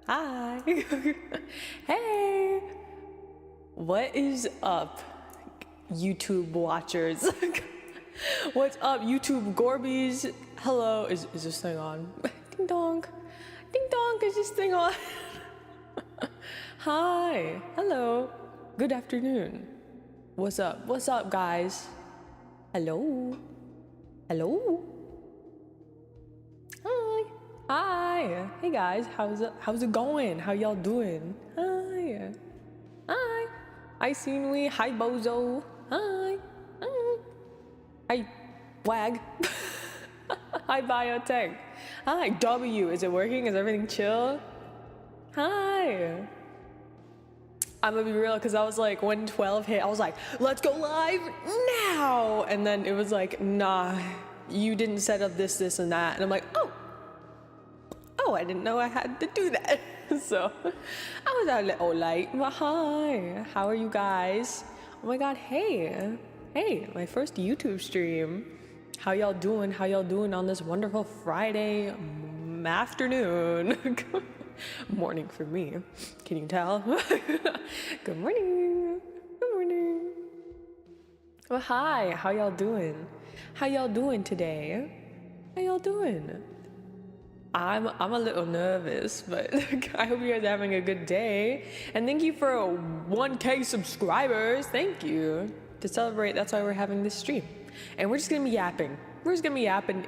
Hi. Hey. What is up, YouTube watchers? What's up, YouTube Gorbies? Hello. Is this thing on? Ding dong. Ding dong. Is this thing on? Hi. Hello. Good afternoon. What's up? What's up, guys? Hello. Hello. Hi. Hi. Hey guys, how's it going? How y'all doing? Hi. Hi. Hi 𝘑𝘢𝘴𝘱𝘦𝘳'𝑚. Hi Bozo. Hi. Hi. Hi Wag. Hi Biotech. Hi W. Is it working? Is everything chill? Hi. I'm gonna be real, because I was like, when 12 hit, I was like, let's go live now. And then it was like, nah, you didn't set up this, and that. And I'm like, oh, I didn't know I had to do that. So I was a little late, but hi, how are you guys? Oh my God, hey, my first YouTube stream. How y'all doing? How y'all doing on this wonderful Friday afternoon? Morning for me. Can you tell? Good morning. Good morning. Well, hi, how y'all doing? How y'all doing today? How y'all doing? I'm a little nervous, but I hope you guys are having a good day. And thank you for 1K subscribers. Thank you. To celebrate, that's why we're having this stream. And we're just gonna be yapping. We're just gonna be yapping.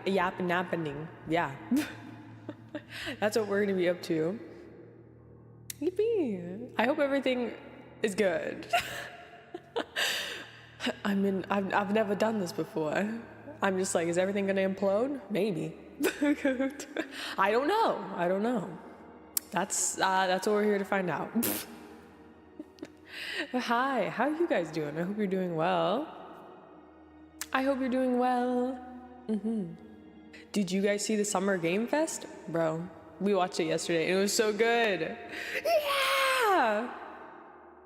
Yeah. That's what we're gonna be up to. Yippee. I hope everything is good. I mean, I've never done this before. I'm just like, is everything gonna implode? Maybe. I don't know. That's what we're here to find out. Hi, how are you guys doing? I hope you're doing well. I hope you're doing well. Did you guys see the Summer Game Fest? Bro, we watched it yesterday and it was so good. Yeah!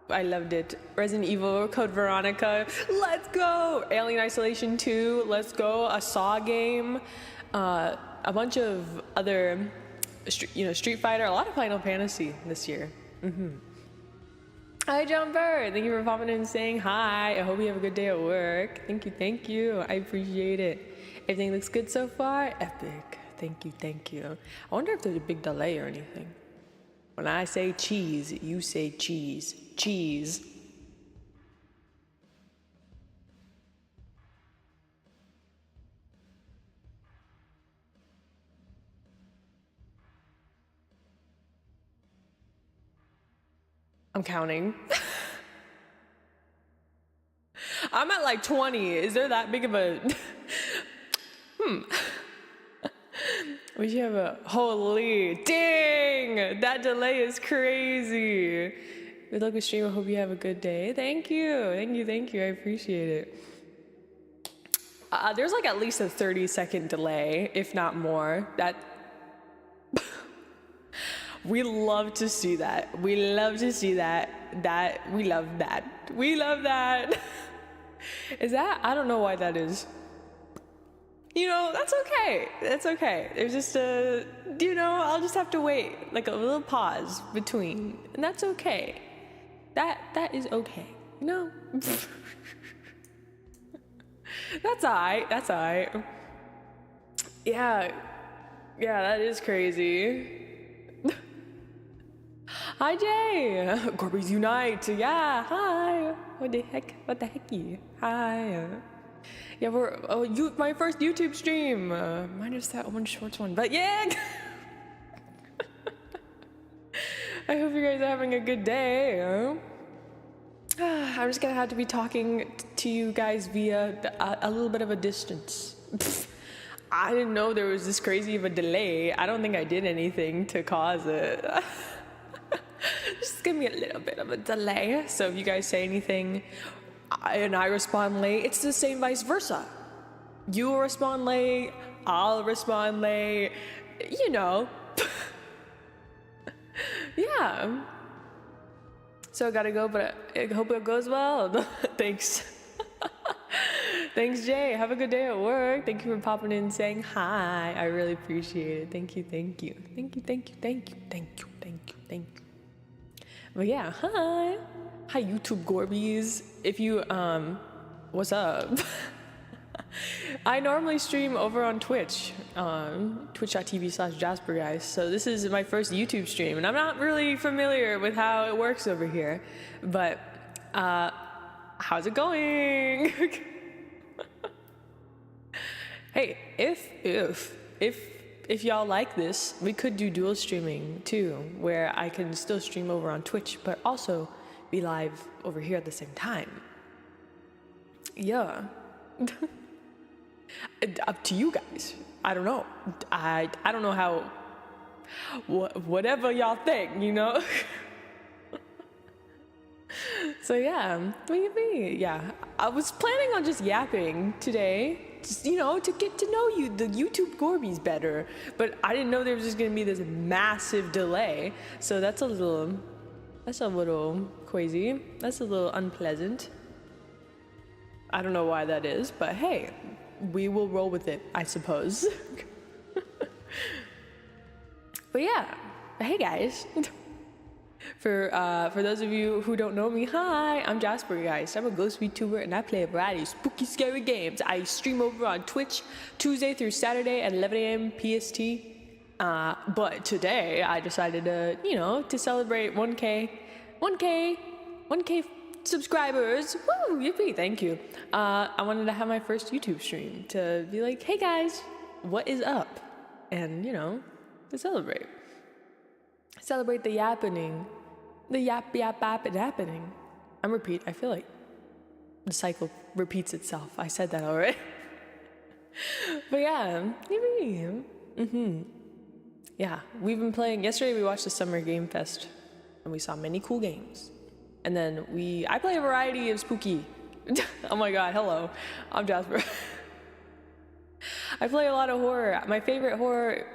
I loved it. Resident Evil, Code Veronica, let's go! Alien Isolation 2, let's go. A Saw game, a bunch of other, Street Fighter, a lot of Final Fantasy this year. Hi Jumper, thank you for popping in and saying hi. I hope you have a good day at work. Thank you. I appreciate it. Everything looks good so far? Epic. Thank you. I wonder if there's a big delay or anything. When I say cheese, you say cheese. Cheese. I'm counting. I'm at like 20. Is there that big of a... We should have a... Holy... Dang! That delay is crazy. Good luck with stream. I hope you have a good day. Thank you. I appreciate it. There's like at least a 30-second delay, if not more. We love to see that. We love that. Is that? I don't know why that is. That's okay. There's just I'll just have to wait, like a little pause between, and that's okay. That is okay. That's alright. Yeah, that is crazy. Hi Jay! Corbies Unite! Yeah, hi! What the hecky? Hi! Yeah, my first YouTube stream! Minus that one short one, but yeah! I hope you guys are having a good day. I'm just gonna have to be talking to you guys via a little bit of a distance. I didn't know there was this crazy of a delay. I don't think I did anything to cause it. Just give me a little bit of a delay. So if you guys say anything and I respond late, it's the same vice versa. You'll respond late, I'll respond late, Yeah. So I gotta go, but I hope it goes well. Thanks. Thanks, Jay. Have a good day at work. Thank you for popping in and saying hi. I really appreciate it. Thank you, thank you. Thank you, thank you, thank you, thank you, thank you, thank you. But yeah, hi. Hi, YouTube Gorbies. If you, what's up? I normally stream over on Twitch, twitch.tv/Jasper, guys. So this is my first YouTube stream, and I'm not really familiar with how it works over here. But, how's it going? Hey, if y'all like this, we could do dual streaming too, where I can still stream over on Twitch, but also be live over here at the same time. Yeah. Up to you guys. I don't know. I don't know how. Whatever y'all think, you know. So yeah, maybe yeah. I was planning on just yapping today, just, you know, to get to know you, the YouTube Gorbies, better. But I didn't know there was just gonna be this massive delay. So that's a little crazy. That's a little unpleasant. I don't know why that is, but hey, we will roll with it, I suppose. But yeah, hey guys. For those of you who don't know me, hi, I'm Jasper, guys. I'm a ghost VTuber and I play a variety of spooky, scary games. I stream over on Twitch Tuesday through Saturday at 11 a.m. PST. But today I decided to, you know, to celebrate 1K subscribers. Woo, yippee, thank you. I wanted to have my first YouTube stream to be like, hey guys, what is up? And, you know, to celebrate. Celebrate the yappening. The yap happening. I feel like the cycle repeats itself. I said that already. But yeah, yeah, we've been playing. Yesterday we watched the Summer Game Fest and we saw many cool games. And then I play a variety of spooky. Oh my god, hello. I'm Jasper. I play a lot of horror. My favorite horror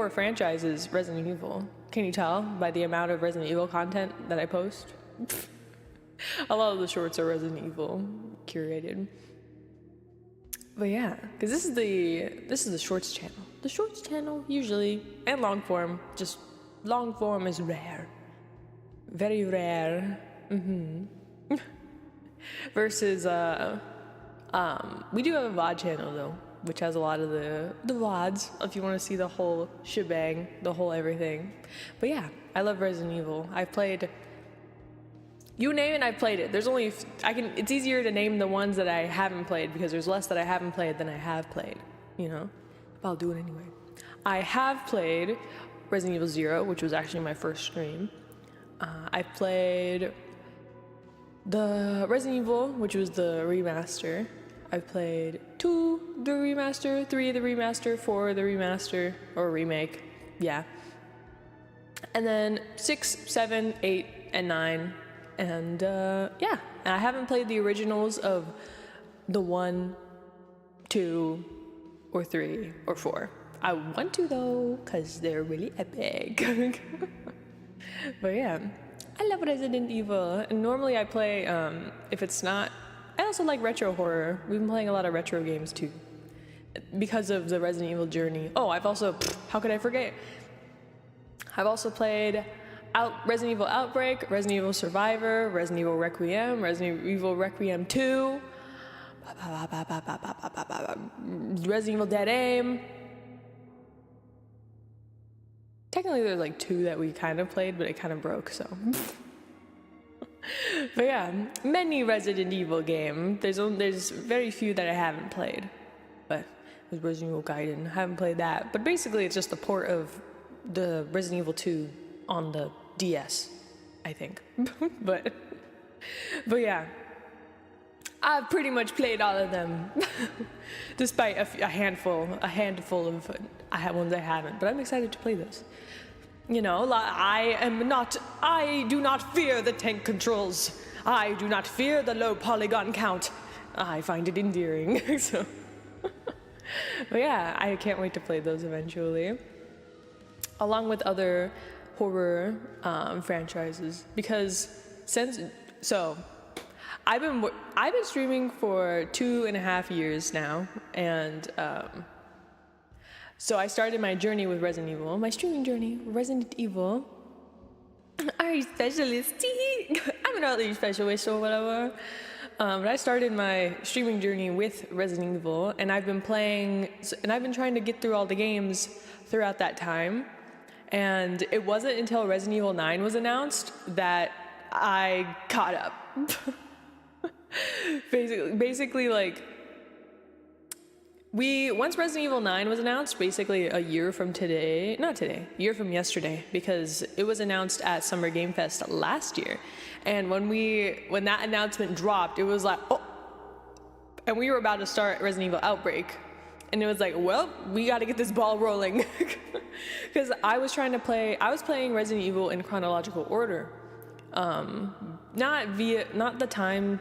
franchise is Resident Evil. Can you tell by the amount of Resident Evil content that I post? A lot of the shorts are Resident Evil curated. But yeah, because this is the shorts channel. The shorts channel usually, and long form, just long form is rare. Very rare. Versus we do have a VOD channel though, which has a lot of the VODs if you want to see the whole shebang, the whole everything. But yeah, I love Resident Evil. I've played, you name it, I've played it. There's only, it's easier to name the ones that I haven't played because there's less that I haven't played than I have played, you know? But I'll do it anyway. I have played Resident Evil 0, which was actually my first stream. I played the Resident Evil, which was the remaster. I've played 2, the remaster, 3, the remaster, 4, the remaster, or remake, yeah. And then 6, 7, 8, and 9. And yeah, and I haven't played the originals of the 1, 2, or 3, or 4. I want to though, because they're really epic. But yeah, I love Resident Evil. And normally I play, if it's not, I also like retro horror. We've been playing a lot of retro games too, because of the Resident Evil journey. Oh, I've also, how could I forget? I've also played Resident Evil Outbreak, Resident Evil Survivor, Resident Evil Requiem, Resident Evil Requiem 2, Resident Evil Dead Aim. Technically there's like 2 that we kind of played, but it kind of broke, so. But yeah, many Resident Evil games. There's very few that I haven't played. But there's Resident Evil Gaiden, I haven't played that. But basically it's just the port of the Resident Evil 2 on the DS, I think. But yeah, I've pretty much played all of them. Despite a handful of ones I haven't, but I'm excited to play this. You know, I do not fear the tank controls. I do not fear the low polygon count. I find it endearing. So, but yeah, I can't wait to play those eventually, along with other horror franchises. Because I've been streaming for 2.5 years now, and so I started my journey with Resident Evil, my streaming journey, Resident Evil. RE specialist, I'm an RE specialist or whatever. But I started my streaming journey with Resident Evil, and I've been playing, and I've been trying to get through all the games throughout that time. And it wasn't until Resident Evil 9 was announced that I caught up. Basically, like, once Resident Evil 9 was announced, basically a year from today, not today, a year from yesterday, because it was announced at Summer Game Fest last year. And when that announcement dropped, it was like, oh, and we were about to start Resident Evil Outbreak. And it was like, well, we got to get this ball rolling. Because I was playing Resident Evil in chronological order. Not the time,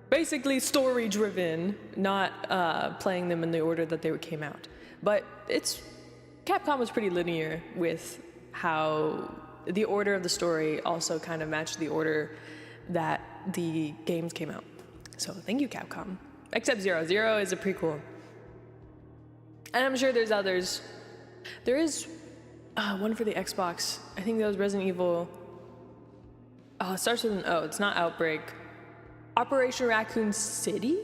basically story driven, not playing them in the order that they came out. But Capcom was pretty linear with how the order of the story also kind of matched the order that the games came out. So thank you, Capcom. Except Zero. Zero is a prequel. And I'm sure there's others. There is one for the Xbox. I think that was Resident Evil. Oh, it starts with an O. It's not Outbreak. Operation Raccoon City?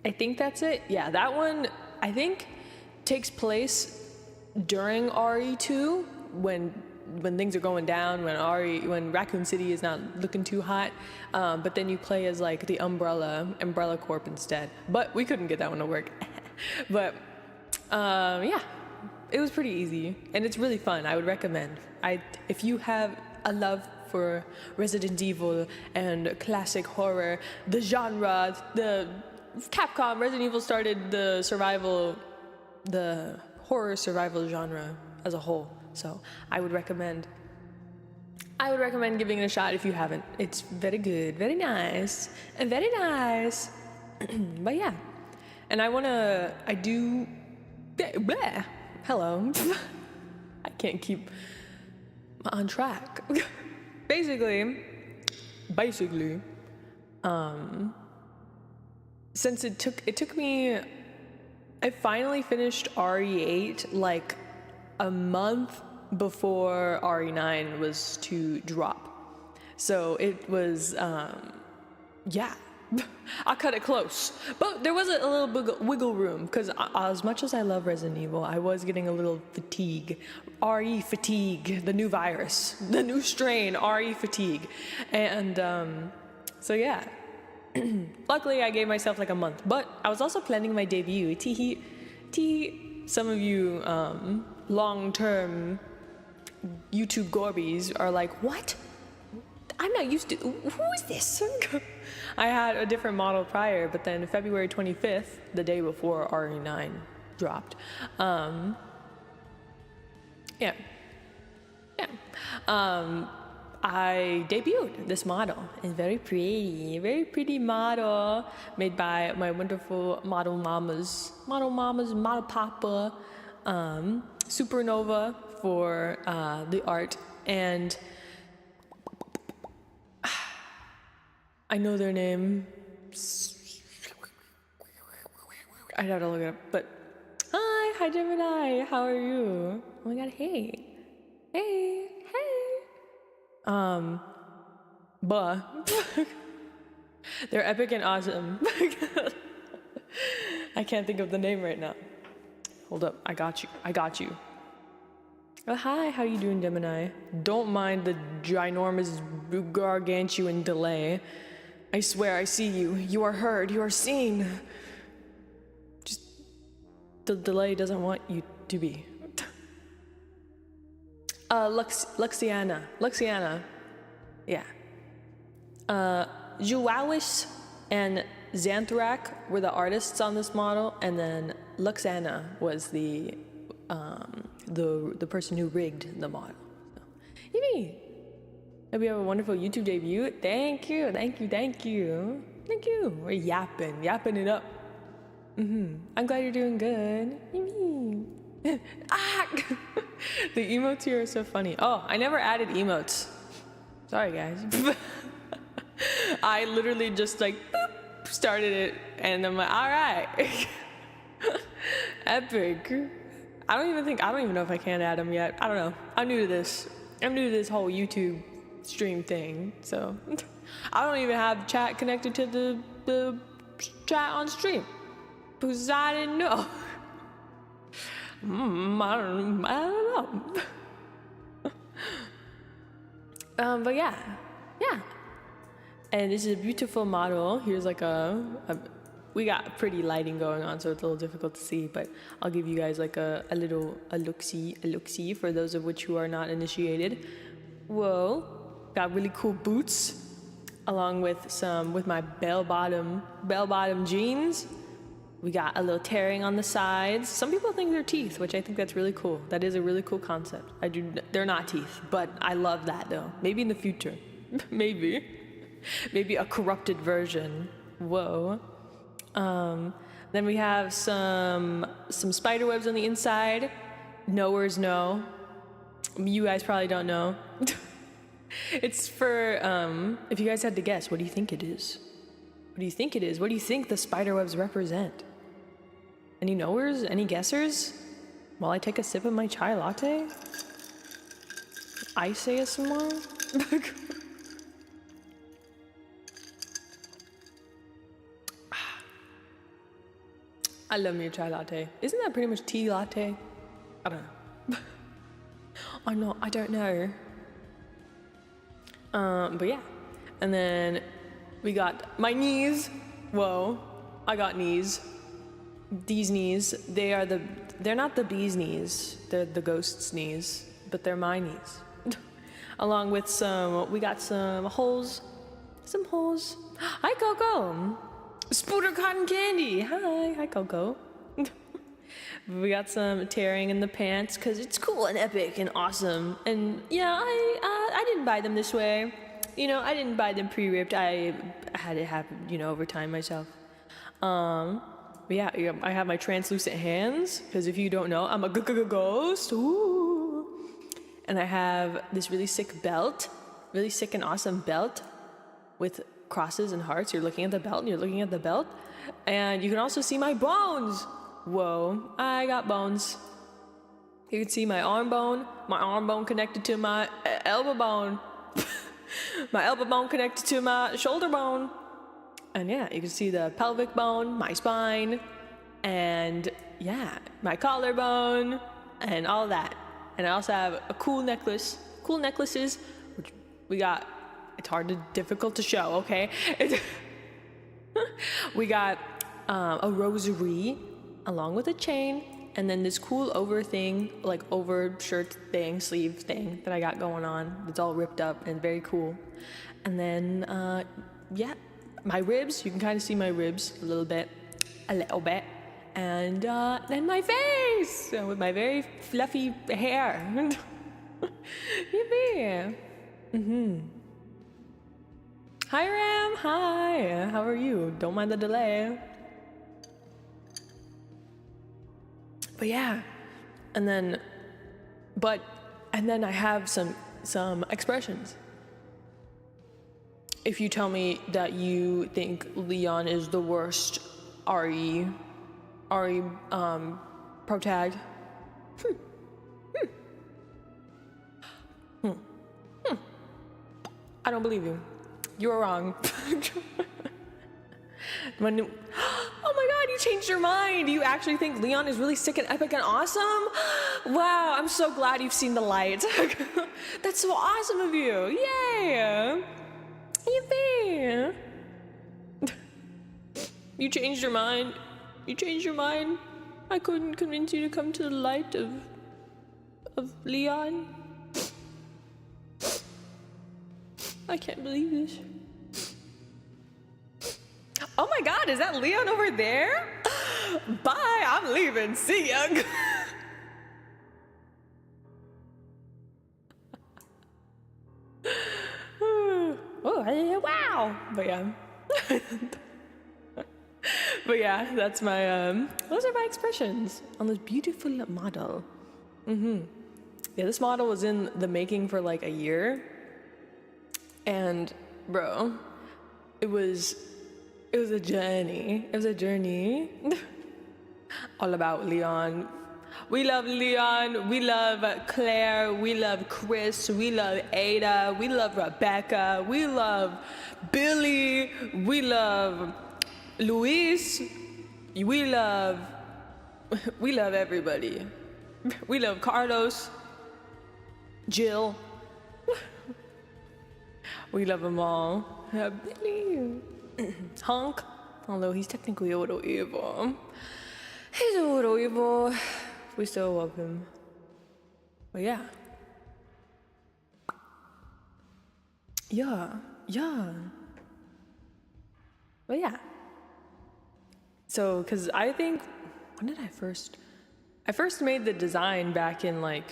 I think that's it. Yeah, that one, I think, takes place during RE2 when things are going down, when Raccoon City is not looking too hot. But then you play as like the Umbrella Corp instead. But we couldn't get that one to work. But yeah, it was pretty easy and it's really fun. I would recommend. If you have a love for Resident Evil and classic horror, the genre, the Capcom, Resident Evil started the horror survival genre as a whole. So I would recommend giving it a shot if you haven't. It's very good, very nice, and very nice. But yeah, and hello. I can't keep on track. Basically, since it took me, I finally finished RE8 like a month before RE9 was to drop. So it was, yeah, I cut it close. But there was a little wiggle room, because as much as I love Resident Evil, I was getting a little fatigue. RE fatigue, the new virus, the new strain, RE fatigue. And so yeah, luckily I gave myself like a month. But I was also planning my debut. Some of you long-term YouTube Gorbies are like, what? I'm not used to, who is this? I had a different model prior, but then February 25th, the day before RE9 dropped, I debuted this model. It's very pretty model made by my wonderful model papa, Supernova for the art, and I know their name. I'd have to look it up, but hi Gemini, how are you? Oh my god, hey. They're epic and awesome. I can't think of the name right now. Hold up, I got you. Oh, hi, how you doing, Gemini? Don't mind the ginormous gargantuan delay. I swear I see you. You are heard. You are seen. Just the delay doesn't want you to be. Luxiana. Yeah. 𝘠𝘢𝘴𝘱 and 𝘒𝑛thrak were the artists on this model, and then Luxana was the person who rigged the model. So, yippee! Hope you have a wonderful YouTube debut. Thank you. We're yapping it up. I'm glad you're doing good. Yippee! The emotes here are so funny. Oh, I never added emotes. Sorry, guys. I literally just like boop, started it, and I'm like, all right. Epic. I don't even know if I can add them yet. I don't know. I'm new to this whole YouTube stream thing, so I don't even have chat connected to the chat on stream because I didn't know. I don't know. But yeah. And this is a beautiful model. Here's like we got pretty lighting going on, so it's a little difficult to see, but I'll give you guys like a look-see for those of which who are not initiated. Whoa, got really cool boots, along with my bell-bottom jeans. We got a little tearing on the sides. Some people think they're teeth, which I think that's really cool. That is a really cool concept. They're not teeth, but I love that though. Maybe in the future, maybe a corrupted version. Whoa. Then we have some spider webs on the inside. Knowers know. You guys probably don't know. It's for, if you guys had to guess, what do you think it is? What do you think it is? What do you think the spider webs represent? Any knowers? Any guessers? While I take a sip of my chai latte? Ice ASMR? I love me a chai latte. Isn't that pretty much tea latte? I don't know. I don't know. But yeah. And then we got my knees. Whoa. I got knees. These knees, they're not the bee's knees. They're the ghost's knees, but they're my knees. Along with we got some holes. Hi, Coco. Spooter Cotton Candy. Hi, Coco. We got some tearing in the pants because it's cool and epic and awesome. And yeah, I didn't buy them this way. You know, I didn't buy them pre-ripped. I had it happen, over time myself. But yeah, I have my translucent hands because if you don't know, I'm a ghost. Ooh. And I have this really sick belt, really sick and awesome belt with crosses and hearts. You're looking at the belt and you're looking at the belt, and you can also see my bones. Whoa, I got bones. You can see my arm bone connected to my elbow bone, my elbow bone connected to my shoulder bone, and yeah, you can see the pelvic bone, my spine, and yeah, my collarbone, and all that. And I also have a cool necklaces, which we got. It's difficult to show, okay? We got a rosary along with a chain, and then this cool over shirt thing, sleeve thing that I got going on. It's all ripped up and very cool. And then, yeah, my ribs. You can kind of see my ribs a little bit. And then my face with my very fluffy hair. Yippee. Hi Ram, hi, how are you? Don't mind the delay. But yeah, and then I have some expressions. If you tell me that you think Leon is the worst RE protag, I don't believe you. You are wrong. Oh my god, you changed your mind. You actually think Leon is really sick and epic and awesome? Wow, I'm so glad you've seen the light. That's so awesome of you. Yay. Yippee. You changed your mind. I couldn't convince you to come to the light of Leon. I can't believe this. Oh my god, is that Leon over there? Bye, I'm leaving. See ya. Oh, wow. But yeah. But yeah, that's my, those are my expressions on this beautiful model. Yeah, this model was in the making for like a year. And bro, it was a journey. It was a journey. All about Leon. We love Leon. We love Claire. We love Chris. We love Ada. We love Rebecca. We love Billy. We love Luis. We love everybody. We love Carlos. Jill. We love them all. Billy. Honk. Although he's technically a little evil. He's a little evil. We still love him. But yeah. Yeah. But yeah. So, cause I think, when did I first made the design back in like,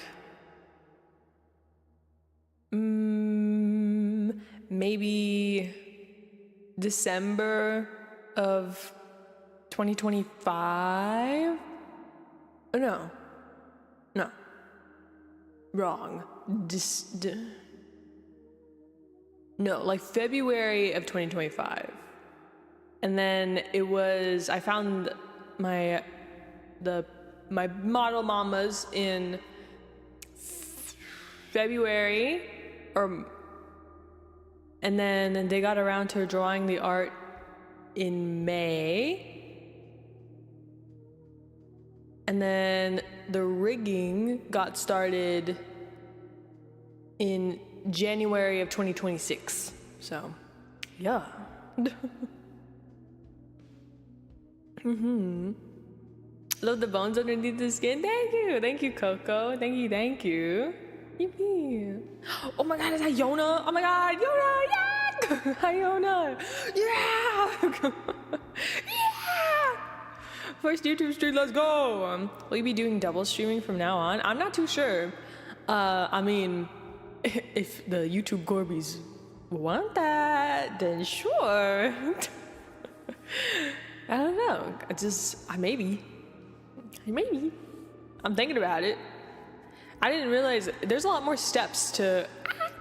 maybe December of 2025? Oh, no. Wrong. No, like February of 2025. And then it was, I found my model mamas in February, and then they got around to drawing the art in May. And then the rigging got started in January of 2026. So, yeah. Love the bones underneath the skin. Thank you, Coco. Thank you. Yippee. Oh my God, is that Yona? Oh my God, Yona, yeah! Hi, Yona. Yeah! Yeah! First YouTube stream, let's go. Will you be doing double streaming from now on? I'm not too sure. I mean, if the YouTube Gorbies want that, then sure. I don't know. Maybe. I'm thinking about it. I didn't realize there's a lot more steps to.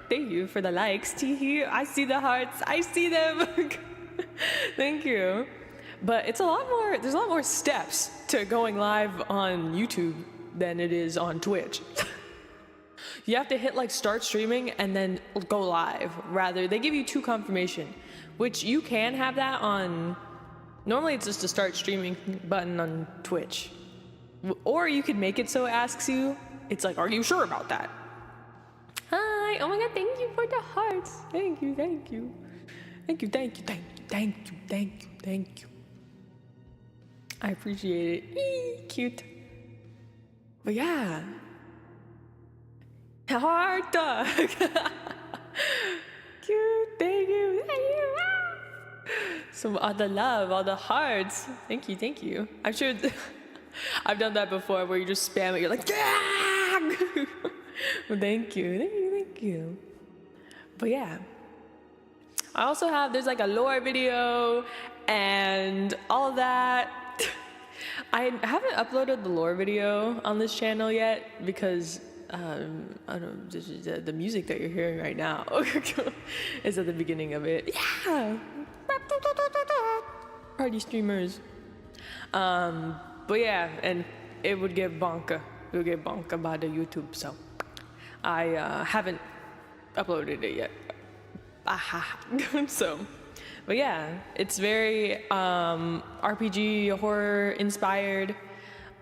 Thank you for the likes, Teehee. I see the hearts. I see them. Thank you. But there's a lot more steps to going live on YouTube than it is on Twitch. You have to hit like start streaming and then go live. Rather, they give you 2 confirmation, which you can have that on. Normally it's just a start streaming button on Twitch. Or you could make it so it asks you, it's like, are you sure about that? Hi, oh my God, thank you for the hearts. Thank you. I appreciate it. Eee, cute. But yeah. Heart. Cute, thank you. So all the love, all the hearts. Thank you. I'm sure I've done that before where you just spam it. You're like, yeah! Well, thank you. But yeah. I also there's like a lore video and all of that. I haven't uploaded the lore video on this channel yet because I don't know, the music that you're hearing right now is at the beginning of it. Yeah! Party streamers. But yeah, and it would get bonka. It would get bonka by the YouTube, so I haven't uploaded it yet. So, but yeah, it's very RPG horror inspired,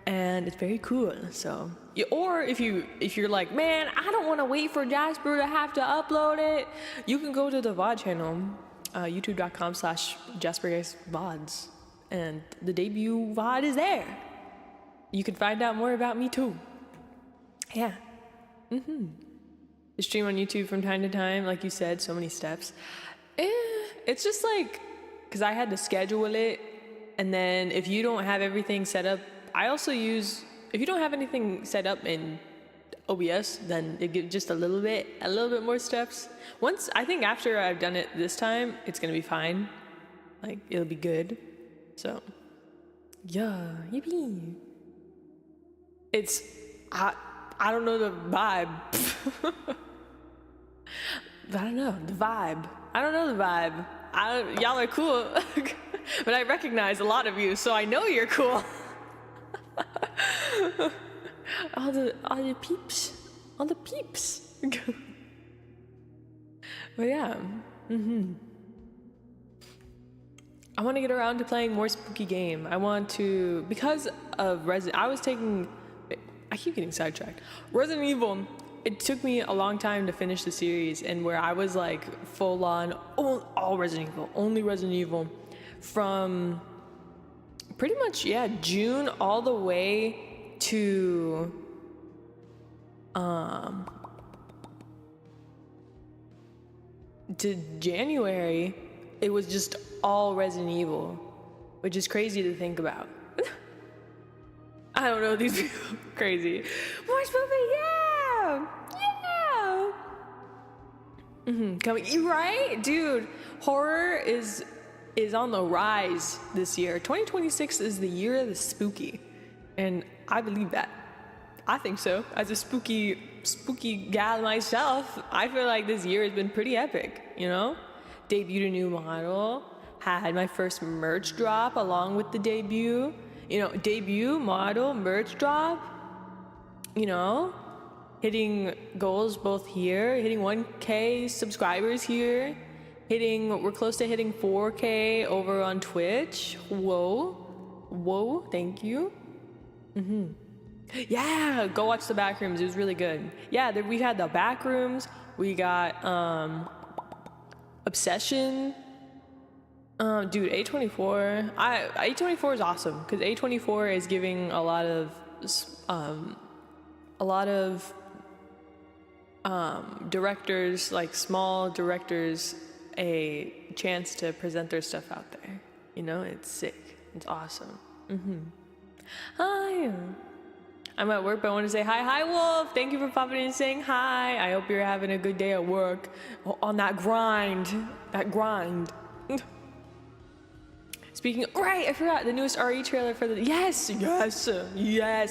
and it's very cool. So, or if you're like, man, I don't want to wait for Jasper to have to upload it, you can go to the VOD channel, youtube.com/JasperGuysVods, and the debut VOD is there. You can find out more about me too. Yeah. I stream on YouTube from time to time, like you said, so many steps. It's just like, because I had to schedule it, and then if you don't have everything set up, if you don't have anything set up in OBS, then it gives just a little bit more steps. I think after I've done it this time, it's gonna be fine. Like, it'll be good. So, yeah, yippee. I don't know the vibe. I don't know the vibe. y'all are cool, but I recognize a lot of you, so I know you're cool. all the peeps. But yeah, I want to get around to playing more spooky game. I want to, because of I keep getting sidetracked. Resident Evil, it took me a long time to finish the series, and where I was like full on all Resident Evil, only Resident Evil, from pretty much, yeah, June all the way to January. It was just all Resident Evil, which is crazy to think about. I don't know, these people crazy. More spooky, yeah! Coming, right? Dude, horror is on the rise this year. 2026 is the year of the spooky, and I believe that. I think so. As a spooky gal myself, I feel like this year has been pretty epic, you know? Debuted a new model, had my first merch drop along with the debut. You know, debut model merch drop, you know, hitting goals both here, hitting 1K subscribers here, we're close to hitting 4K over on Twitch. Whoa, thank you. Yeah, go watch the Backrooms. It was really good. Yeah, we had the Backrooms. We got Obsession. Dude, A24. A24 is awesome because A24 is giving a lot of directors, like small directors, a chance to present their stuff out there. You know, it's sick. It's awesome. Hi. I'm at work, but I want to say hi, Wolf. Thank you for popping in and saying hi. I hope you're having a good day at work on that grind. Speaking of, right, I forgot the newest RE trailer for the, yes,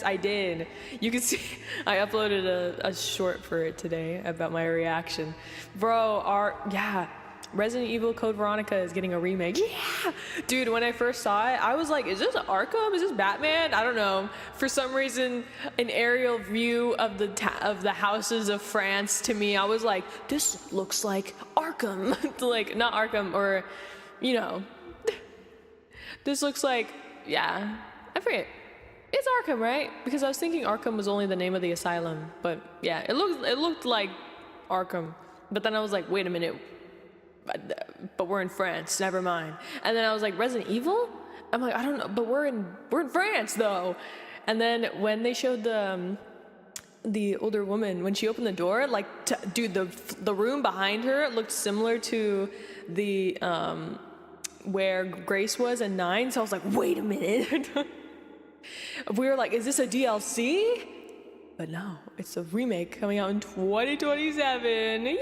I did. You can see, I uploaded a short for it today about my reaction. Bro, Resident Evil Code Veronica is getting a remake. Yeah! Dude, when I first saw it, I was like, is this Arkham? Is this Batman? I don't know. For some reason, an aerial view of the houses of France, to me, I was like, this looks like Arkham. Like, not Arkham, or, you know. This looks like, yeah, I forget. It's Arkham, right? Because I was thinking Arkham was only the name of the asylum, but yeah, it looked like Arkham. But then I was like, wait a minute, but we're in France, never mind. And then I was like, Resident Evil? I'm like, I don't know, but we're in France though. And then when they showed the older woman, when she opened the door, like, dude, the room behind her looked similar to the where Grace was in 9, so I was like, wait a minute. We were like, is this a DLC? But no, it's a remake coming out in 2027. Yay!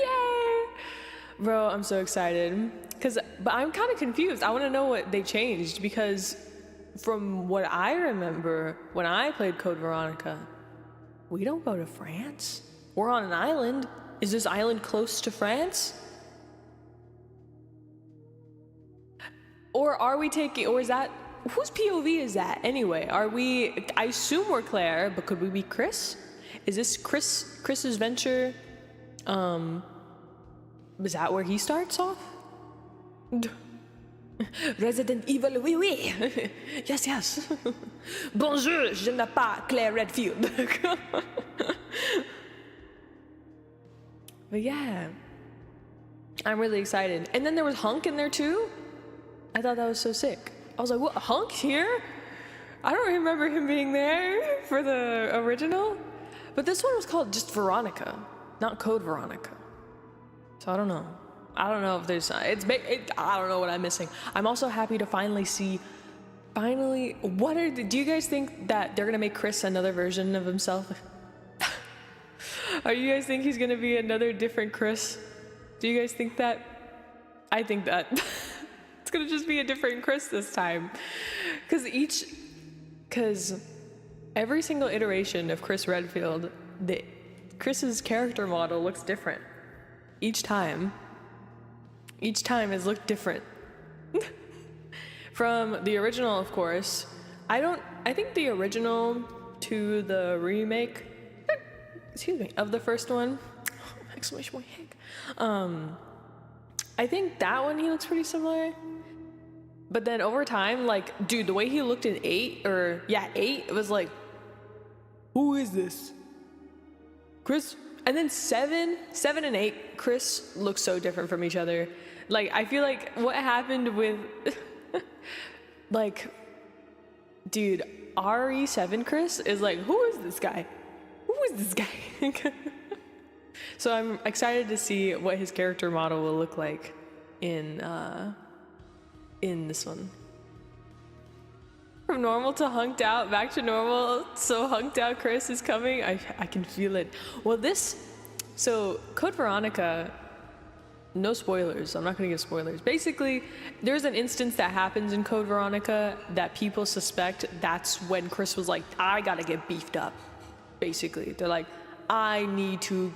Bro, I'm so excited. But I'm kind of confused. I want to know what they changed, because from what I remember when I played Code Veronica, we don't go to France. We're on an island. Is this island close to France? Or are we taking, or is that, whose POV is that anyway? I assume we're Claire, but could we be Chris? Is this Chris's venture? Is that where he starts off? Resident Evil, oui. Yes. Bonjour, je n'ai pas Claire Redfield. But yeah, I'm really excited. And then there was Hunk in there too. I thought that was so sick. I was like, what, Hunk's here? I don't remember him being there for the original. But this one was called just Veronica, not Code Veronica. So I don't know. I don't know if there's, I don't know what I'm missing. I'm also happy to finally see, do you guys think that they're gonna make Chris another version of himself? Are you guys think he's gonna be another different Chris? Do you guys think that? I think that. It's gonna just be a different Chris this time. Cause every single iteration of Chris Redfield, Chris's character model looks different. Each time has looked different. From the original, of course. I think the original to the remake, excuse me, of the first one, exclamation point, heck. I think that one he looks pretty similar. But then over time, like, dude, the way he looked in 8, it was like, who is this? Chris? And then 7 and 8, Chris looks so different from each other. Like, I feel like what happened with, like, dude, RE7 Chris is like, who is this guy? Who is this guy? So I'm excited to see what his character model will look like in this one. From normal to hunked out, back to normal. So hunked out Chris is coming. I can feel it. Well, so Code Veronica, no spoilers. I'm not gonna give spoilers. Basically, there's an instance that happens in Code Veronica that people suspect that's when Chris was like, I gotta get beefed up. Basically, they're like, I need to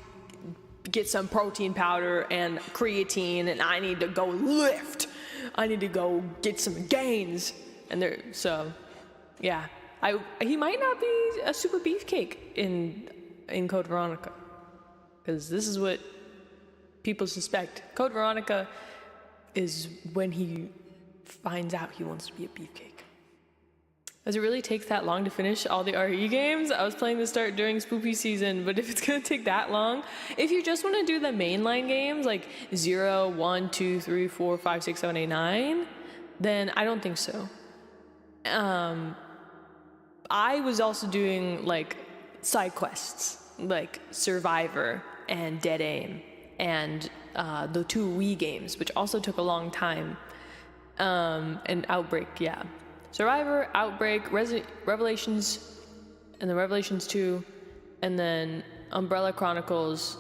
get some protein powder and creatine, and I need to go lift. I need to go get some gains. And yeah, he might not be a super beefcake in Code Veronica, because this is what people suspect. Code Veronica is when he finds out he wants to be a beefcake. Does it really take that long to finish all the RE games? I was planning to start during spooky season, but if it's gonna take that long, if you just want to do the mainline games like 0, 1, 2, 3, 4, 5, 6, 7, 8, 9, then I don't think so. I was also doing like side quests, like Survivor and Dead Aim, and the 2 Wii games, which also took a long time, and Outbreak, yeah. Survivor, Outbreak, Revelations, and then Revelations 2, and then Umbrella Chronicles,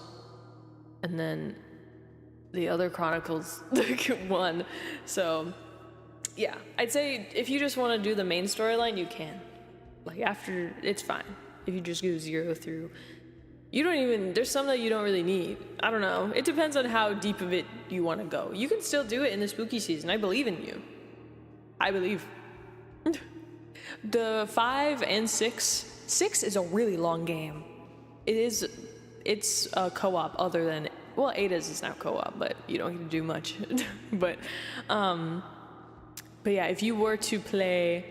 and then the other Chronicles 1. So yeah, I'd say if you just want to do the main storyline, you can. Like, after, it's fine. If you just go 0 through, there's some that you don't really need. I don't know. It depends on how deep of it you want to go. You can still do it in the spooky season. I believe in you. I believe. The 5 and 6 is a really long game. It's a co-op other than, well, Ada's is now co-op, but you don't get to do much. But yeah, if you were to play,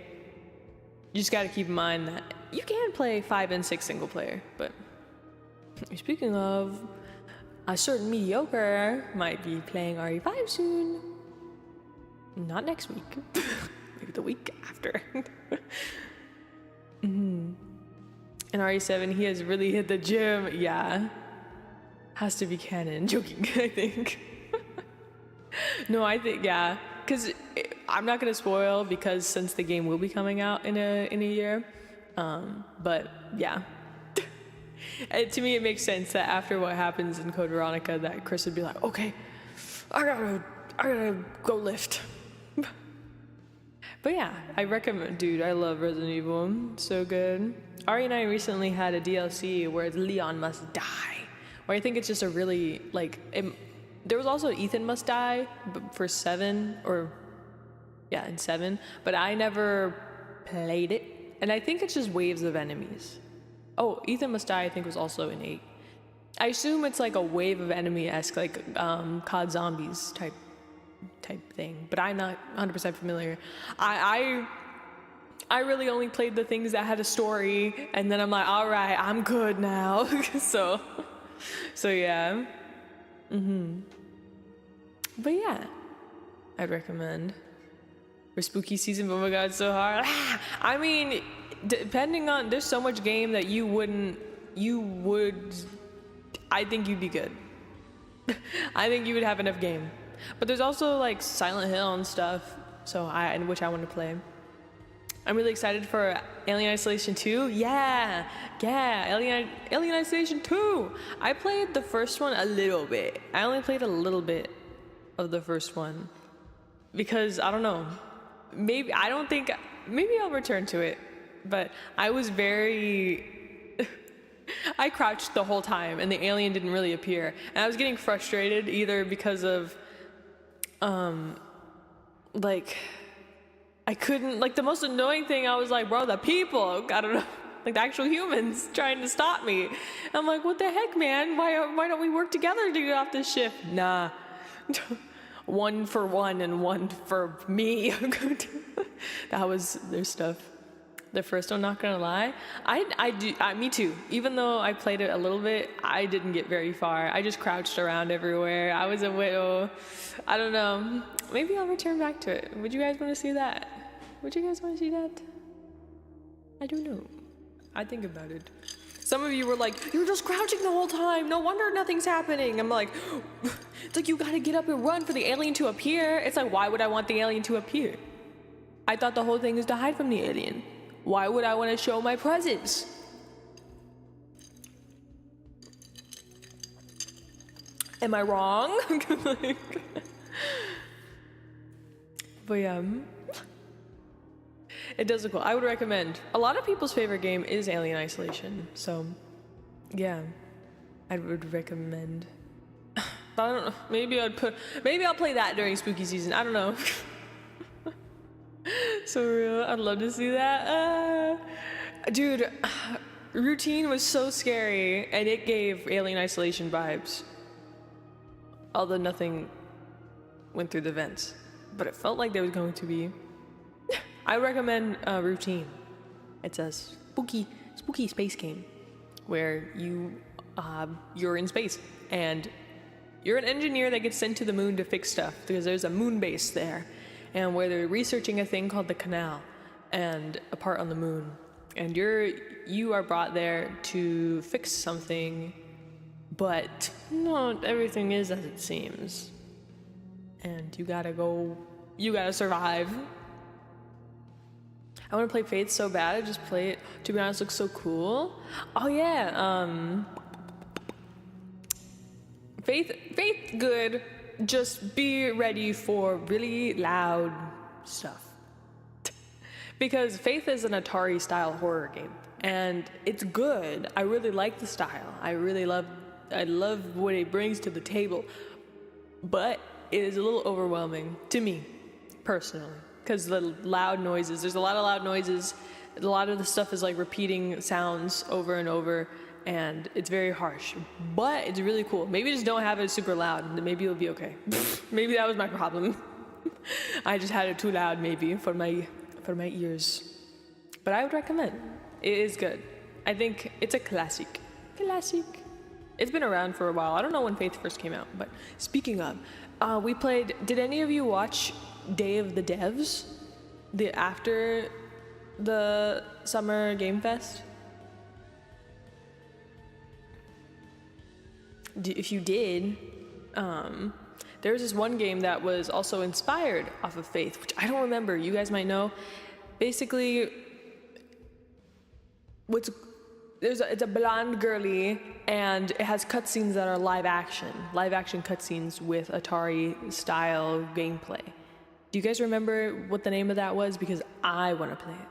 you just got to keep in mind that you can play 5 and 6 single player. But speaking of, a certain mediocre might be playing RE5 soon. Not next week. Maybe the week after. And RE7, he has really hit the gym. Yeah. Has to be canon. Joking, I think. No, I think, yeah. Because I'm not going to spoil, because since the game will be coming out in a year. But yeah. To me, it makes sense that after what happens in Code Veronica, that Chris would be like, okay, I gotta go lift. But yeah, I recommend, dude, I love Resident Evil. So good. RE9 recently had a DLC where Leon Must Die, where I think it's just a really, like, there was also Ethan Must Die for 7, in 7, but I never played it. And I think it's just waves of enemies. Oh, Ethan Must Die, I think, was also in 8. I assume it's like a wave of enemy-esque, like COD Zombies type thing, but I'm not 100% familiar. I really only played the things that had a story, and then I'm like, all right, I'm good now. so yeah. But yeah, I'd recommend for spooky season. Oh my god, it's so hard. I mean, depending on, there's so much game that I think you'd be good. I think you would have enough game. But there's also like Silent Hill and stuff, which I want to play. I'm really excited for Alien Isolation 2. Yeah, Alien Isolation 2. I played the first one a little bit. I only played a little bit of the first one because I don't know. Maybe I'll return to it. But I was I crouched the whole time and the alien didn't really appear. And I was getting frustrated either because of like, I couldn't, like, the most annoying thing, I was like, bro, the people, I don't know, like the actual humans trying to stop me. I'm like, what the heck, man? Why don't we work together to get off this ship? Nah. One for one and one for me. That was their stuff. The first one, not gonna lie, me too. Even though I played it a little bit, I didn't get very far. I just crouched around everywhere. I was a widow. I don't know. Maybe I'll return back to it. Would you guys want to see that? Would you guys want to see that? I don't know. I think about it. Some of you were like, you're just crouching the whole time. No wonder nothing's happening. I'm like, it's like you gotta get up and run for the alien to appear. It's like, why would I want the alien to appear? I thought the whole thing is to hide from the alien. Why would I want to show my presence? Am I wrong? But yeah, it does look cool. I would recommend. A lot of people's favorite game is Alien Isolation, so yeah, I would recommend. I don't know. Maybe I'll play that during spooky season. I don't know. So real. I'd love to see that. Dude, Routine was so scary, and it gave Alien Isolation vibes. Although nothing went through the vents, but it felt like there was going to be. I recommend Routine. It's a spooky space game where you're in space and you're an engineer that gets sent to the moon to fix stuff because there's a moon base there, and where they're researching a thing called the canal and a part on the moon, and you are brought there to fix something, but not everything is as it seems, and you gotta survive. I want to play Faith so bad. I just play it. To be honest, it looks so cool. Oh yeah, Faith, good. Just be ready for really loud stuff. Because Faith is an Atari-style horror game, and it's good. I really like the style. I love what it brings to the table, but it is a little overwhelming to me, personally. Because the loud noises, there's a lot of loud noises. A lot of the stuff is like repeating sounds over and over, and it's very harsh. But it's really cool. Maybe just don't have it super loud, and maybe it'll be okay. Maybe that was my problem. I just had it too loud, maybe, for my ears. But I would recommend. It is good. I think it's a classic. It's been around for a while. I don't know when Faith first came out, but speaking of, we played. Did any of you watch Day of the Devs, after the Summer Game Fest? If you did, there was this one game that was also inspired off of Faith, which I don't remember. You guys might know. Basically, it's a blonde girly, and it has cutscenes that are live action cutscenes with Atari-style gameplay. Do you guys remember what the name of that was? Because I want to play it.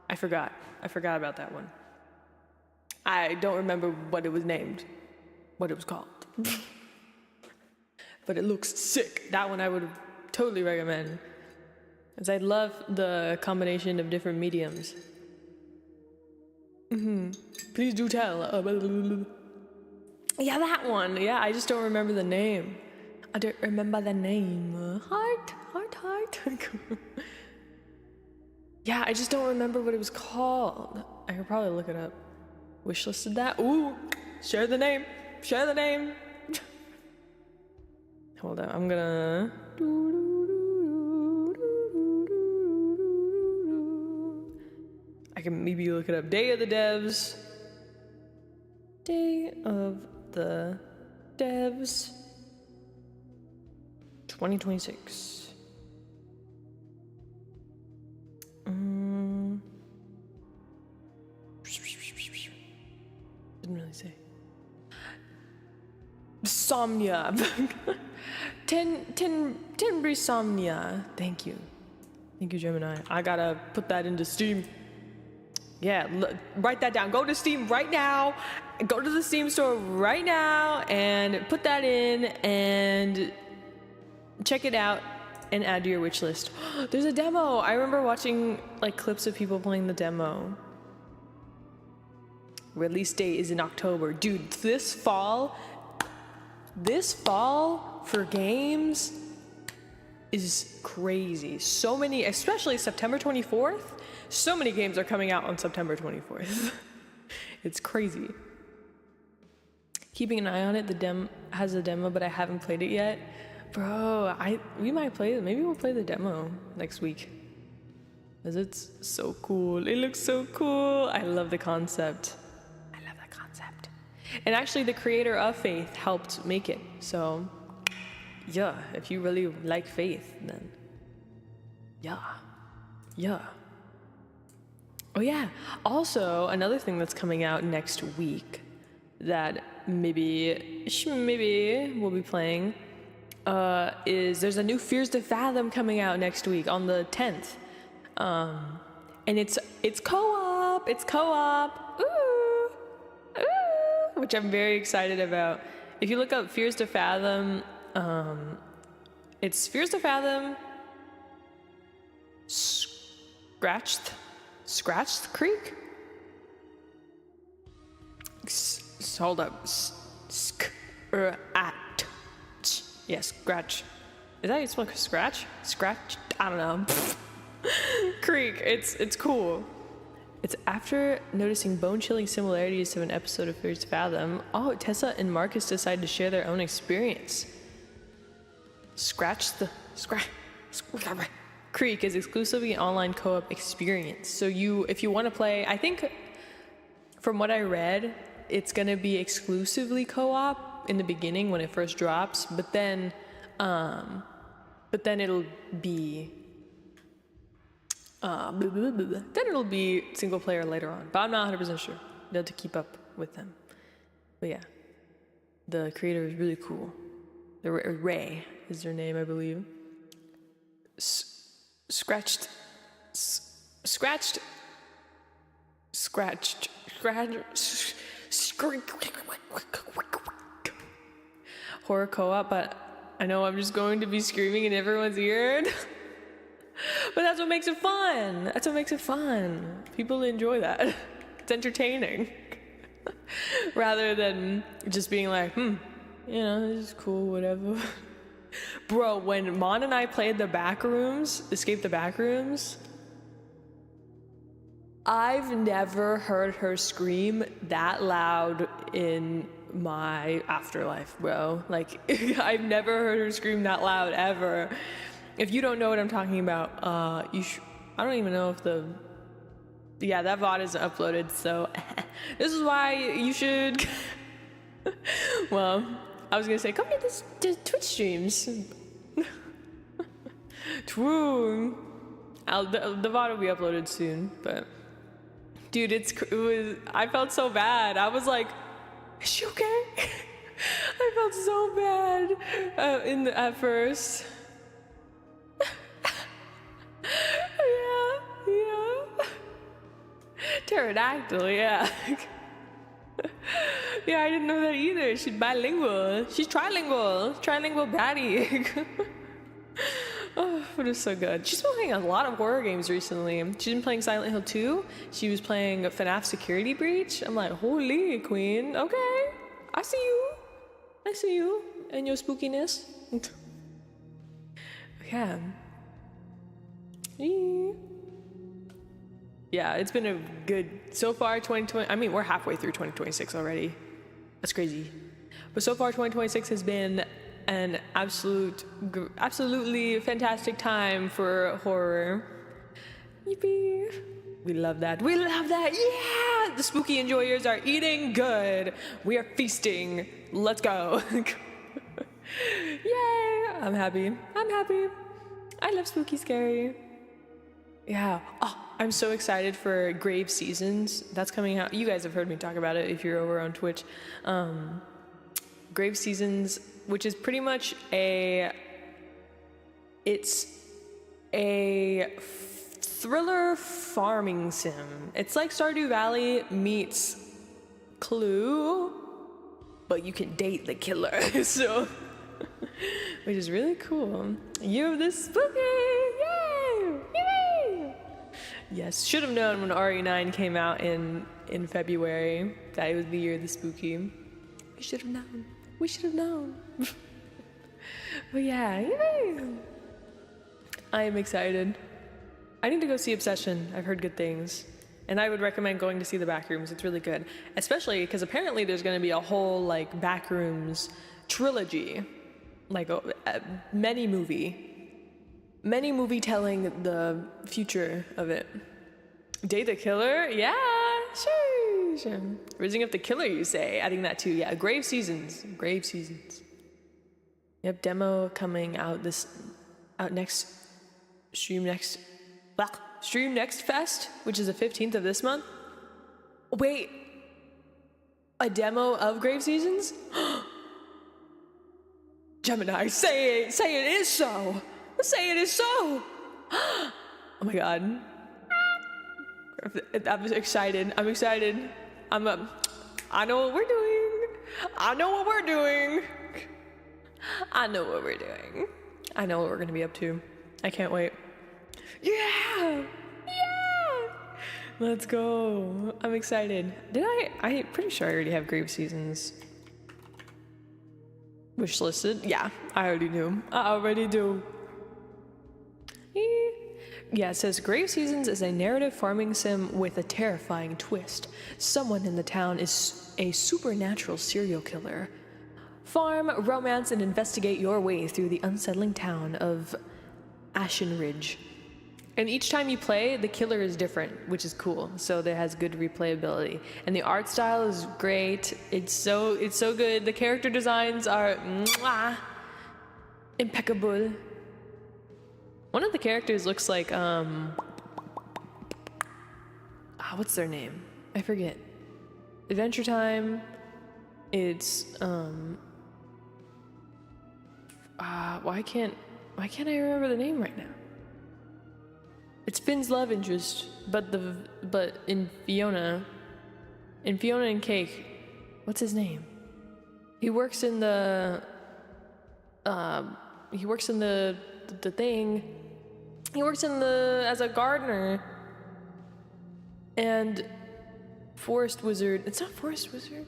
I forgot about that one. I don't remember what it was named, what it was called. But it looks sick. That one I would totally recommend. Because I love the combination of different mediums. Please do tell. Yeah, that one. Yeah, I just don't remember the name. Heart. Yeah, I just don't remember what it was called. I could probably look it up. Wishlisted that. Ooh, share the name. Hold on, I'm gonna. I can maybe look it up. Day of the Devs. 2026. Didn't really say. Somnia. 𝘠𝘵𝘳𝘦. Thank you, Gemini. I gotta put that into Steam. Yeah, write that down. Go to Steam right now. Go to the Steam store right now and put that in and check it out. and add to your wish list. There's a demo. I remember watching like clips of people playing the demo. Release date is in October. Dude, this fall for games is crazy. So many, especially September 24th. So many games are coming out on September 24th. It's crazy. Keeping an eye on it. The demo has a demo, but I haven't played it yet. Bro, we might play it. Maybe we'll play the demo next week. Because it's so cool. It looks so cool. I love the concept. And actually the creator of Faith helped make it. So yeah, if you really like Faith, then yeah. Oh yeah, also another thing that's coming out next week that maybe we'll be playing is there's a new Fears to Fathom coming out next week on the 10th. And it's co-op. Which I'm very excited about. If you look up Fears to Fathom, it's Fears to Fathom Scratched Creek? Hold up. Yeah, Scratch. Is that how you spell scratch? Scratch? I don't know. Creek. It's cool. It's after noticing bone-chilling similarities to an episode of Fears to Fathom. Oh, Tessa and Marcus decide to share their own experience. Creek is exclusively an online co-op experience. So if you want to play, I think from what I read, it's gonna be exclusively co-op in the beginning when it first drops, but then it'll be then it'll be single player later on, but I'm not 100% sure. You have to keep up with them. But yeah, the creator is really cool. Ray is their name, I believe. Scratched horror co-op, but I know I'm just going to be screaming in everyone's ear. But that's what makes it fun. People enjoy that. It's entertaining. Rather than just being like, this is cool, whatever. Bro, when Mon and I played Escape the Backrooms, I've never heard her scream that loud in my afterlife, bro. Like, I've never heard her scream that loud ever. If you don't know what I'm talking about, I don't even know if that VOD isn't uploaded, so this is why you should, well, I was gonna say, come to Twitch streams. True. The VOD will be uploaded soon, but dude, I felt so bad. I was like, is she okay? I felt so bad at first. Yeah. Pterodactyl, yeah. Yeah, I didn't know that either. She's bilingual. She's trilingual. Trilingual baddie. Oh, it was so good. She's been playing a lot of horror games recently. She's been playing Silent Hill 2. She was playing FNAF Security Breach. I'm like, holy queen. Okay. I see you and your spookiness. Yeah. Yeah, it's been a good, so far 2020, I mean, we're halfway through 2026 already. That's crazy. But so far 2026 has been an absolutely fantastic time for horror. Yippee. We love that. Yeah! The spooky enjoyers are eating good. We are feasting. Let's go. Yay! I'm happy. I love spooky scary. Yeah. Oh, I'm so excited for Grave Seasons. That's coming out. You guys have heard me talk about it if you're over on Twitch. Grave Seasons, which is pretty much it's a thriller farming sim. It's like Stardew Valley meets Clue, but you can date the killer. So which is really cool. Year of the Spooky! Yay! Yay! Yes, should have known when RE9 came out in February that it was the year of the Spooky. We should have known. We should have known. But yeah, yay! I am excited. I need to go see Obsession. I've heard good things. And I would recommend going to see the Backrooms. It's really good. Especially because apparently there's going to be a whole like Backrooms trilogy. Like many movie telling the future of it. Day the Killer? Yeah, sure. Raising up the Killer, you say. Adding that too. Yeah, Grave Seasons. Yep, demo coming out next Stream Next Fest, which is the 15th of this month. Wait, a demo of Grave Seasons? Gemini, say it is so. Say it is so. Oh my god. I'm excited. I know what we're doing. I know what we're gonna be up to. I can't wait. Yeah! Let's go. I'm excited. I'm pretty sure I already have Grave Seasons wishlisted. Yeah, I already do. Yeah, it says Grave Seasons is a narrative farming sim with a terrifying twist. Someone in the town is a supernatural serial killer. Farm, romance, and investigate your way through the unsettling town of Ashenridge. And each time you play, the killer is different, which is cool. So it has good replayability. And the art style is great. It's so good. The character designs are impeccable. One of the characters looks like what's their name? I forget. Adventure Time. It's why can't I remember the name right now? It's Finn's love interest, but in Fiona and Cake, what's his name? He works in the thing. He works as a gardener and forest wizard. It's not forest wizard.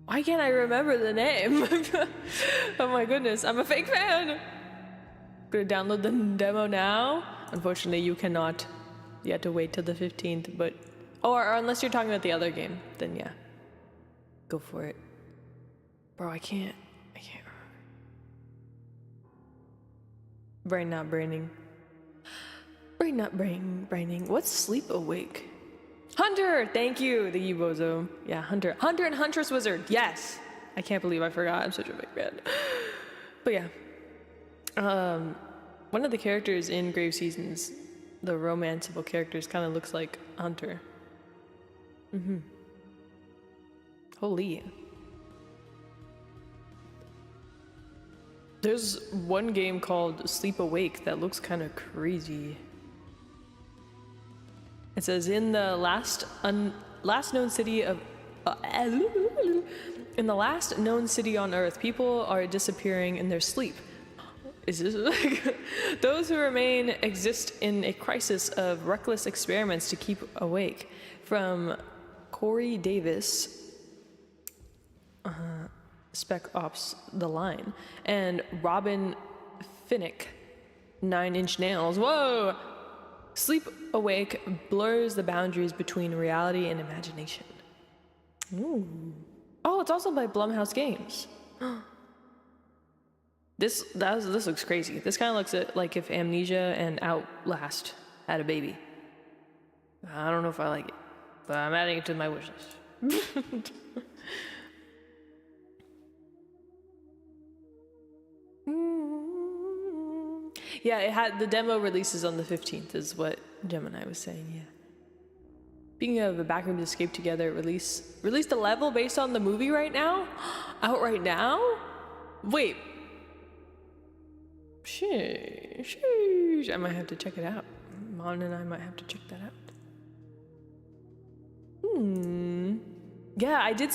Why can't I remember the name? Oh my goodness, I'm a fake fan. Gonna download the demo now. Unfortunately, you cannot. You have to wait till the 15th, but or unless you're talking about the other game, then yeah. Go for it. Bro, I can't remember. Brain not braining. What's Sleep Awake? Hunter! Thank you, the Yubozo. Yeah, Hunter and Huntress Wizard. Yes! I can't believe I forgot. I'm such a big fan. But yeah. One of the characters in Grave Seasons, the romanceable characters, kind of looks like Hunter. Holy. There's one game called Sleep Awake that looks kind of crazy. It says in the last known city on Earth, people are disappearing in their sleep. Is this like those who remain exist in a crisis of reckless experiments to keep awake? From Corey Davis, Spec Ops: The Line, and Robin Finnick, 9 Inch Nails. Whoa! Sleep Awake blurs the boundaries between reality and imagination. Ooh. Oh, it's also by Blumhouse Games. This looks crazy. This kind of looks like if Amnesia and Outlast had a baby. I don't know if I like it, but I'm adding it to my wish list. Yeah, it had the demo releases on the 15th, is what Gemini was saying. Yeah. Speaking of the Backrooms Escape Together, released a level based on the movie right now. Out right now. Wait. Sheesh. I might have to check it out. Mon and I might have to check that out. Yeah, I did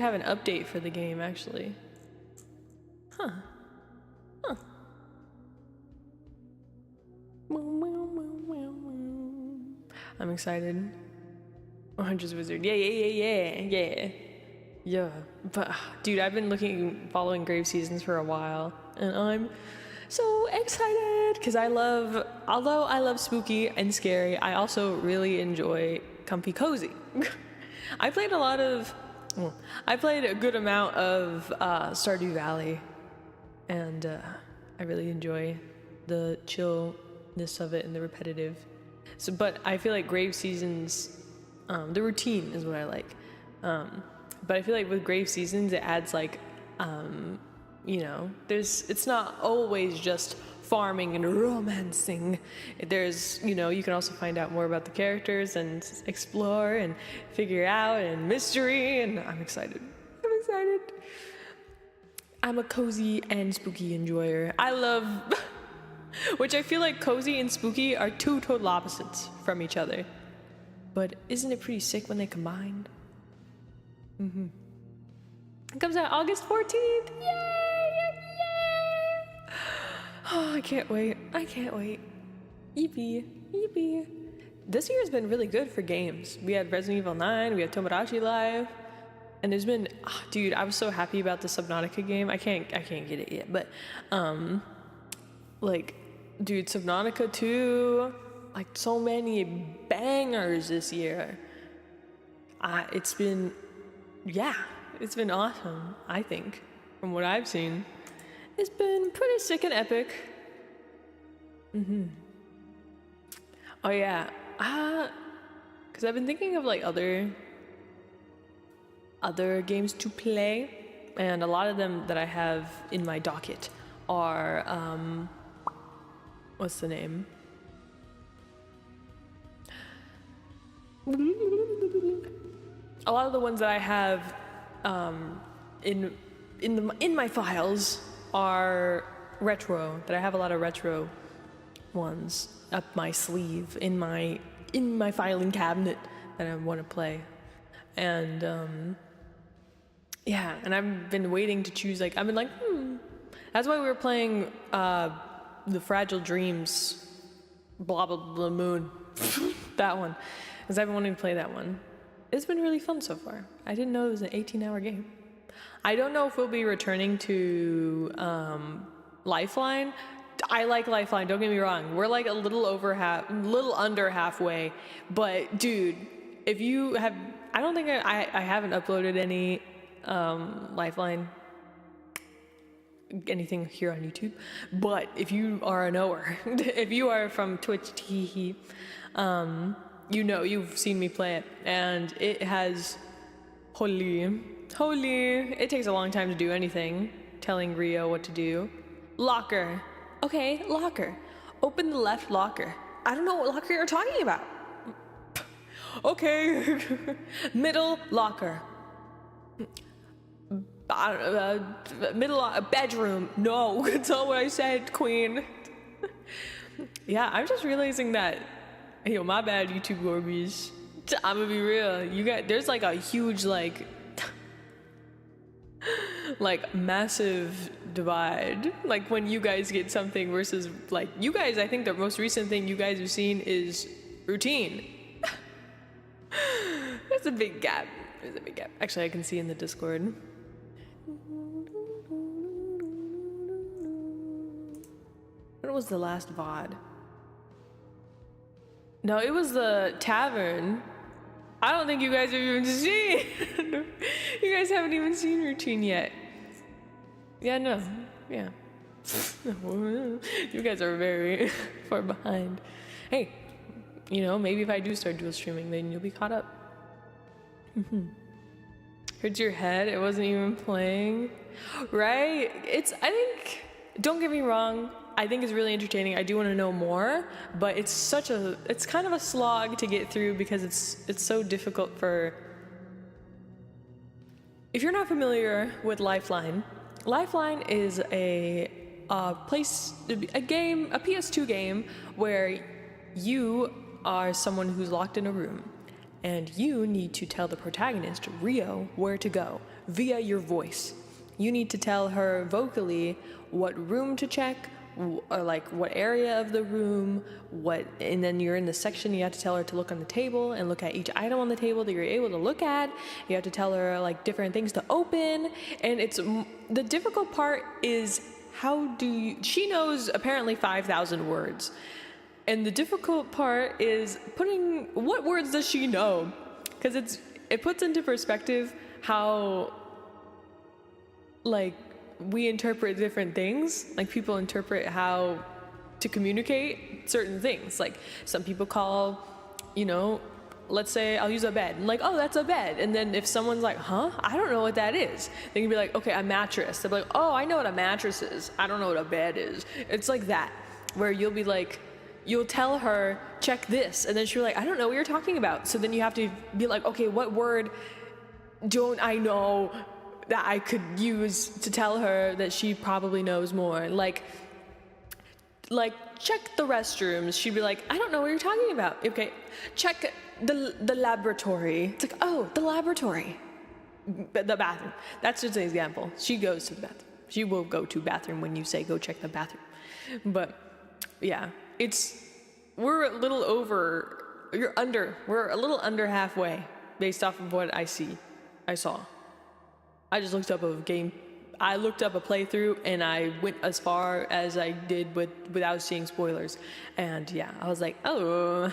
have an update for the game, actually. Huh. Huh. I'm excited. 100's Wizard. Yeah. But, dude, I've been following Grave Seasons for a while, and I'm so excited because although I love spooky and scary, I also really enjoy comfy cozy. I played a good amount of Stardew Valley, and I really enjoy the chillness of it and the repetitive. So, but I feel like Grave Seasons, the routine is what I like. But I feel like with Grave Seasons, it adds like, it's not always just farming and romancing. There's, you can also find out more about the characters and explore and figure out and mystery, and I'm excited. I'm a cozy and spooky enjoyer. I love, which I feel like cozy and spooky are two total opposites from each other. But isn't it pretty sick when they combine? It comes out August 14th. Yay! Oh, I can't wait. Yippee. This year's been really good for games. We had Resident Evil 9, we had Tomodachi Live, and there's been, dude, I was so happy about the Subnautica game. I can't get it yet, but dude, Subnautica 2, like so many bangers this year. It's been awesome, I think, from what I've seen. It's been pretty sick and epic. Oh yeah, because I've been thinking of like other games to play, and a lot of them that I have in my docket are, what's the name? A lot of the ones that I have in my files are retro. That I have a lot of retro ones up my sleeve in my filing cabinet that I want to play, and and I've been waiting to choose. Like I've been like, That's why we were playing the Fragile Dreams, blah blah blah moon, that one, because I've been wanting to play that one. It's been really fun so far. I didn't know it was an 18-hour game. I don't know if we'll be returning to Lifeline. I like Lifeline, don't get me wrong. We're like a little under halfway. But dude, if you have, I don't think I haven't uploaded any Lifeline, anything here on YouTube. But if you are a knower, if you are from Twitch, you've seen me play it, and it has, holy, it takes a long time to do anything, telling Rio what to do. Locker. Okay, locker. Open the left locker. I don't know what locker you're talking about. Okay. Middle locker. Bedroom. No, that's not what I said, queen. Yeah, I'm just realizing that, yo, my bad, YouTube Gorbies. I'm gonna be real. You guys, there's like a huge like massive divide. Like when you guys get something versus like you guys. I think the most recent thing you guys have seen is routine. There's a big gap. Actually, I can see in the Discord. What was the last VOD? No, it was the tavern. I don't think you guys have even seen. You guys haven't even seen routine yet. Yeah, no. Yeah. You guys are very far behind. Hey, maybe if I do start dual streaming, then you'll be caught up. Hurts your head? It wasn't even playing. Right? I think, don't get me wrong, I think it's really entertaining. I do want to know more, but it's kind of a slog to get through because it's so difficult if you're not familiar with Lifeline is a PS2 game where you are someone who's locked in a room, and you need to tell the protagonist, Rio, where to go via your voice. You need to tell her vocally what room to check, or like what area of the room, and then you're in the section, you have to tell her to look on the table and look at each item on the table that you're able to look at. You have to tell her like different things to open, and the difficult part is she knows apparently 5,000 words. And the difficult part is what words does she know? Because it puts into perspective how like we interpret different things. Like people interpret how to communicate certain things. Like some people call, let's say I'll use a bed. I'm like, oh, that's a bed. And then if someone's like, huh? I don't know what that is. They can be like, okay, a mattress. They'll be like, oh, I know what a mattress is. I don't know what a bed is. It's like that, where you'll be like, you'll tell her, check this. And then she'll be like, I don't know what you're talking about. So then you have to be like, okay, what word don't I know that I could use to tell her that she probably knows more? Like check the restrooms. She'd be like, I don't know what you're talking about. Okay, check the laboratory. It's like, oh, the laboratory. The bathroom. That's just an example. She goes to the bathroom. She will go to bathroom when you say go check the bathroom. But yeah, we're a little under halfway based off of what I saw. I just looked up a game. I looked up a playthrough and I went as far as I did without seeing spoilers. And yeah, I was like, I'm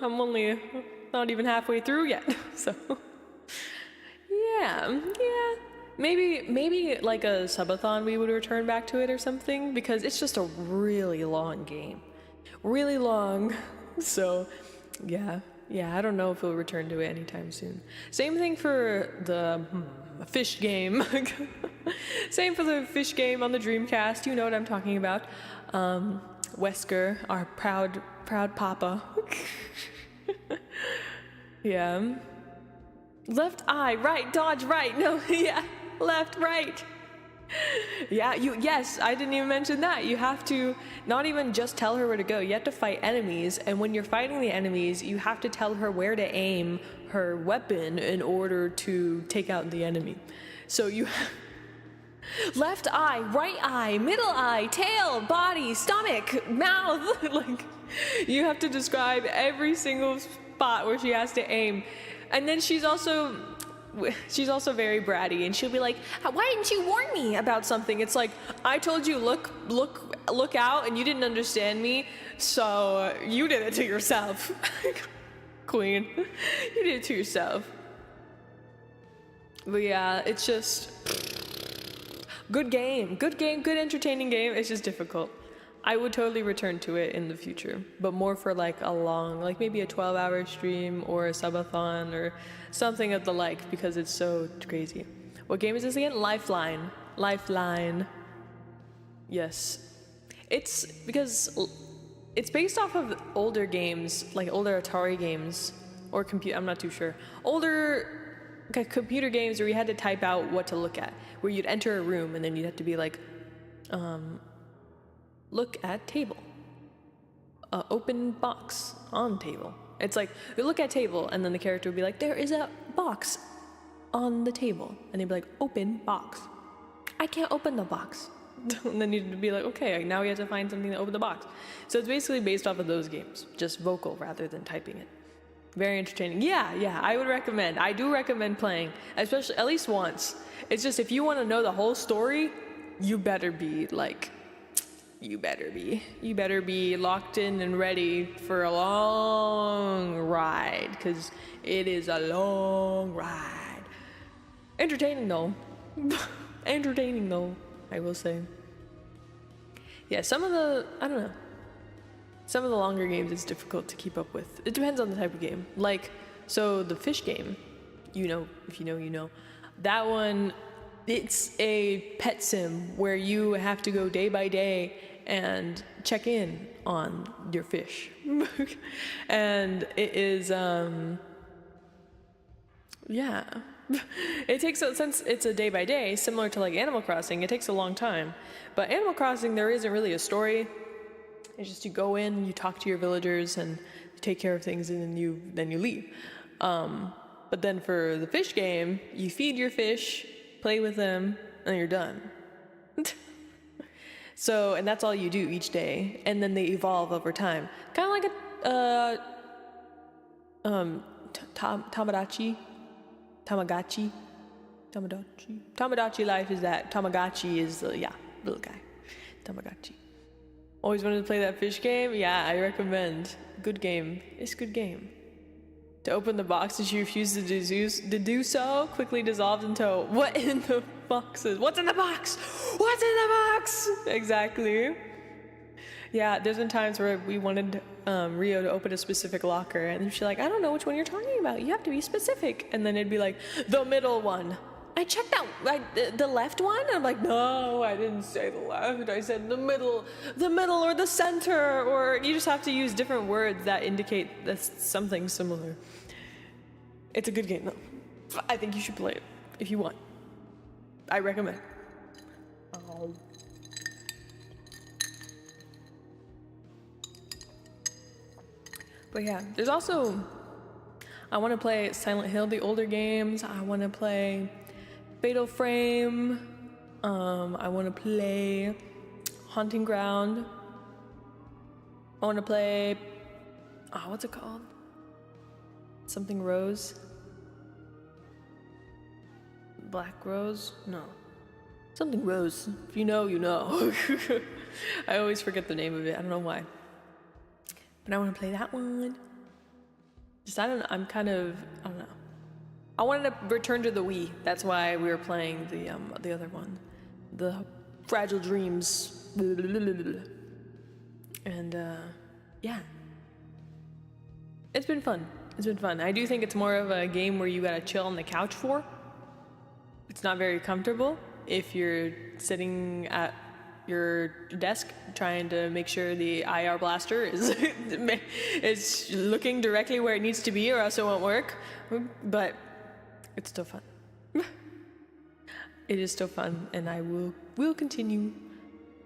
only not even halfway through yet. So yeah. Maybe like a subathon we would return back to it or something, because it's just a really long game. Really long. So yeah, I don't know if we'll return to it anytime soon. Same thing for the fish game. Same for the fish game on the Dreamcast. You know what I'm talking about. Wesker, our proud papa. Yeah. Left eye, right, dodge, right. No, yeah. Left, right. Yeah, yes, I didn't even mention that. You have to not even just tell her where to go. You have to fight enemies, and when you're fighting the enemies, you have to tell her where to aim her weapon in order to take out the enemy. So you left eye, right eye, middle eye, tail, body, stomach, mouth. Like, you have to describe every single spot where she has to aim. And then she's also very bratty, and she'll be like, why didn't you warn me about something? It's like, I told you look out, and you didn't understand me, so you did it to yourself. Queen, you did it to yourself. But yeah, it's just good game, good entertaining game. It's just difficult. I would totally return to it in the future, but more for like a long, like maybe a 12-hour stream or a subathon or something of the like, because it's so crazy. What game is this again? Lifeline. Yes. It's because it's based off of older games, like older Atari games or I'm not too sure. Older computer games where you had to type out what to look at, where you'd enter a room and then you'd have to be like, look at table. Open box on table. It's like, you look at table, and then the character would be like, there is a box on the table. And they'd be like, open box. I can't open the box. And then you'd be like, okay, now we have to find something to open the box. So it's basically based off of those games, just vocal rather than typing it. Very entertaining. Yeah, I would recommend. I do recommend playing, especially at least once. It's just, if you want to know the whole story, you better be locked in and ready for a long ride, because it is a long ride. Entertaining though, I will say. Yeah, some of the longer games it's difficult to keep up with. It depends on the type of game. Like, so the fish game, if you know, that one, it's a pet sim where you have to go day by day and check in on your fish. And it is, it takes, since it's a day by day, similar to like Animal Crossing, it takes a long time. But Animal Crossing, there isn't really a story. It's just you go in, you talk to your villagers, and take care of things, and then you leave. But then for the fish game, you feed your fish, play with them, and you're done. So, and that's all you do each day, and then they evolve over time, kind of like a Tamagotchi life is that. Tamagotchi is little guy. Tamagotchi. Always wanted to play that fish game? Yeah, I recommend. Good game. It's a good game. To open the box and she refused to do so, quickly dissolved into what in the box is? What's in the box? What's in the box? Exactly. Yeah, there's been times where we wanted Rio to open a specific locker, and she's like, I don't know which one you're talking about. You have to be specific. And then it'd be like, the middle one. I checked out the left one, and I'm like, no, I didn't say the left. I said the middle or the center, or you just have to use different words that indicate that's something similar. It's a good game, though. I think you should play it if you want. I recommend. But yeah, there's also, I want to play Silent Hill, the older games. I want to play Fatal Frame. I want to play Haunting Ground. I want to play, what's it called? Something Rose? Black Rose? No. Something Rose. If you know, you know. I always forget the name of it. I don't know why. But I want to play that one. I don't know. I wanted to return to the Wii. That's why we were playing the other one, the Fragile Dreams. And yeah, it's been fun. I do think it's more of a game where you gotta chill on the couch for. It's not very comfortable if you're sitting at your desk trying to make sure the IR blaster is looking directly where it needs to be, or else it won't work. But it's still fun. It is still fun, and I will continue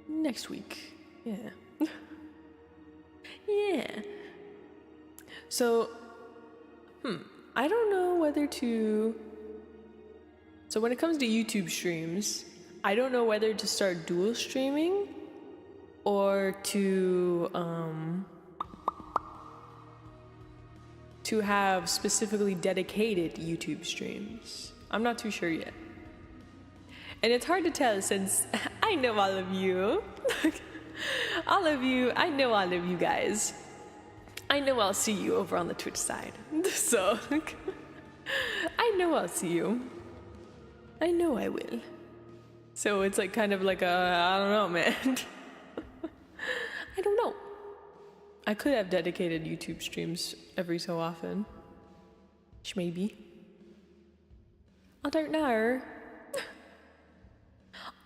next week. Yeah. Yeah. So, I don't know whether to. So when it comes to YouTube streams, I don't know whether to start dual streaming or to have specifically dedicated YouTube streams. I'm not too sure yet. And it's hard to tell since I know all of you. I know all of you guys. I know I'll see you over on the Twitch side. So, I know I'll see you. I know I will. So it's like kind of like I don't know, man. I don't know. I could have dedicated YouTube streams every so often. Maybe. I don't know.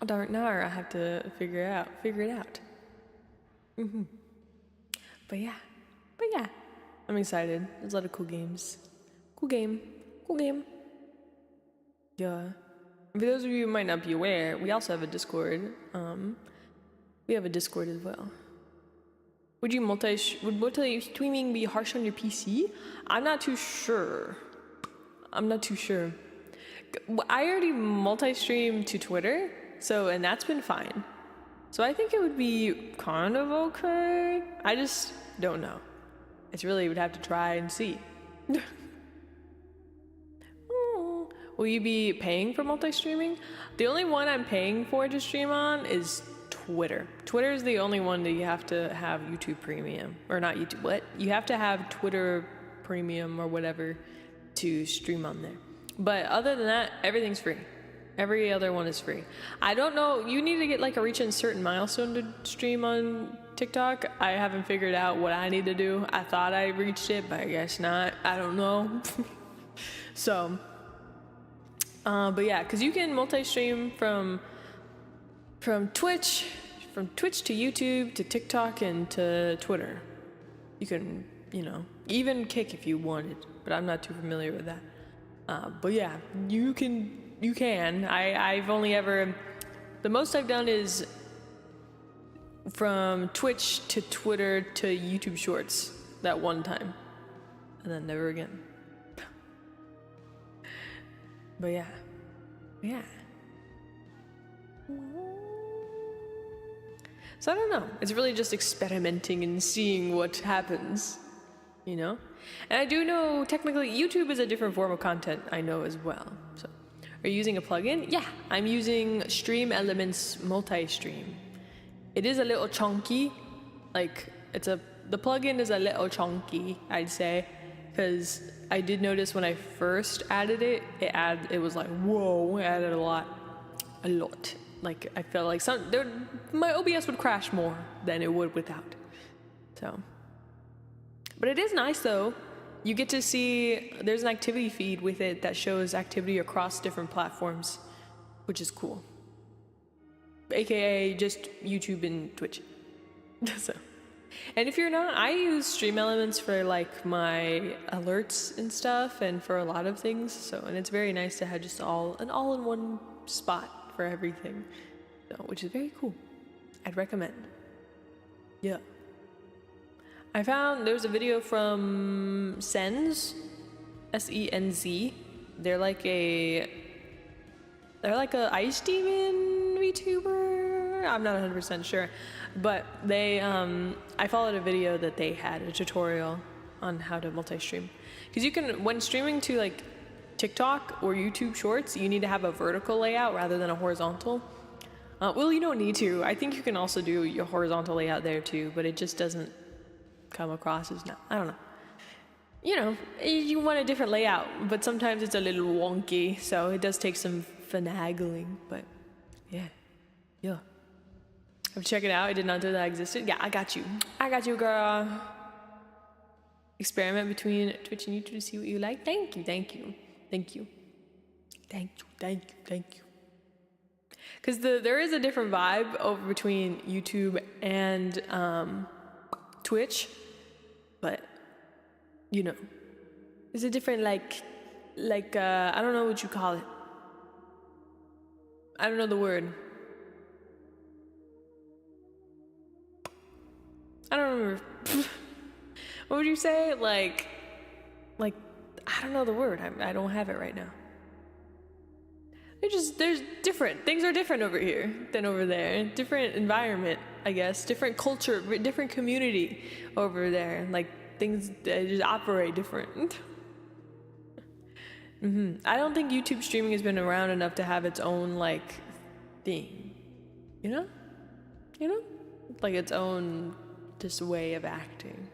I have to figure it out. But yeah. I'm excited. There's a lot of cool games. Cool game. Yeah. For those of you who might not be aware, we also have a Discord. We have a Discord as well. Would multi-streaming be harsh on your PC? I'm not too sure. I already multi-stream to Twitter, and that's been fine. So I think it would be kind of okay. I just don't know. It's really, would have to try and see. Will you be paying for multi-streaming? The only one I'm paying for to stream on is Twitter. Twitter is the only one that you have to have YouTube Premium. Or not YouTube, what? You have to have Twitter Premium or whatever to stream on there. But other than that, everything's free. Every other one is free. I don't know, you need to get like reach a certain milestone to stream on TikTok. I haven't figured out what I need to do. I thought I reached it, but I guess not. I don't know. So, but yeah, because you can multi-stream from Twitch to YouTube to TikTok and to Twitter. You can, even Kick if you wanted, but I'm not too familiar with that. But yeah, you can. I've only ever, the most I've done is from Twitch to Twitter to YouTube Shorts. that one time. And then never again. But yeah. Yeah. So I don't know. It's really just experimenting and seeing what happens, you know? And I do know technically YouTube is a different form of content, I know as well. So are you using a plugin? Yeah, I'm using Stream Elements Multi-Stream. It is a little chunky. Like the plugin is a little chunky, I'd say, because I did notice when I first added it, it was like, whoa, it added a lot. Like I felt like my OBS would crash more than it would without. So, but it is nice though. You get to see, there's an activity feed with it that shows activity across different platforms, which is cool. AKA just YouTube and Twitch. So, and if you're not, I use Stream Elements for like my alerts and stuff and for a lot of things. So, and it's very nice to have just an all-in-one spot for everything, so, which is very cool. I'd recommend. Yeah. I found there's a video from 𝑠ENZ, SENZ. They're like a ice demon VTuber. I'm not 100% sure, but they I followed a video that they had a tutorial on how to multi-stream, because you can, when streaming to like TikTok or YouTube Shorts, you need to have a vertical layout rather than a horizontal. Well, you don't need to. I think you can also do your horizontal layout there too, but it just doesn't come across as, I don't know. You know, you want a different layout, but sometimes it's a little wonky, so it does take some finagling, but yeah. Have you checked it out? I did not know that existed. Yeah, I got you, girl. Experiment between Twitch and YouTube to see what you like. Thank you. Because there is a different vibe over between YouTube and Twitch, but you know, there's a different like I don't know what you call it. I don't know the word. I don't remember. What would you say? Like I don't know the word. I don't have it right now. There's different things are different over here than over there. Different environment, I guess. Different culture, different community over there. Like things just operate different. I don't think YouTube streaming has been around enough to have its own like thing. You know, like its own just way of acting.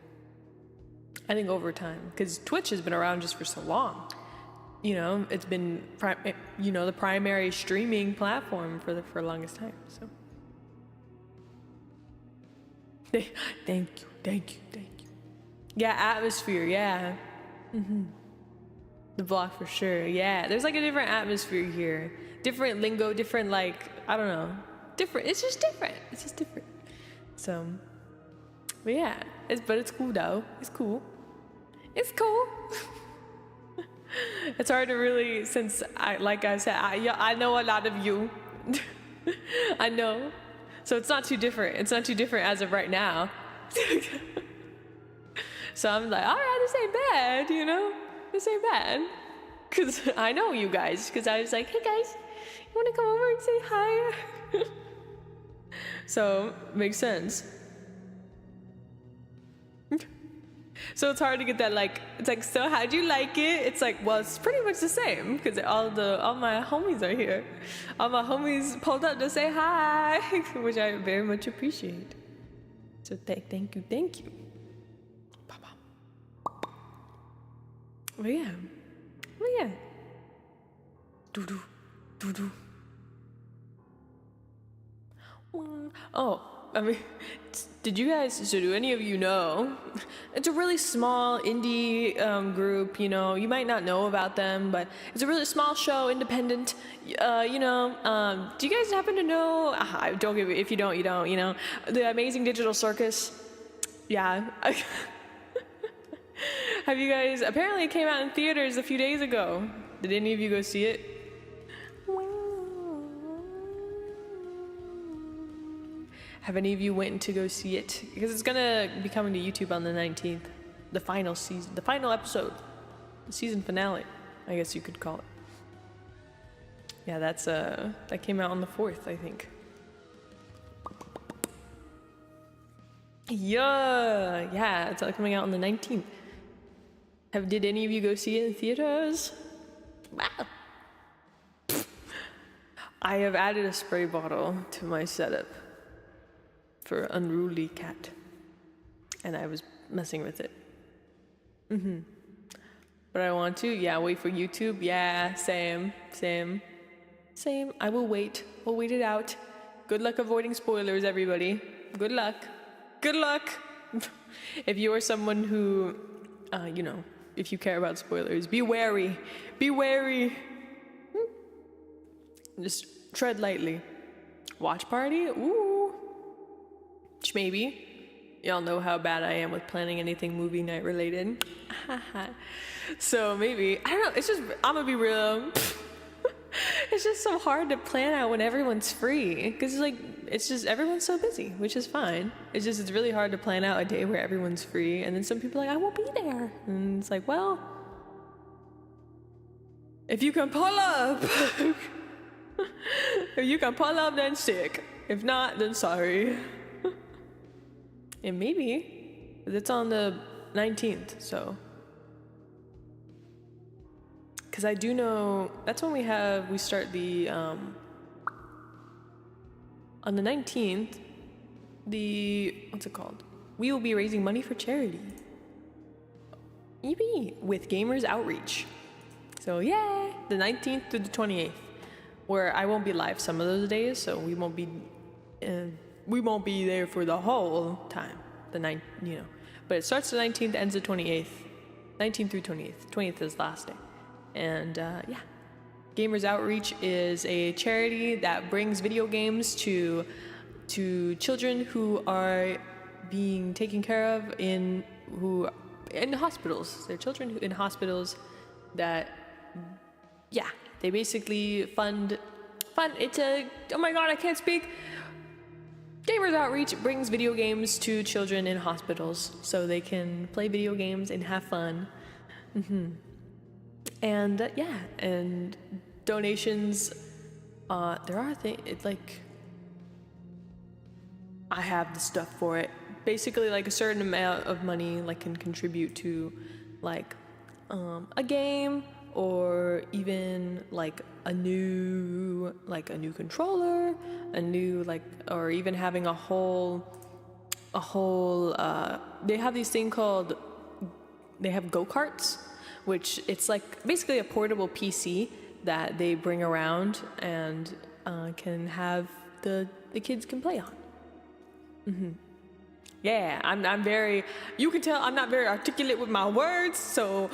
I think over time, because Twitch has been around just for so long. You know, it's been the primary streaming platform for the longest time. So, thank you. Yeah, atmosphere. Yeah, the block for sure. Yeah, there's like a different atmosphere here, different lingo, different like I don't know, different. It's just different. So, but yeah, it's cool though. It's cool. It's hard to really, since like I said, I know a lot of you. I know. So it's not too different. It's not too different as of right now. So I'm like, all right, this ain't bad, you know? This ain't bad. Because I know you guys. Because I was like, hey guys, you want to come over and say hi? So, makes sense. So it's hard to get that, like, it's like, so how'd you like it? It's like, well, it's pretty much the same, because all my homies are here. All my homies pulled up to say hi, which I very much appreciate. So thank you. But yeah. Doo-doo. Oh, I mean, do any of you know? It's a really small indie group, you know. You might not know about them, but it's a really small show, independent. Do you guys happen to know? Don't give it. If you don't, you don't. You know, the Amazing Digital Circus. Yeah. Have you guys? Apparently, it came out in theaters a few days ago. Did any of you go see it? Have any of you went to go see it? Because it's gonna be coming to YouTube on the 19th. the final season, the final episode, the season finale, I guess you could call it. Yeah, that came out on the 4th, I think. Yeah, it's coming out on the 19th. Did any of you go see it in theaters? Wow. I have added a spray bottle to my setup for Unruly Cat, and I was messing with it. But I want to, wait for YouTube. Yeah, same. I will wait. We'll wait it out. Good luck avoiding spoilers, everybody. Good luck. If you are someone who, if you care about spoilers, be wary. Just tread lightly. Watch party? Ooh. Maybe. Y'all know how bad I am with planning anything movie night related. So maybe, I don't know, it's just, I'm gonna be real. It's just so hard to plan out when everyone's free. Because it's just, everyone's so busy, which is fine. It's really hard to plan out a day where everyone's free. And then some people are like, I won't be there. And it's like, well, if you can pull up, then sick. If not, then sorry. And maybe it's on the 19th, so. Because I do know that's when we start the, on the 19th, what's it called? We will be raising money for charity. Yippee! With Gamers Outreach. So yeah, the 19th to the 28th, where I won't be live some of those days, so we won't be there for the whole time. But it starts the 19th, ends the 28th. 19th through 20th. 20th is the last day. And Gamers Outreach is a charity that brings video games to children who are being taken care of in hospitals. They're children in hospitals that, they basically fund. It's oh my god, I can't speak. Gamers Outreach brings video games to children in hospitals so they can play video games and have fun. And and donations, there are things, I have the stuff for it. Basically, a certain amount of money can contribute to a game, or even a new controller, or even having a whole they have these thing called, they have go-karts, which it's basically a portable PC that they bring around and can have the kids can play on. Yeah, I'm very, you can tell I'm not very articulate with my words, so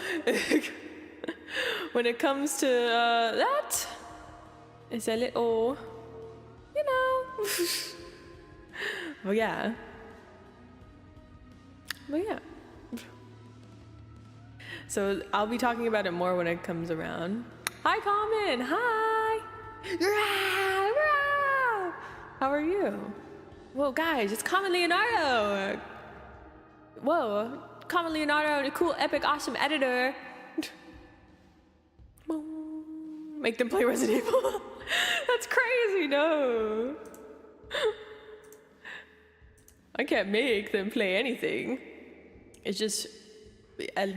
when it comes to that, it's a little, but yeah. So I'll be talking about it more when it comes around. Hi, Common. Hi. How are you? Whoa, guys, it's Common Leonardo. Whoa, Common Leonardo, the cool, epic, awesome editor. Make them play Resident Evil. That's crazy, no. I can't make them play anything. It's just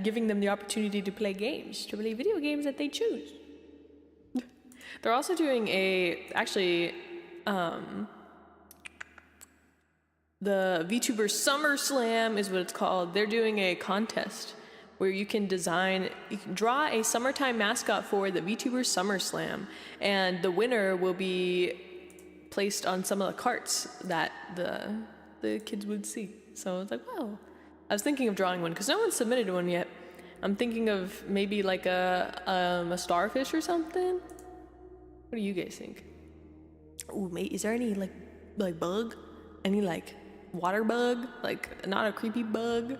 giving them the opportunity to play games, to play video games that they choose. They're also doing the VTuber Summer Slam is what it's called. They're doing a contest where you can draw a summertime mascot for the VTuber Summer Slam, and the winner will be placed on some of the carts that the kids would see. So it's wow. I was thinking of drawing one because no one's submitted one yet. I'm thinking of maybe a starfish or something. What do you guys think? Ooh, mate, is there any bug? Any water bug? Not a creepy bug,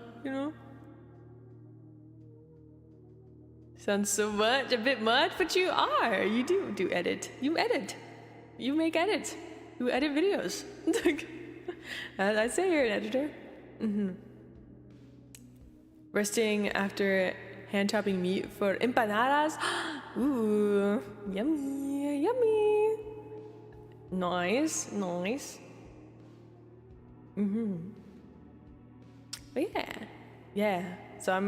Sounds so much, a bit much, but you are. You do edit. You edit. You make edits. You edit videos. I'd say you're an editor. Resting after hand chopping meat for empanadas. Ooh, yummy, yummy. Nice, nice. But yeah. So I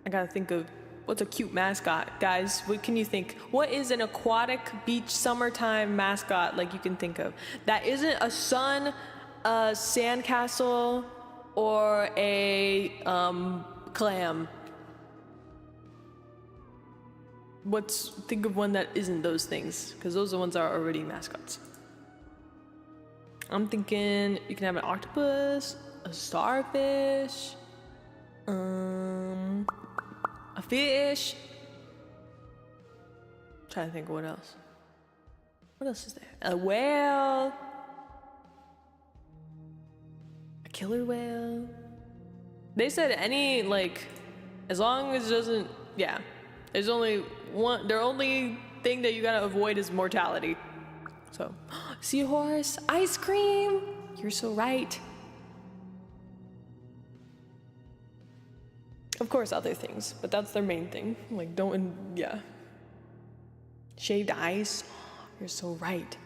gotta think of what's a cute mascot, guys. What can you think? What is an aquatic beach summertime mascot like you can think of that isn't a sun, a sandcastle, or a clam? Think of one that isn't those things, because those are the ones that are already mascots. I'm thinking you can have an octopus, a starfish, a fish. I'm trying to think of what else. What else is there? A whale, a killer whale. They said any, like, as long as it doesn't, yeah. There's only one, the only thing that you gotta avoid is mortality. So, seahorse, ice cream. You're so right. Of course, other things, but that's their main thing. Like, yeah. Shaved ice. You're so right.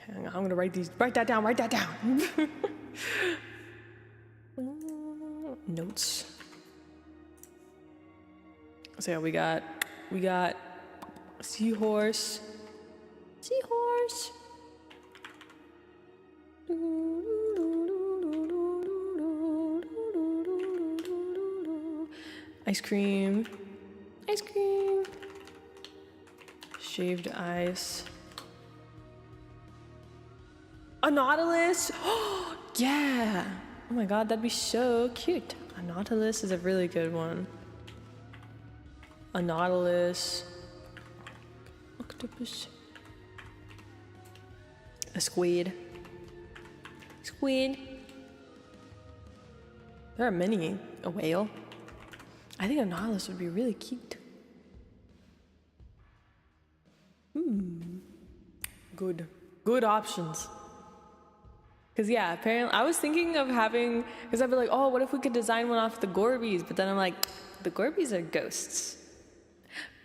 Hang on, I'm gonna write that down. Notes. So yeah, we got seahorse. Ice cream. Shaved ice. A nautilus. Oh yeah. Oh my god, that'd be so cute. A nautilus is a really good one. A nautilus. Octopus. A squid. There are many. A whale. I think a nautilus would be really cute. Good options. Cause yeah, apparently I was thinking of having, cause I'd be like, oh, what if we could design one off the 𝑘𝘠𝘴𝐵𝐵s? But then I'm like, the 𝑘𝘠𝘴𝐵𝐵s are ghosts.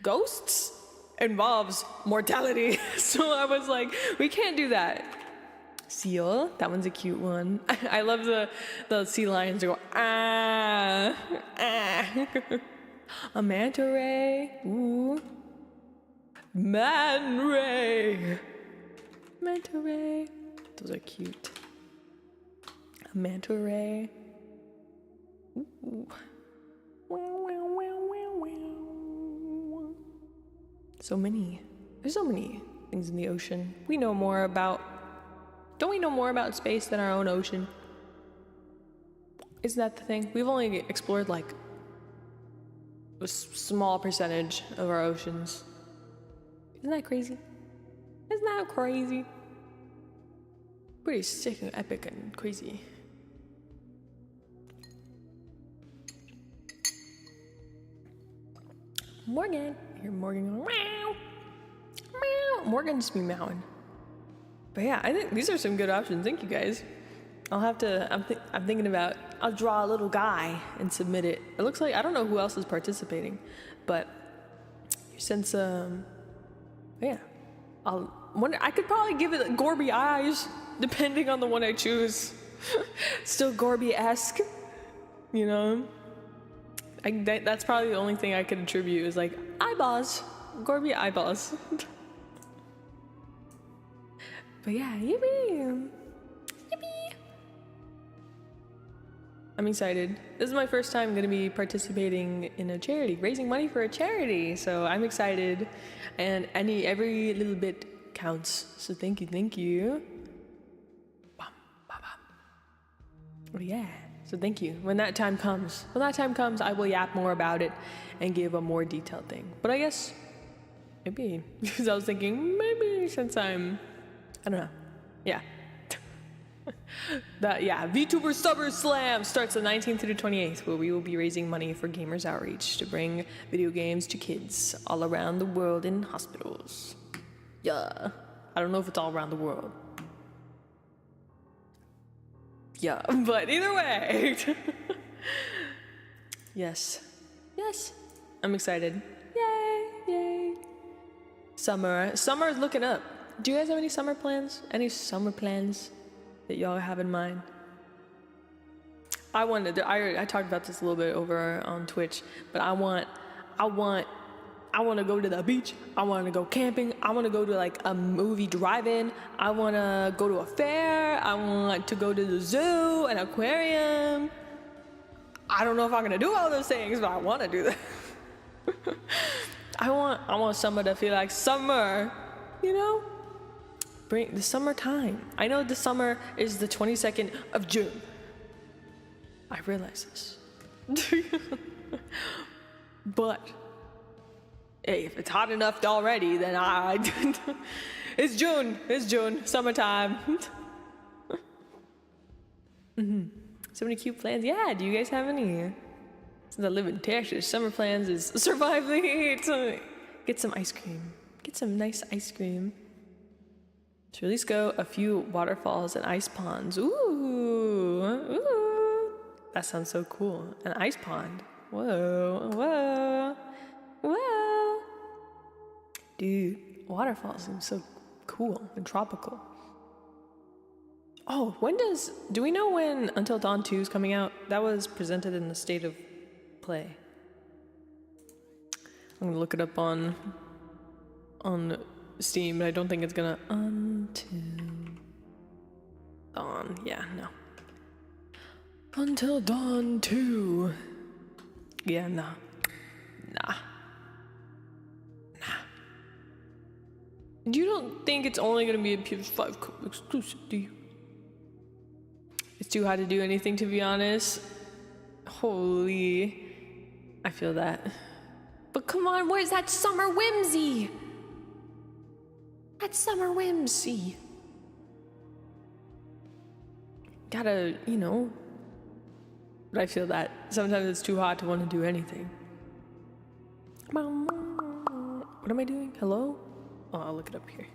Ghosts involves mortality. So I was like, we can't do that. Seal, that one's a cute one. I love the sea lions go, ah. A manta ray, ooh. Manta ray. Those are cute. A manta ray. Ooh. So many. There's so many things in the ocean. Don't we know more about space than our own ocean? Isn't that the thing? We've only explored like a small percentage of our oceans. Isn't that crazy? Pretty sick and epic and crazy. Morgan. I hear Morgan going, meow. Meow. Morgan just be meowing. But yeah, I think these are some good options. Thank you guys. I'm thinking about, I'll draw a little guy and submit it. It looks like, I don't know who else is participating, but since, yeah. I could probably give it 𝑘𝘠𝘴𝐵𝐵 eyes, depending on the one I choose. Still 𝑘𝘠𝘴𝐵-esque, you know? That's probably the only thing I could attribute is like eyeballs, 𝑘𝘠𝘴𝐵𝐵 eyeballs. But yeah, yippee! I'm excited. This is my first time going to be participating in a charity, raising money for a charity. So I'm excited, and every little bit counts. So thank you. Oh yeah. So thank you. When that time comes, I will yap more about it and give a more detailed thing. But I guess maybe because I was thinking maybe since I don't know. Yeah. VTuber Summer Slam starts the 19th through the 28th, where we will be raising money for Gamers Outreach to bring video games to kids all around the world in hospitals. Yeah. I don't know if it's all around the world. Yeah, but either way. Yes. Yes. I'm excited. Yay. Yay. Summer. Summer is looking up. Do you guys have any summer plans? Any summer plans that y'all have in mind? I talked about this a little bit over on Twitch, but I want to go to the beach. I want to go camping. I want to go to like a movie drive-in. I want to go to a fair. I want to go to the zoo, an aquarium. I don't know if I'm gonna do all those things, but I want to do that. I want summer to feel like summer, you know? Bring the summertime. I know the summer is the 22nd of June. I realize this. But hey, if it's hot enough already, then it's June. It's June. Summertime. So many cute plans. Yeah, do you guys have any? Since I live in Texas, summer plans is survive the heat. Get some ice cream. Get some nice ice cream. To at least go a few waterfalls and ice ponds. Ooh, ooh. That sounds so cool. An ice pond. Whoa, whoa, whoa. Dude, waterfalls seem so cool and tropical. Oh, do we know when Until Dawn 2 is coming out? That was presented in the State of Play. I'm gonna look it up on Steam, but I don't think it's gonna Until Dawn. Yeah, no. Until Dawn 2. Yeah, nah. You don't think it's only gonna be a PS5 exclusive, do you? It's too hard to do anything, to be honest. Holy, I feel that. But come on, where's that summer whimsy? That summer whimsy. Gotta, you know. But I feel that sometimes it's too hot to want to do anything. What am I doing? Hello? Oh, I'll look it up here.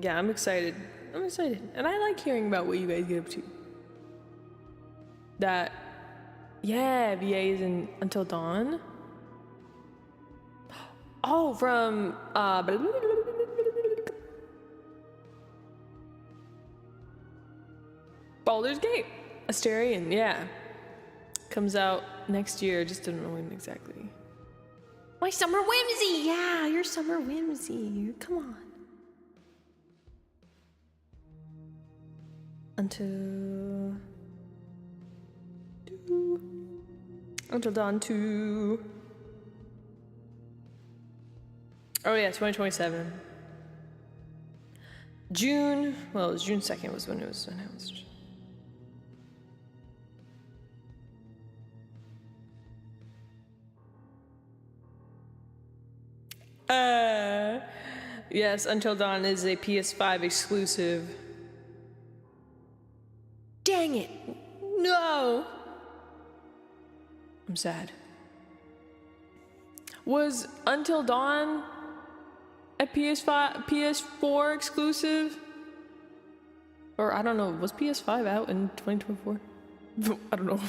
Yeah, I'm excited. I'm excited. And I like hearing about what you guys get up to. Yeah, VA is in Until Dawn. Oh, from, Baldur's Gate. Astarion, yeah. Comes out next year, just don't know when exactly. My summer whimsy! Yeah, your summer whimsy. Come on. Until Dawn 2. Oh yeah, 2027. June, well, it was June 2nd was when it was announced. Yes, Until Dawn is a PS5 exclusive. Dang it! No! I'm sad. Was Until Dawn a PS4 exclusive? Or I don't know, was PS5 out in 2024? I don't know.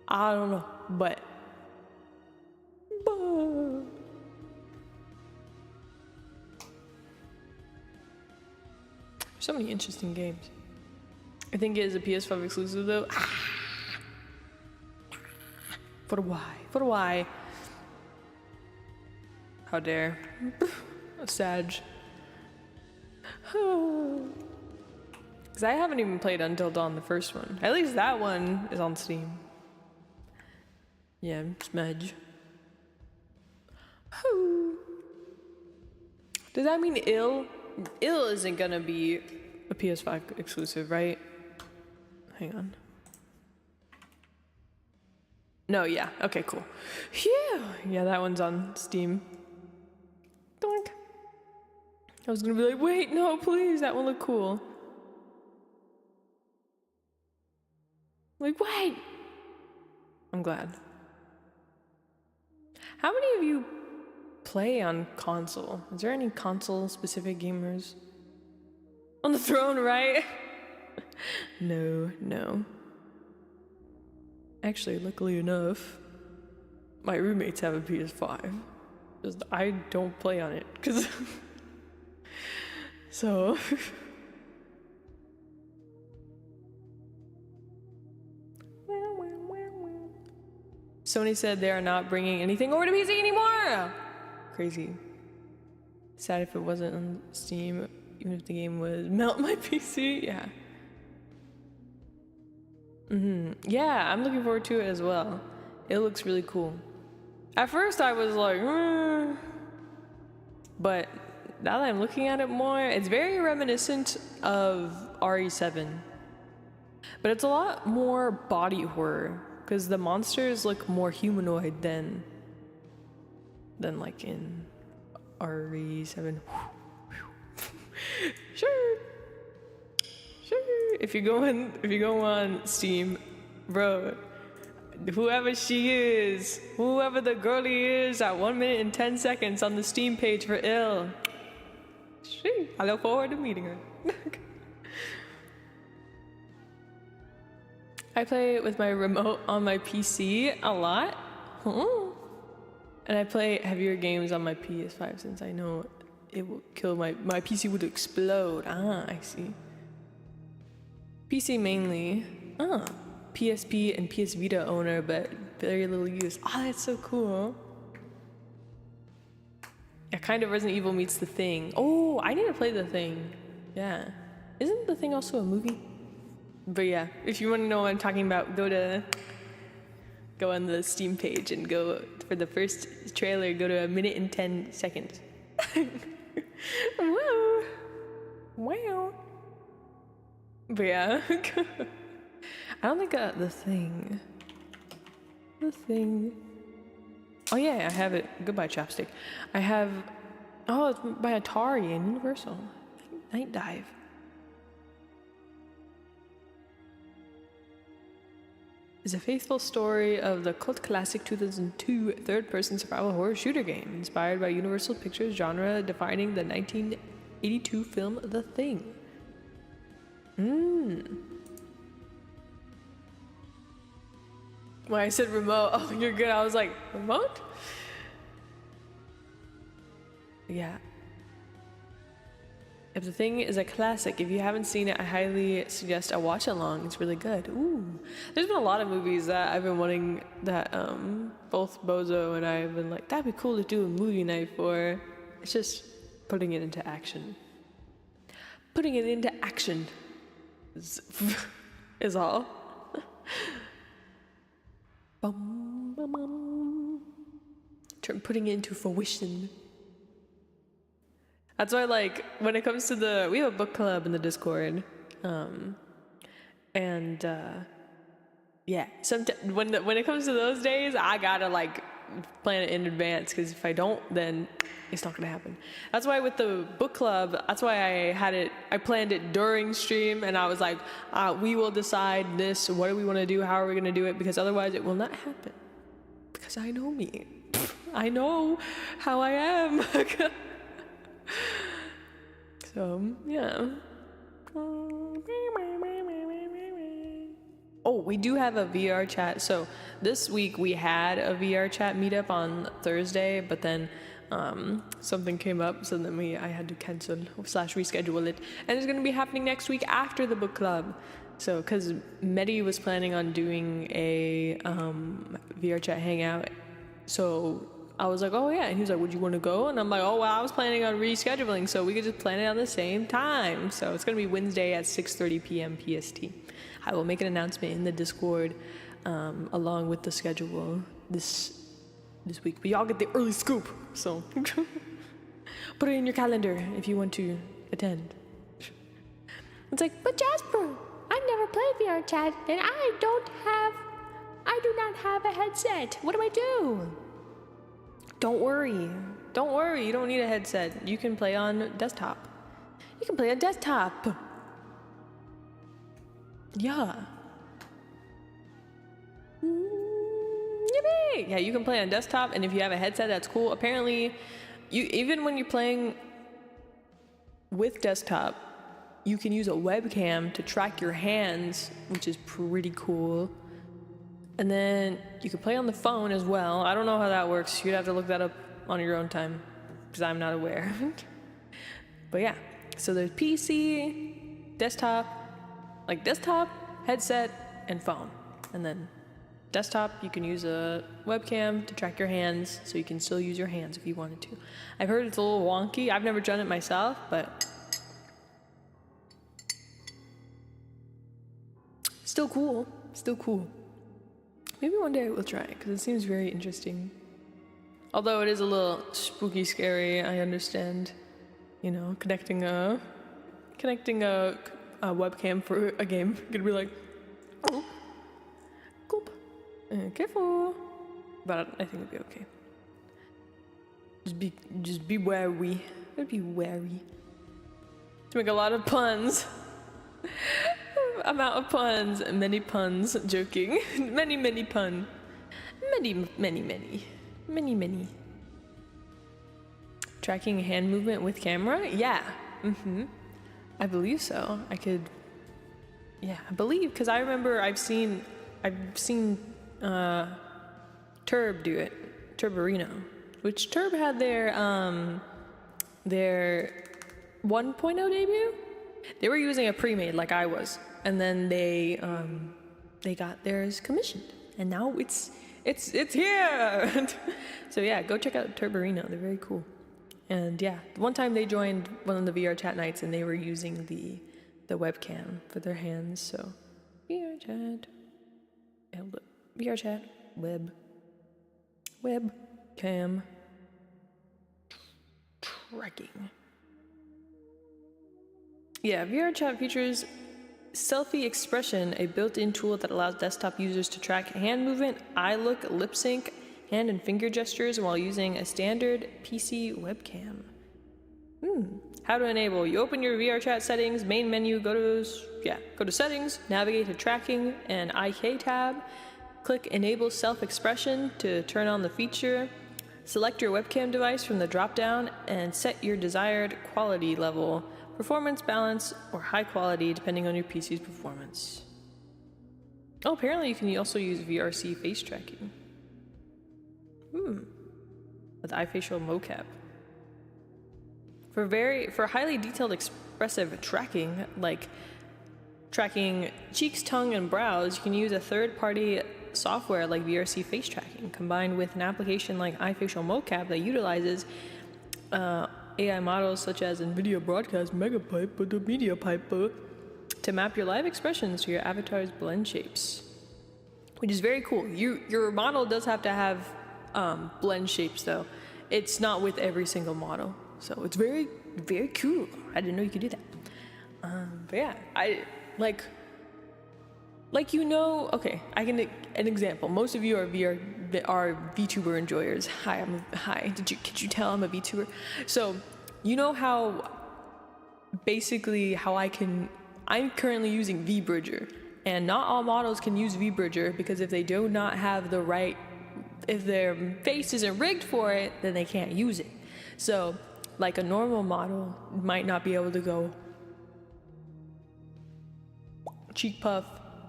I don't know, but so many interesting games. I think it is a PS5 exclusive though. For why? For why? How dare? Sad. Because I haven't even played Until Dawn, the first one. At least that one is on Steam. Yeah, smudge. Does that mean 𝑖ll isn't gonna be a PS5 exclusive, right? Hang on. No, yeah. Okay, cool. Yeah, that one's on Steam. Doink. I was gonna be like, wait, no, please, that one looked cool. Like, wait. I'm glad. How many of you play on console. Is there any console-specific gamers? On the throne, right? No. Actually, luckily enough, my roommates have a PS5. Just I don't play on it, cause so. Sony said they are not bringing anything over to PC anymore. Crazy. Sad if it wasn't on Steam, even if the game was melt my PC. Yeah. Yeah, I'm looking forward to it as well. It looks really cool. At first I was like, but now that I'm looking at it more, it's very reminiscent of RE7. But it's a lot more body horror, because the monsters look more humanoid than like in RE7. Sure. If you go on Steam, bro, whoever she is, whoever the girlie is at 1 minute and 10 seconds on the Steam page for 𝑘𝘓, I look forward to meeting her. I play with my remote on my PC a lot. And I play heavier games on my PS5 since I know it will kill my PC would explode. I see. PC mainly. PSP and PS Vita owner, but very little use. That's so cool. Yeah, kind of Resident Evil meets The Thing. Oh, I need to play The Thing. Yeah. Isn't The Thing also a movie? But yeah, if you want to know what I'm talking about, go on the Steam page and go for the first trailer, go to 1 minute and 10 seconds. Whoa. Wow. But yeah. I don't think The Thing. Oh yeah, I have it. Goodbye, chapstick. I have. Oh, it's by Atari and Universal. Night Dive. Is a faithful story of the cult classic 2002 third-person survival horror shooter game, inspired by Universal Pictures genre defining the 1982 film The Thing. When I said remote, oh, you're good. I was like, remote? Yeah. If The Thing is a classic, if you haven't seen it, I highly suggest a watch along. It's really good. Ooh. There's been a lot of movies that I've been wanting that both Bozo and I have been like, that'd be cool to do a movie night for. It's just putting it into action. Putting it into action is all. Putting it into fruition. That's why, like, when it comes to we have a book club in the Discord, yeah. When it comes to those days, I gotta like plan it in advance, because if I don't, then it's not gonna happen. That's why with the book club, that's why I planned it during stream, and I was like, we will decide this. What do we want to do? How are we gonna do it? Because otherwise, it will not happen. Because I know me. I know how I am. So, yeah. Oh, we do have a VR chat. So this week we had a VR chat meetup on Thursday, but then something came up, so then I had to cancel / reschedule it. And it's going to be happening next week after the book club. So, because Medi was planning on doing a VR chat hangout, so I was like, oh yeah, and he was like, would you want to go? And I'm like, oh well, I was planning on rescheduling, so we could just plan it on the same time. So it's gonna be Wednesday at 6:30 p.m. PST. I will make an announcement in the Discord along with the schedule this week. But y'all get the early scoop, so put it in your calendar if you want to attend. It's like, but Jasper, I've never played VR chat, and I do not have a headset. What do I do? Don't worry, you don't need a headset. You can play on desktop. Yeah. Yippee! Yay! Yeah, you can play on desktop, and if you have a headset, that's cool. Apparently, even when you're playing with desktop, you can use a webcam to track your hands, which is pretty cool. And then you can play on the phone as well. I don't know how that works. You'd have to look that up on your own time, because I'm not aware. But yeah, so there's PC, desktop, headset, and phone. And then desktop, you can use a webcam to track your hands, so you can still use your hands if you wanted to. I've heard it's a little wonky. I've never done it myself, but still cool. Still cool. Maybe one day I will try it, because it seems very interesting. Although it is a little spooky, scary, I understand. You know, connecting a webcam for a game could be like, oh, coop, careful. But I think it'd be okay. Just be wary. Be wary. To make a lot of puns. Amount of puns, many puns, joking. many pun. Many. Tracking hand movement with camera? Yeah. I believe so. I believe, because I remember I've seen 𝘠𝘢𝘴 do it. 𝘠𝘵𝑢𝑟ino, which 𝘠𝘚 had their 1.0 debut. They were using a pre-made like I was, and then they got theirs commissioned, and now it's here. So yeah, go check out 𝘠𝘵𝑢𝑟ino. They're very cool. And yeah, one time they joined one of the VR chat nights, and they were using the webcam for their hands. So VR chat, webcam tracking. Yeah, VR chat features Selfie Expression, a built-in tool that allows desktop users to track hand movement, eye look, lip sync, hand and finger gestures while using a standard PC webcam. How to enable. You open your VR chat settings, main menu, go to settings, navigate to tracking and IK tab, click enable self-expression to turn on the feature, select your webcam device from the drop-down and set your desired quality level, performance, balance, or high quality depending on your PC's performance. Oh, apparently you can also use VRC face tracking. With iFacial mocap. For highly detailed expressive tracking, like tracking cheeks, tongue, and brows, you can use a third-party software like VRC face tracking, combined with an application like iFacial mocap that utilizes AI models such as NVIDIA Broadcast Megapipe or the Media Pipe to map your live expressions to your avatar's blend shapes, which is very cool. Your model does have to have blend shapes, though. It's not with every single model, so it's very, very cool. I didn't know you could do that. But yeah, I like okay, I can an example. Most of you are VTuber enjoyers. Hi. Could you tell I'm a VTuber? So you know how I'm currently using VBridger, and not all models can use VBridger, because if they do not have the right, if their face isn't rigged for it, then they can't use it. So like a normal model might not be able to go cheek puff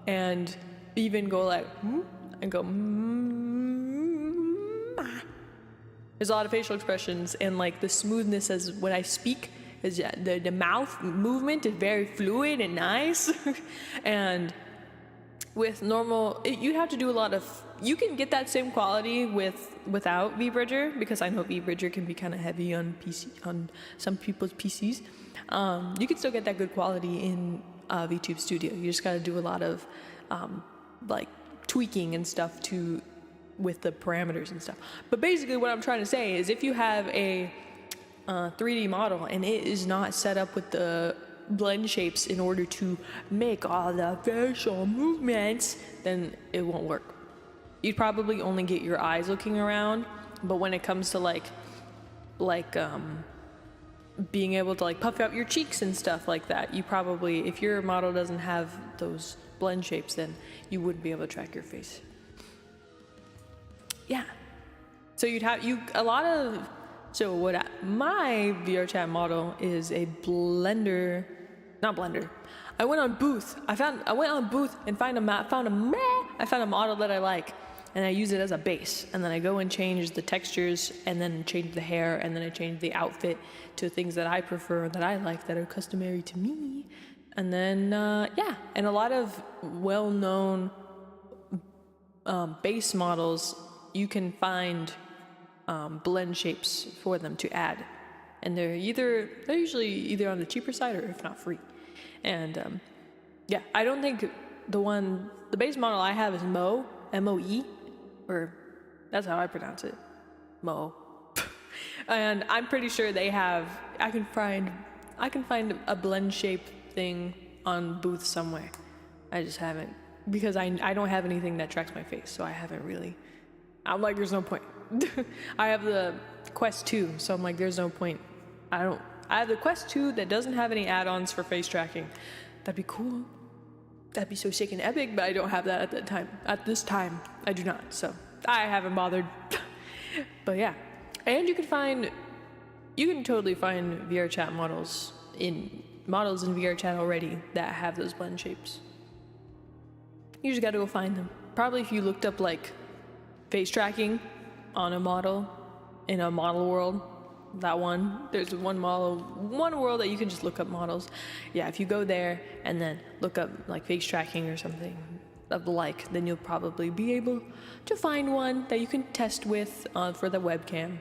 and even go like and go There's a lot of facial expressions, and like the smoothness as when I speak is the mouth movement is very fluid and nice. And with normal, you have to do a lot of, you can get that same quality without VBridger, because I know VBridger can be kind of heavy on some people's PCs. You can still get that good quality in VTube Studio. You just got to do a lot of like tweaking and stuff with the parameters and stuff. But basically what I'm trying to say is, if you have a 3D model and it is not set up with the blend shapes in order to make all the facial movements, then it won't work. You'd probably only get your eyes looking around, but when it comes to like being able to like puff out your cheeks and stuff like that, you probably, if your model doesn't have those blend shapes, then you wouldn't be able to track your face. yeah. So you'd have a lot of. So my VR chat model is a blender, not blender. I went on Booth. I went on Booth and found a model that I like, and I use it as a base. And then I go and change the textures, and then change the hair, and then I change the outfit to things that I prefer, that I like, that are customary to me. And then and a lot of well-known base models, you can find blend shapes for them to add, and they're usually either on the cheaper side or if not free. And I don't think the base model I have is Mo, M-O-E, or that's how I pronounce it, Mo. And I'm pretty sure they have. I can find a blend shape thing on Booth somewhere. I just haven't, because I don't have anything that tracks my face, so I haven't really. I'm like, there's no point. I have the Quest 2, so I'm like, there's no point. I have the Quest 2 that doesn't have any add-ons for face tracking. That'd be cool. That'd be so sick and epic, but I don't have that at that time. At this time, I do not, so I haven't bothered. But yeah, and you can totally find VR chat models in VR chat already that have those blend shapes. You just gotta go find them. Probably if you looked up like face tracking on a model in a model world, there's one world that you can just look up models. Yeah, if you go there and then look up like face tracking or something of the like, then you'll probably be able to find one that you can test with for the webcam.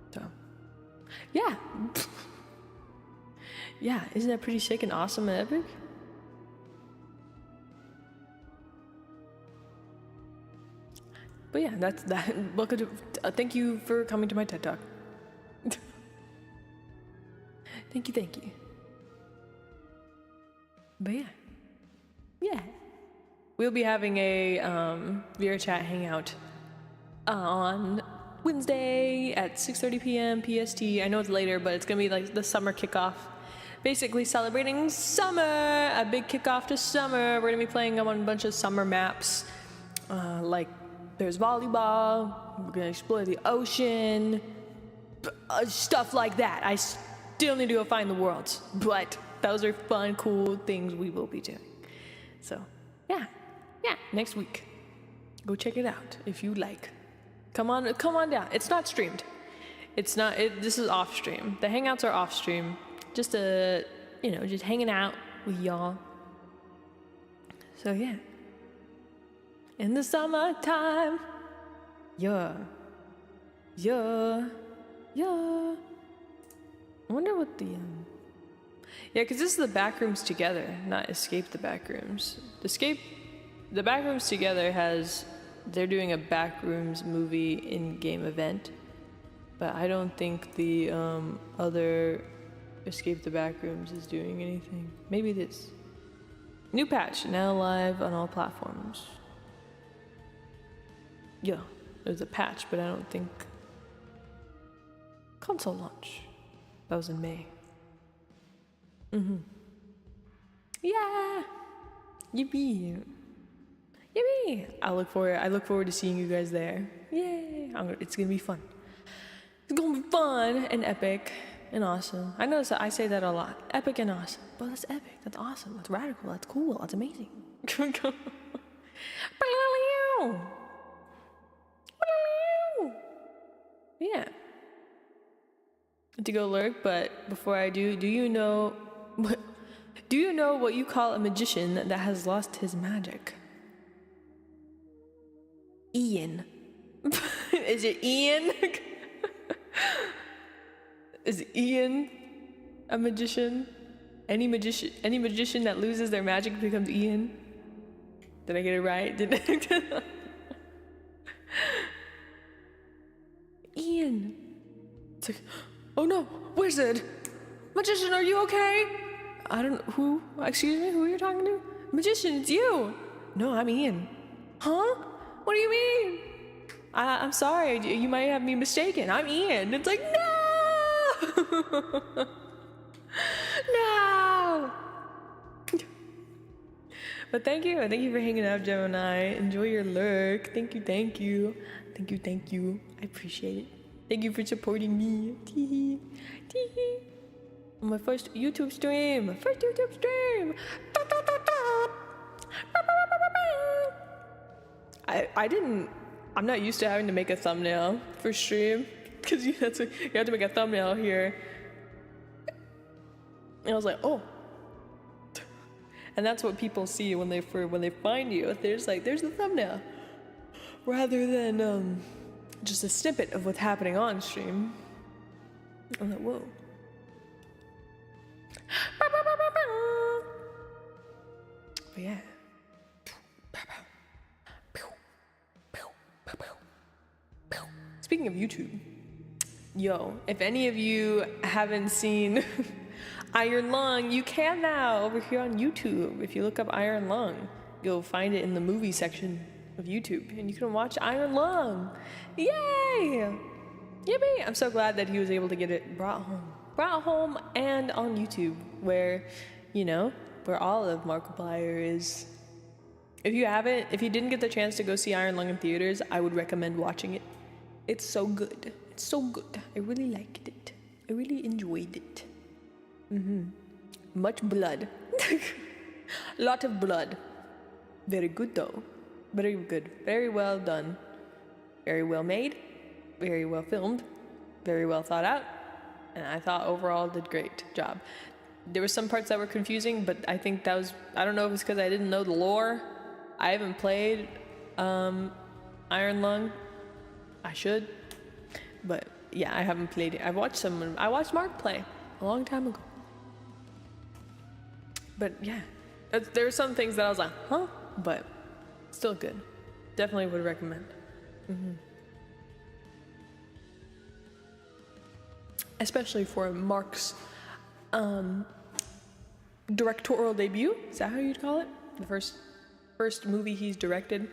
So yeah. Yeah, isn't that pretty sick and awesome and epic? But yeah, that's that. Welcome to, thank you for coming to my TED Talk. Thank you. But yeah. We'll be having a VR chat hangout on Wednesday at 6:30 p.m. PST. I know it's later, but it's gonna be like the summer kickoff. Basically celebrating summer, a big kickoff to summer. We're gonna be playing on a bunch of summer maps, like there's volleyball, we're gonna explore the ocean, stuff like that. I still need to go find the worlds, but those are fun, cool things we will be doing. So yeah, next week, go check it out if you like. Come on down. It's not streamed. This is off stream. The hangouts are off stream. Just just hanging out with y'all. So yeah. In the summertime. Yeah. I wonder what the yeah, because this is the Backrooms Together, not Escape the Backrooms. The Backrooms Together they're doing a Backrooms movie in-game event, but I don't think the other Escape the Backrooms is doing anything. Maybe this. New patch, now live on all platforms. Yeah, there's a patch, but I don't think... Console launch. That was in May. Yeah! Yippee! I look forward to seeing you guys there. Yay! It's gonna be fun. It's gonna be fun and epic and awesome. I know I say that a lot. Epic and awesome. But that's epic. That's awesome. That's radical. That's cool. That's amazing. Yeah. To go lurk, but before I do you know what you call a magician that has lost his magic? Ian. Is it Ian? Is Ian a magician? Any magician that loses their magic becomes Ian? Did I get it right? Ian. It's like, oh no, wizard! Magician, are you okay? I don't know, who? Excuse me, who are you talking to? Magician, it's you! No, I'm Ian. Huh? What do you mean? I'm sorry, you might have me mistaken. I'm Ian. It's like, no! No! But thank you for hanging out, Gemini. Enjoy your lurk. Thank you. I appreciate it. Thank you for supporting me. Tee hee. My first YouTube stream. I'm not used to having to make a thumbnail for stream, because you have to make a thumbnail here. And I was like, oh. And that's what people see when they find you. There's the thumbnail, rather than just a snippet of what's happening on stream. I'm like, whoa. But yeah. Speaking of YouTube, yo, if any of you haven't seen Iron Lung, you can now over here on YouTube. If you look up Iron Lung, you'll find it in the movie section of YouTube, and you can watch Iron Lung. Yay! Yippee! I'm so glad that he was able to get it brought home and on YouTube, where, you know, where all of Markiplier is. If you didn't get the chance to go see Iron Lung in theaters, I would recommend watching it. It's so good. I really liked it. I really enjoyed it. Much blood. Lot of blood. Very good though. Very good. Very well done. Very well made. Very well filmed. Very well thought out. And I thought overall did great job. There were some parts that were confusing, but I think I don't know if it's because I didn't know the lore. I haven't played Iron Lung. I should. But yeah, I haven't played it. I watched Mark play a long time ago. But yeah, there were some things that I was like, huh? But still good. Definitely would recommend. Especially for Mark's directorial debut. Is that how you'd call it? The first movie he's directed.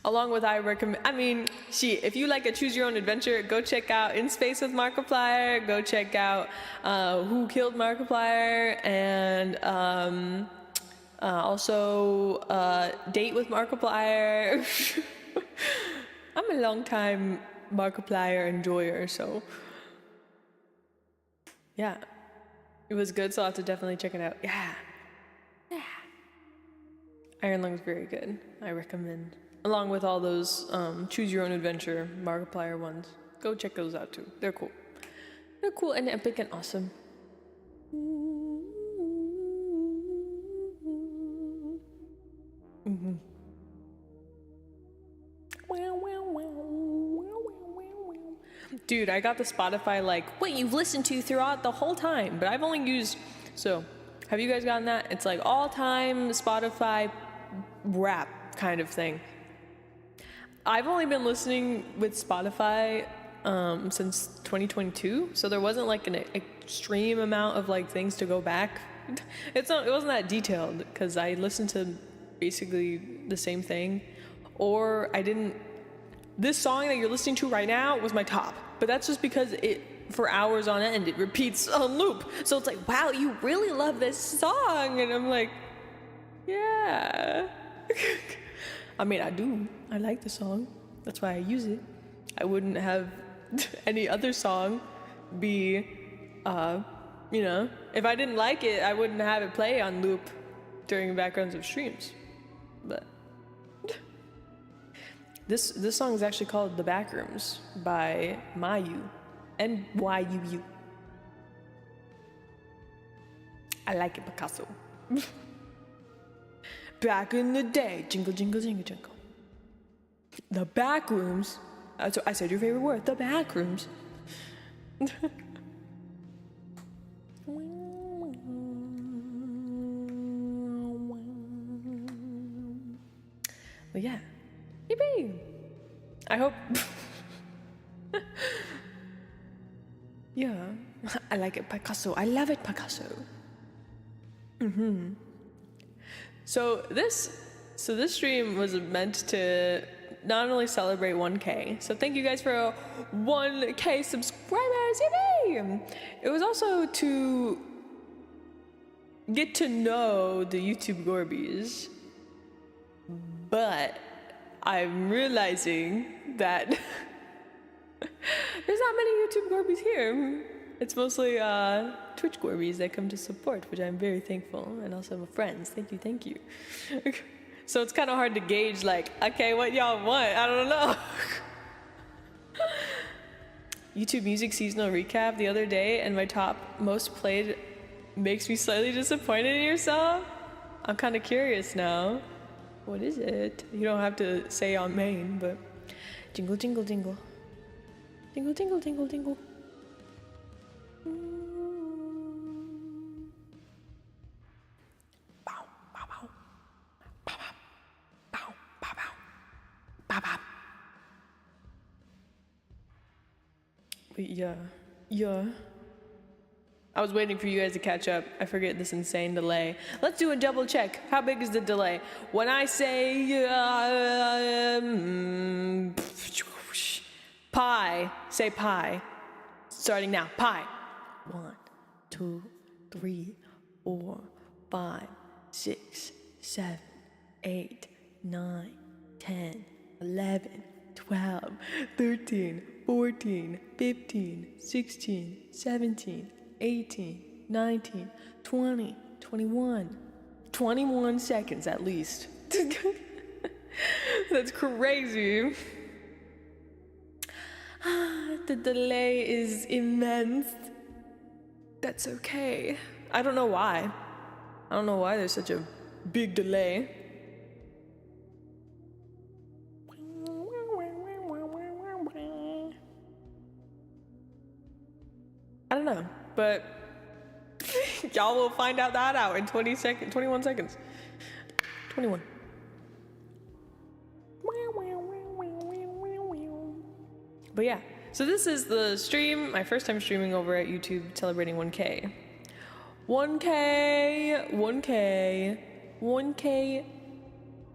Along with if you like a choose your own adventure, go check out In Space with Markiplier, go check out Who Killed Markiplier, and also Date with Markiplier. I'm a long time Markiplier enjoyer, so yeah, it was good, so I'll have to definitely check it out. Yeah. Iron Lung's very good. I recommend. Along with all those choose your own adventure Markiplier ones. Go check those out too. They're cool. They're cool and epic and awesome. Dude, I got the Spotify what you've listened to throughout the whole time, but I've only used, have you guys gotten that? It's like all time Spotify rap kind of thing. I've only been listening with Spotify since 2022, so there wasn't an extreme amount of things to go back. It wasn't that detailed because I listened to basically the same thing, or I didn't. This song that you're listening to right now was my top, but that's just because for hours on end it repeats on loop. So it's like, wow, you really love this song, and I'm like, yeah. I mean, I do. I like the song. That's why I use it. I wouldn't have any other song be, if I didn't like it, I wouldn't have it play on loop during backgrounds of streams. But this song is actually called The Backrooms by Mayu. NYUU. I like it, Picasso. Back in the day, jingle, jingle, jingle, jingle. The backrooms. So I said your favorite word, the backrooms. But yeah, yippee! I hope. Yeah, I like it, Picasso. I love it, Picasso. So this stream was meant to not only celebrate 1K, so thank you guys for 1K subscribers, yippee! It was also to get to know the YouTube Gorbies, but I'm realizing that there's not many YouTube Gorbies here. It's mostly Twitch Gorbies that come to support, which I'm very thankful, and also my friends. Thank you. So it's kind of hard to gauge, like, okay, what y'all want? I don't know. YouTube Music seasonal recap the other day, and my top most played makes me slightly disappointed in yourself. I'm kind of curious now. What is it? You don't have to say on main, but jingle, jingle, jingle. Jingle, jingle, jingle, jingle. Bow, bow, bow. Bow, bow. Bow, bow, bow. Bow, bow. But yeah. I was waiting for you guys to catch up. I forget this insane delay. Let's do a double check. How big is the delay? When I say pi, say pi. Starting now. Pi. 1, 2, 3, 4, 5, 6, 7, 8, 9, 10, 11, 12, 13, 14, 15, 16, 17, 18, 19, 20, 21. 21 seconds at least. That's crazy. The delay is immense. That's okay. I don't know why. I don't know why there's such a big delay. I don't know, but y'all will find out that out in 21 seconds. 21. But yeah, so this is the stream, my first time streaming over at YouTube, celebrating 1K. 1K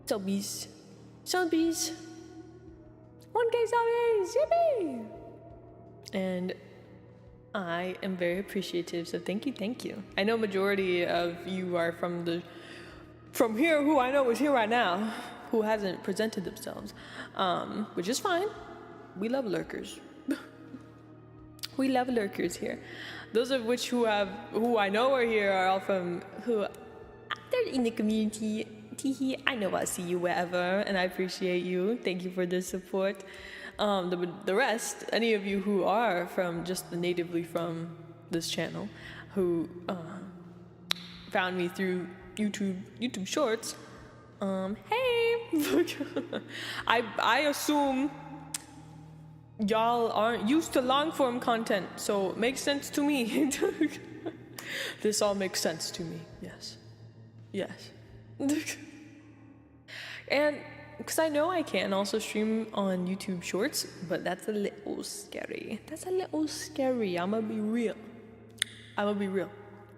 subbies. 1K subbies, yippee! And I am very appreciative, so thank you. I know majority of you are from here, who I know is here right now, who hasn't presented themselves, which is fine. We love lurkers. We love lurkers here. Those of which who I know are here are all from they're in the community. Teehee, I know I'll see you wherever, and I appreciate you. Thank you for the support. The rest, any of you who are from just natively from this channel, who found me through YouTube Shorts, hey! I assume y'all aren't used to long form content, so it makes sense to me. This all makes sense to me. Yes. And because I know I can also stream on YouTube Shorts, but that's a little scary. I'm gonna be real.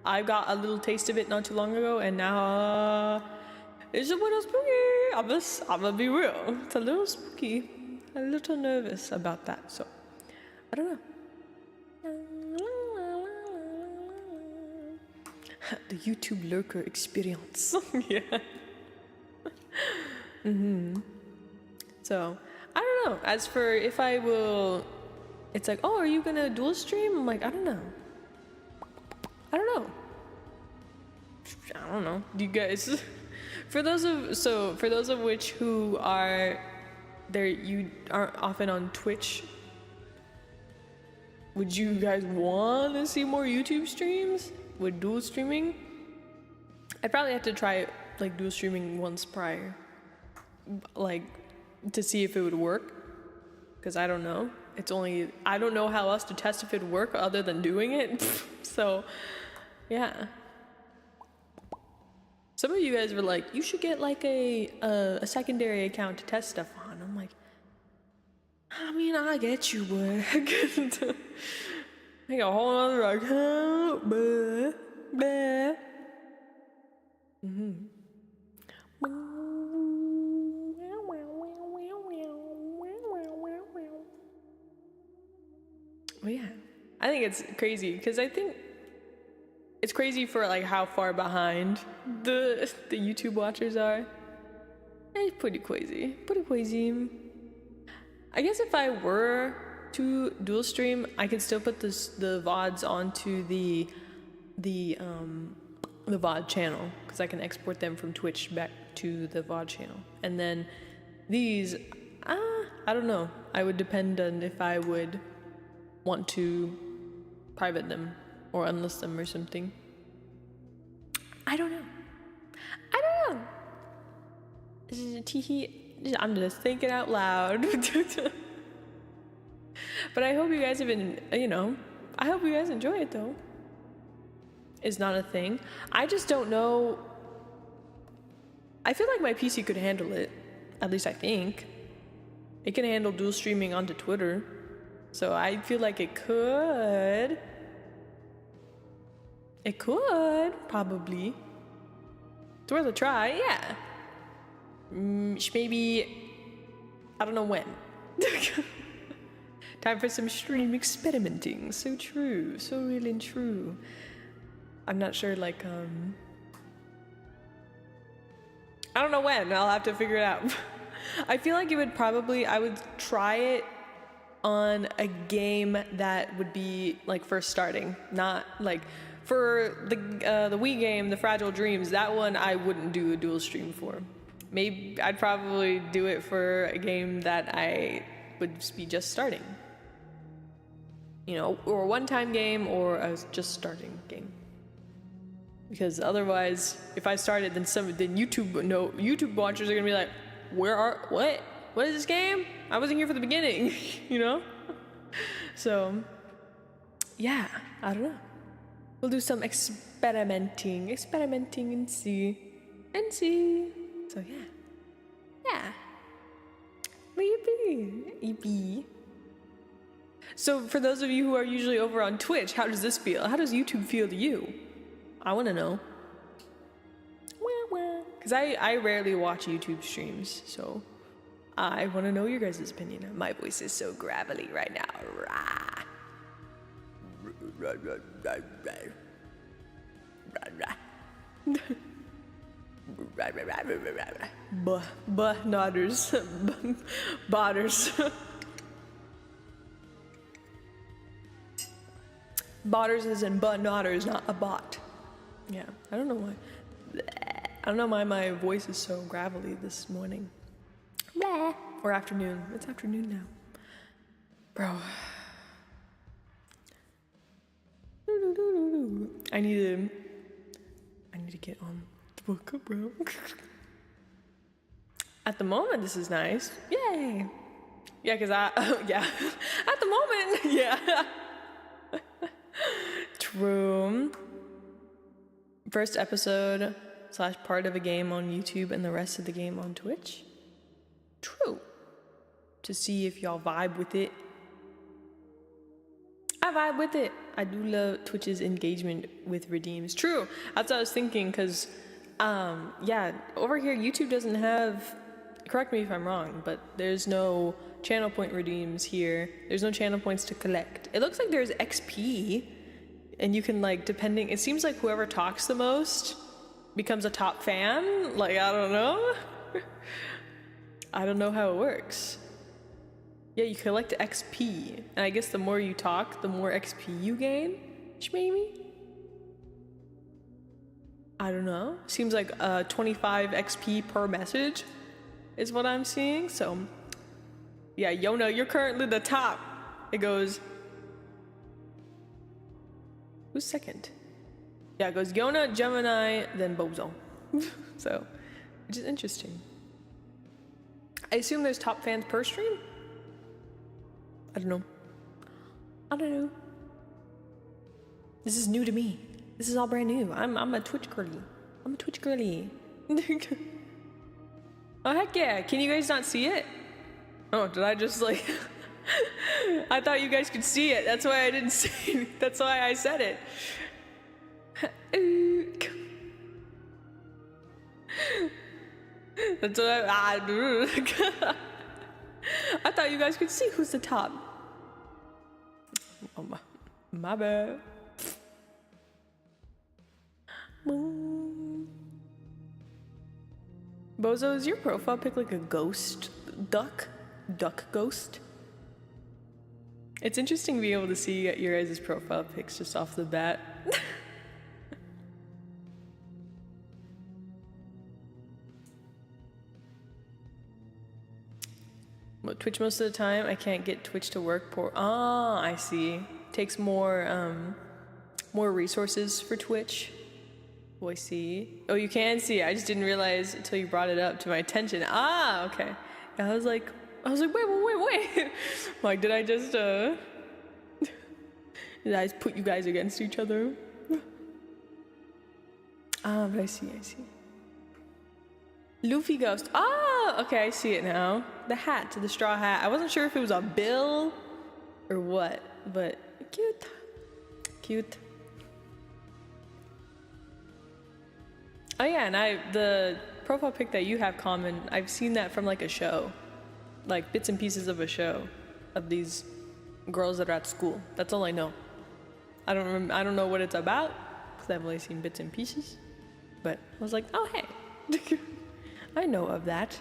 I got a little taste of it not too long ago, and now it's a little spooky. I'm gonna be real. It's a little spooky. A little nervous about that, so I don't know. The YouTube lurker experience. Yeah. So I don't know. As for if I will, it's like, oh, are you gonna dual stream? I'm like, I don't know. Do you guys? For those of which who are there, you aren't often on Twitch. Would you guys want to see more YouTube streams with dual streaming? I'd probably have to try like dual streaming once prior, like to see if it would work, because I don't know. I don't know how else to test if it would work other than doing it. So yeah, some of you guys were like, you should get like a secondary account to test stuff on. I'm like, I mean, I get you, but I got a whole other account. Blah. Well, yeah, I think it's crazy because I think it's crazy for like how far behind the YouTube watchers are. It's pretty crazy, pretty crazy. I guess if I were to dual stream, I could still put the VODs onto the VOD channel, because I can export them from Twitch back to the VOD channel. And then these, I don't know. I would depend on if I would want to private them or unlist them or something. I don't know. I'm just thinking out loud. But I hope you guys have been, I hope you guys enjoy it though. It's not a thing. I just don't know. I feel like my PC could handle it. At least I think. It can handle dual streaming onto Twitter. So I feel like it could. It could, probably. It's worth a try, yeah. Maybe, I don't know when. Time for some stream experimenting. So true, so real and true. I'm not sure, like, I don't know when. I'll have to figure it out. I feel like it would probably, I would try it on a game that would be like first starting, not like for the Wii game, the Fragile Dreams. That one I wouldn't do a dual stream for. Maybe I'd probably do it for a game that I would be just starting, or a one-time game or a just starting game. Because otherwise, if I started, then YouTube watchers are gonna be like, what is this game? I wasn't here for the beginning, So, yeah, I don't know. We'll do some experimenting and see. So yeah. Maybe. So for those of you who are usually over on Twitch, how does this feel? How does YouTube feel to you? I want to know. Because I rarely watch YouTube streams, so I want to know your guys' opinion. My voice is so gravelly right now. Nodders. Botters. Botters is in but nodders, not a bot. Yeah, I don't know why. I don't know why my voice is so gravelly this morning. Or afternoon. It's afternoon now. Bro. I need to get on the book, bro. At the moment, this is nice. Yay. Yeah, because at the moment, yeah. True. First episode / part of a game on YouTube and the rest of the game on Twitch. True. To see if y'all vibe with it. I vibe with it. I do love Twitch's engagement with redeems. True. That's what I was thinking, because, over here, YouTube doesn't have, correct me if I'm wrong, but there's no channel point redeems here. There's no channel points to collect. It looks like there's XP, and you can, depending, it seems like whoever talks the most becomes a top fan. I don't know. I don't know how it works. Yeah, you collect XP, and I guess the more you talk, the more XP you gain, maybe? I don't know. Seems like 25 XP per message is what I'm seeing, so... Yeah, Yona, you're currently the top. It goes... Who's second? Yeah, it goes Yona, Gemini, then Bozo. So, which is interesting. I assume there's top fans per stream? I don't know. This is new to me. This is all brand new. I'm a Twitch girly. Oh, heck yeah. Can you guys not see it? Oh, did I just I thought you guys could see it. That's why I didn't say it. That's why I said it. That's what I thought you guys could see who's the top. Oh, my bad. Bozo, is your profile pic like a ghost duck? Duck ghost? It's interesting to be able to see your guys' profile pics just off the bat. Twitch most of the time. I can't get Twitch to work. I see. Takes more resources for Twitch. Oh, I see. Oh, you can see. I just didn't realize until you brought it up to my attention. Ah, okay. I was like, wait. Like, did I just did I just put you guys against each other? But I see. Luffy Ghost. Ah, okay, I see it now. The hat, the straw hat. I wasn't sure if it was a bill or what, but cute. Oh yeah, and the profile pic that you have common, I've seen that from like a show, like bits and pieces of a show of these girls that are at school. That's all I know. I don't know what it's about because I've only seen bits and pieces, but I was like, oh hey, I know of that.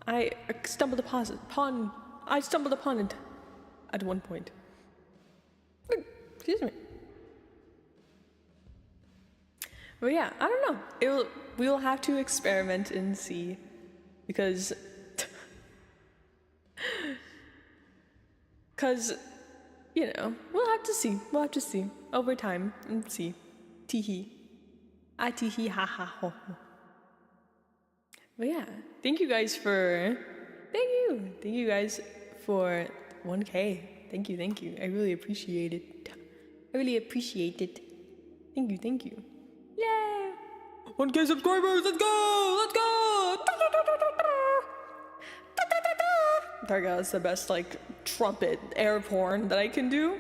I stumbled upon it at one point. Excuse me. But yeah, I don't know. We'll have to experiment and see, because you know, we'll have to see over time and see. Teehee. I teehee ha ha ho. But yeah, thank you guys for 1K. Thank you. I really appreciate it. Thank you. Yay! 1K subscribers, let's go! There goes the best like trumpet air horn that I can do.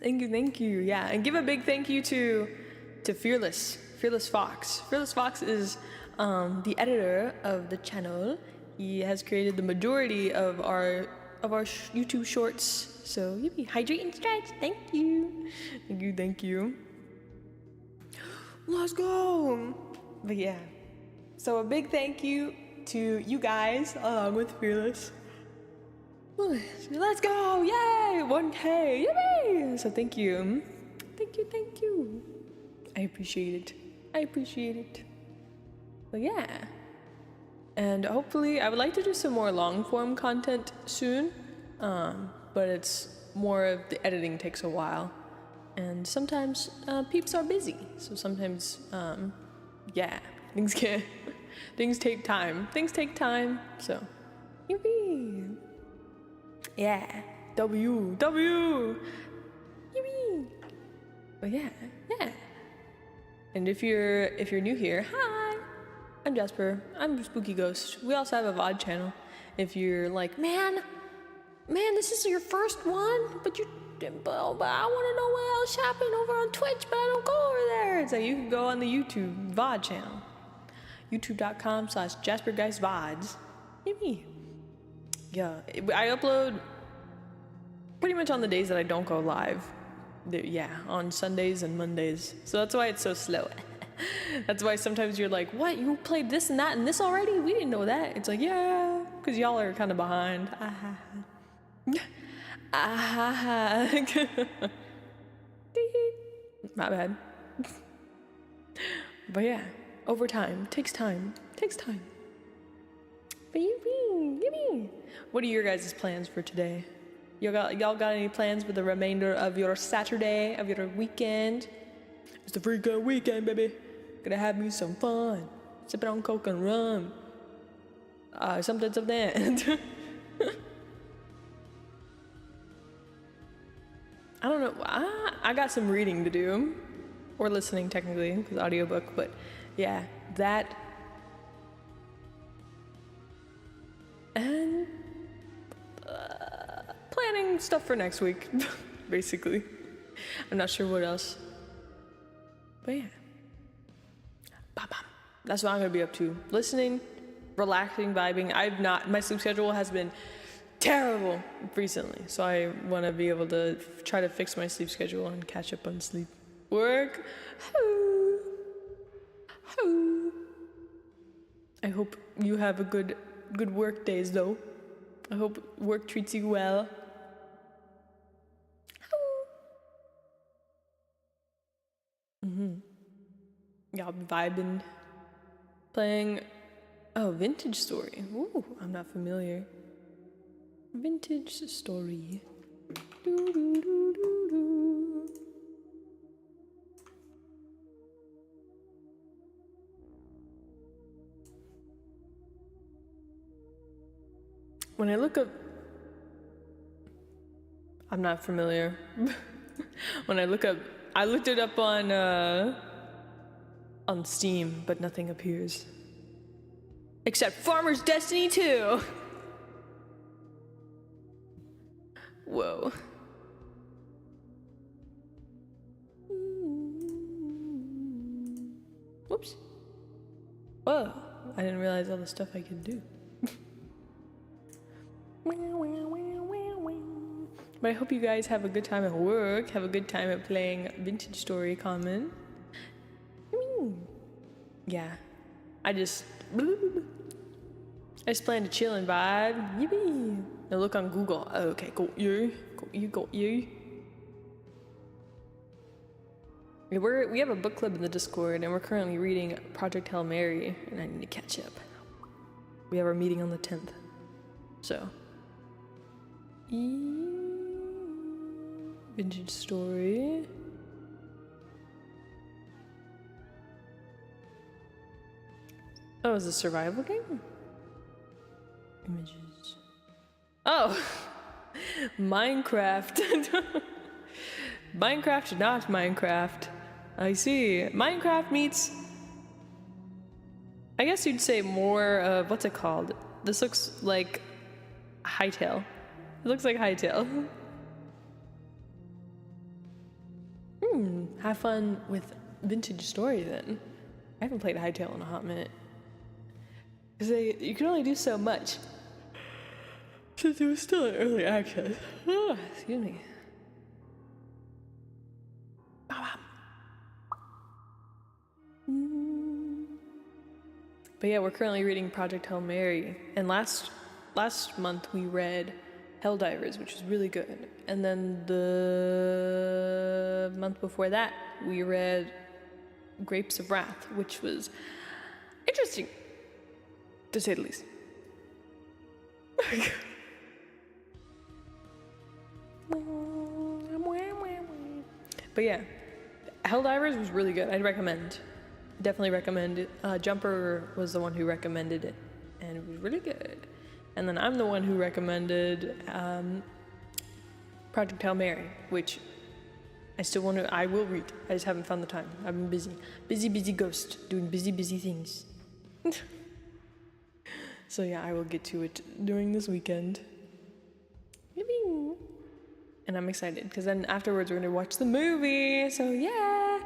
Thank you. Yeah, and give a big thank you to Fearless Fox. Fearless Fox is the editor of the channel. He has created the majority of our YouTube shorts. So yippee, hydrate and stretch. Thank you. Let's go. But yeah, so a big thank you to you guys along with Fearless. Let's go! Yay! 1K! Yippee! So thank you. I appreciate it. But yeah. And hopefully, I would like to do some more long form content soon. But it's more of the editing takes a while. And sometimes peeps are busy. So sometimes, yeah, things take time. So, yippee! Yeah, W. Yippee! But yeah. And if you're new here, hi, I'm Jasper. I'm Spooky Ghost. We also have a VOD channel. If you're like, man, this is your first one, but I want to know what else happened over on Twitch, but I don't go over there. So you can go on the YouTube VOD channel, youtube.com/JasperGeistVods. Yippee! Yeah, I upload pretty much on the days that I don't go live. Yeah, on Sundays and Mondays. So that's why it's so slow. That's why sometimes you're like, what? You played this and that and this already? We didn't know that. It's like, yeah, because y'all are kind of behind. My bad. But yeah, over time. Takes time. But yippee. What are your guys' plans for today? Y'all got any plans for the remainder of your Saturday, of your weekend? It's the freaking weekend, baby. Gonna have me some fun. Sipping on Coke and rum. Something of that. I don't know. I got some reading to do. Or listening, technically, because audiobook. But yeah, that. And planning stuff for next week, basically. I'm not sure what else. But yeah. That's what I'm going to be up to. Listening, relaxing, vibing. My sleep schedule has been terrible recently. So I want to be able to try to fix my sleep schedule and catch up on sleep. Work. I hope you have a good work days though. I hope work treats you well. Yeah, I'll be vibing. Playing Vintage Story. Ooh, I'm not familiar. Vintage Story. When I look up, I'm not familiar. When I look up, I looked it up on Steam, but nothing appears. Except Farmer's Destiny 2. Whoa. Whoops. Whoa. I didn't realize all the stuff I could do. But I hope you guys have a good time at work, have a good time at playing Vintage Story Common. Yeah. I just plan to chill and vibe. Yippee. Now look on Google. Oh, okay, got you. We have a book club in the Discord, and we're currently reading Project Hail Mary, and I need to catch up. We have our meeting on the 10th. So. Vintage Story. Oh, is it a survival game? Images. Oh! Minecraft. Minecraft, not Minecraft. I see. Minecraft meets... I guess you'd say more of... What's it called? This looks like... Hytale. It looks like Hytale. Have fun with Vintage Story then. I haven't played Hytale in a hot minute. Because you can only do so much. Since it was still in early access. Oh, excuse me. But yeah, we're currently reading Project Hail Mary. And last month we read Helldivers, which was really good. And then the month before that, we read Grapes of Wrath, which was interesting, to say the least. But yeah, Helldivers was really good. I'd recommend. Definitely recommend it. Jumper was the one who recommended it, and it was really good. And then I'm the one who recommended Project Hail Mary, which I will read. I just haven't found the time. I've been busy. Busy ghost, doing busy things. So yeah, I will get to it during this weekend. Yippee! And I'm excited, because then afterwards we're gonna watch the movie, so yeah!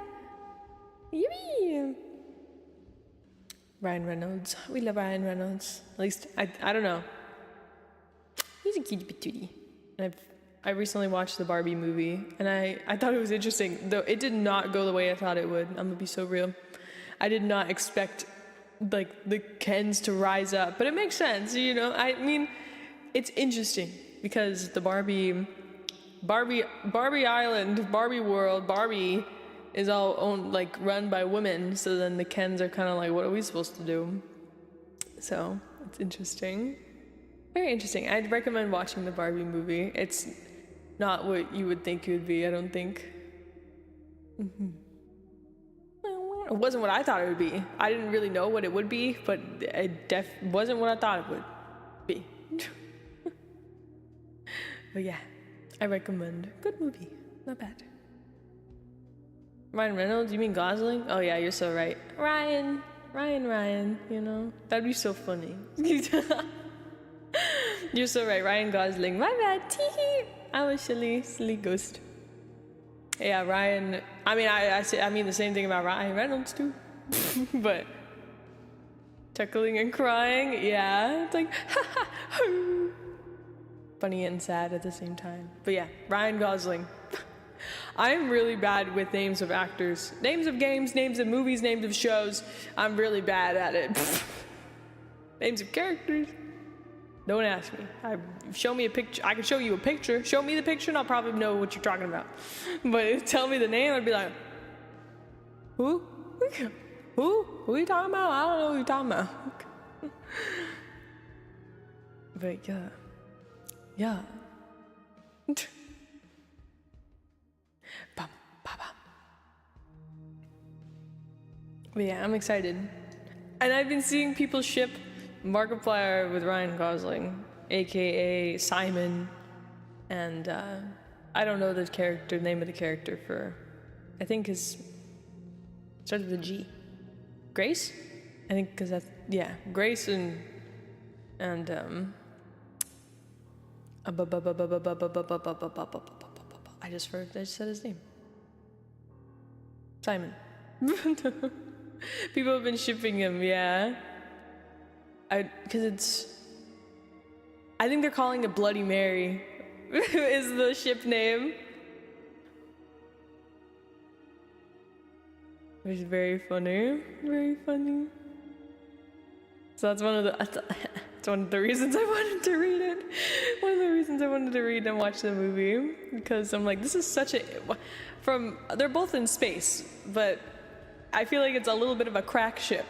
Yippee! Ryan Reynolds. We love Ryan Reynolds. At least, I don't know. He's a cutie patootie. And I recently watched the Barbie movie, and I thought it was interesting, though it did not go the way I thought it would. I'm gonna be so real. I did not expect, like, the Kens to rise up, but it makes sense, you know? I mean, it's interesting, because the Barbie Island, Barbie world, Barbie is all owned, like, run by women, so then the Kens are kind of like, what are we supposed to do? So, it's interesting. Very interesting. I'd recommend watching the Barbie movie. It's not what you would think it would be, I don't think. It wasn't what I thought it would be. I didn't really know what it would be, but it wasn't what I thought it would be. But yeah, I recommend. Good movie. Not bad. Ryan Reynolds? You mean Gosling? Oh yeah, you're so right. Ryan, you know? That'd be so funny. You're so right, Ryan Gosling. My bad, teehee. I was silly ghost. Yeah, Ryan, I mean the same thing about Ryan Reynolds too. But chuckling and crying, yeah. It's like, ha ha. funny and sad at the same time. But yeah, Ryan Gosling. I'm really bad with names of actors. Names of games, names of movies, names of shows. I'm really bad at it. Names of characters. Don't ask me. Show me a picture. I can show you a picture. Show me the picture and I'll probably know what you're talking about. But tell me the name, I'd be like, who? Who? Who are you talking about? I don't know who you're talking about. But yeah. Yeah. Bum, ba, bum. But yeah, I'm excited. And I've been seeing people ship Markiplier with Ryan Gosling, aka Simon, and I don't know the name of the character for, I think his starts with a G. Grace? I think because that's, yeah, Grace and I just said his name. Simon. People have been shipping him, yeah. Because I think they're calling it Bloody Mary is the ship name. Which is very funny, very funny. So that's one of the reasons I wanted to read it. One of the reasons I wanted to read and watch the movie, because I'm like, this is such a, they're both in space, but I feel like it's a little bit of a crack ship.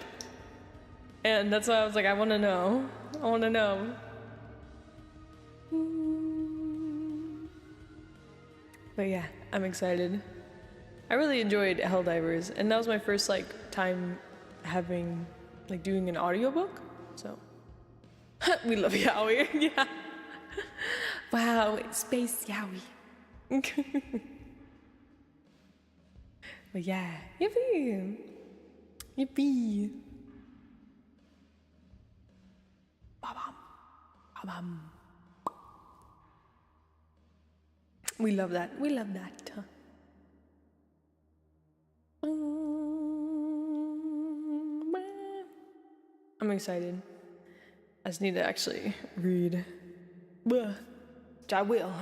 And that's why I was like, I want to know. I want to know. But yeah, I'm excited. I really enjoyed Helldivers, and that was my first time doing an audiobook. So we love Yowie. Yeah. Wow, space Yowie. But yeah, yippee. Yippee. Ba-bum. Ba-bum. We love that. We love that. I'm excited. I just need to actually read. I will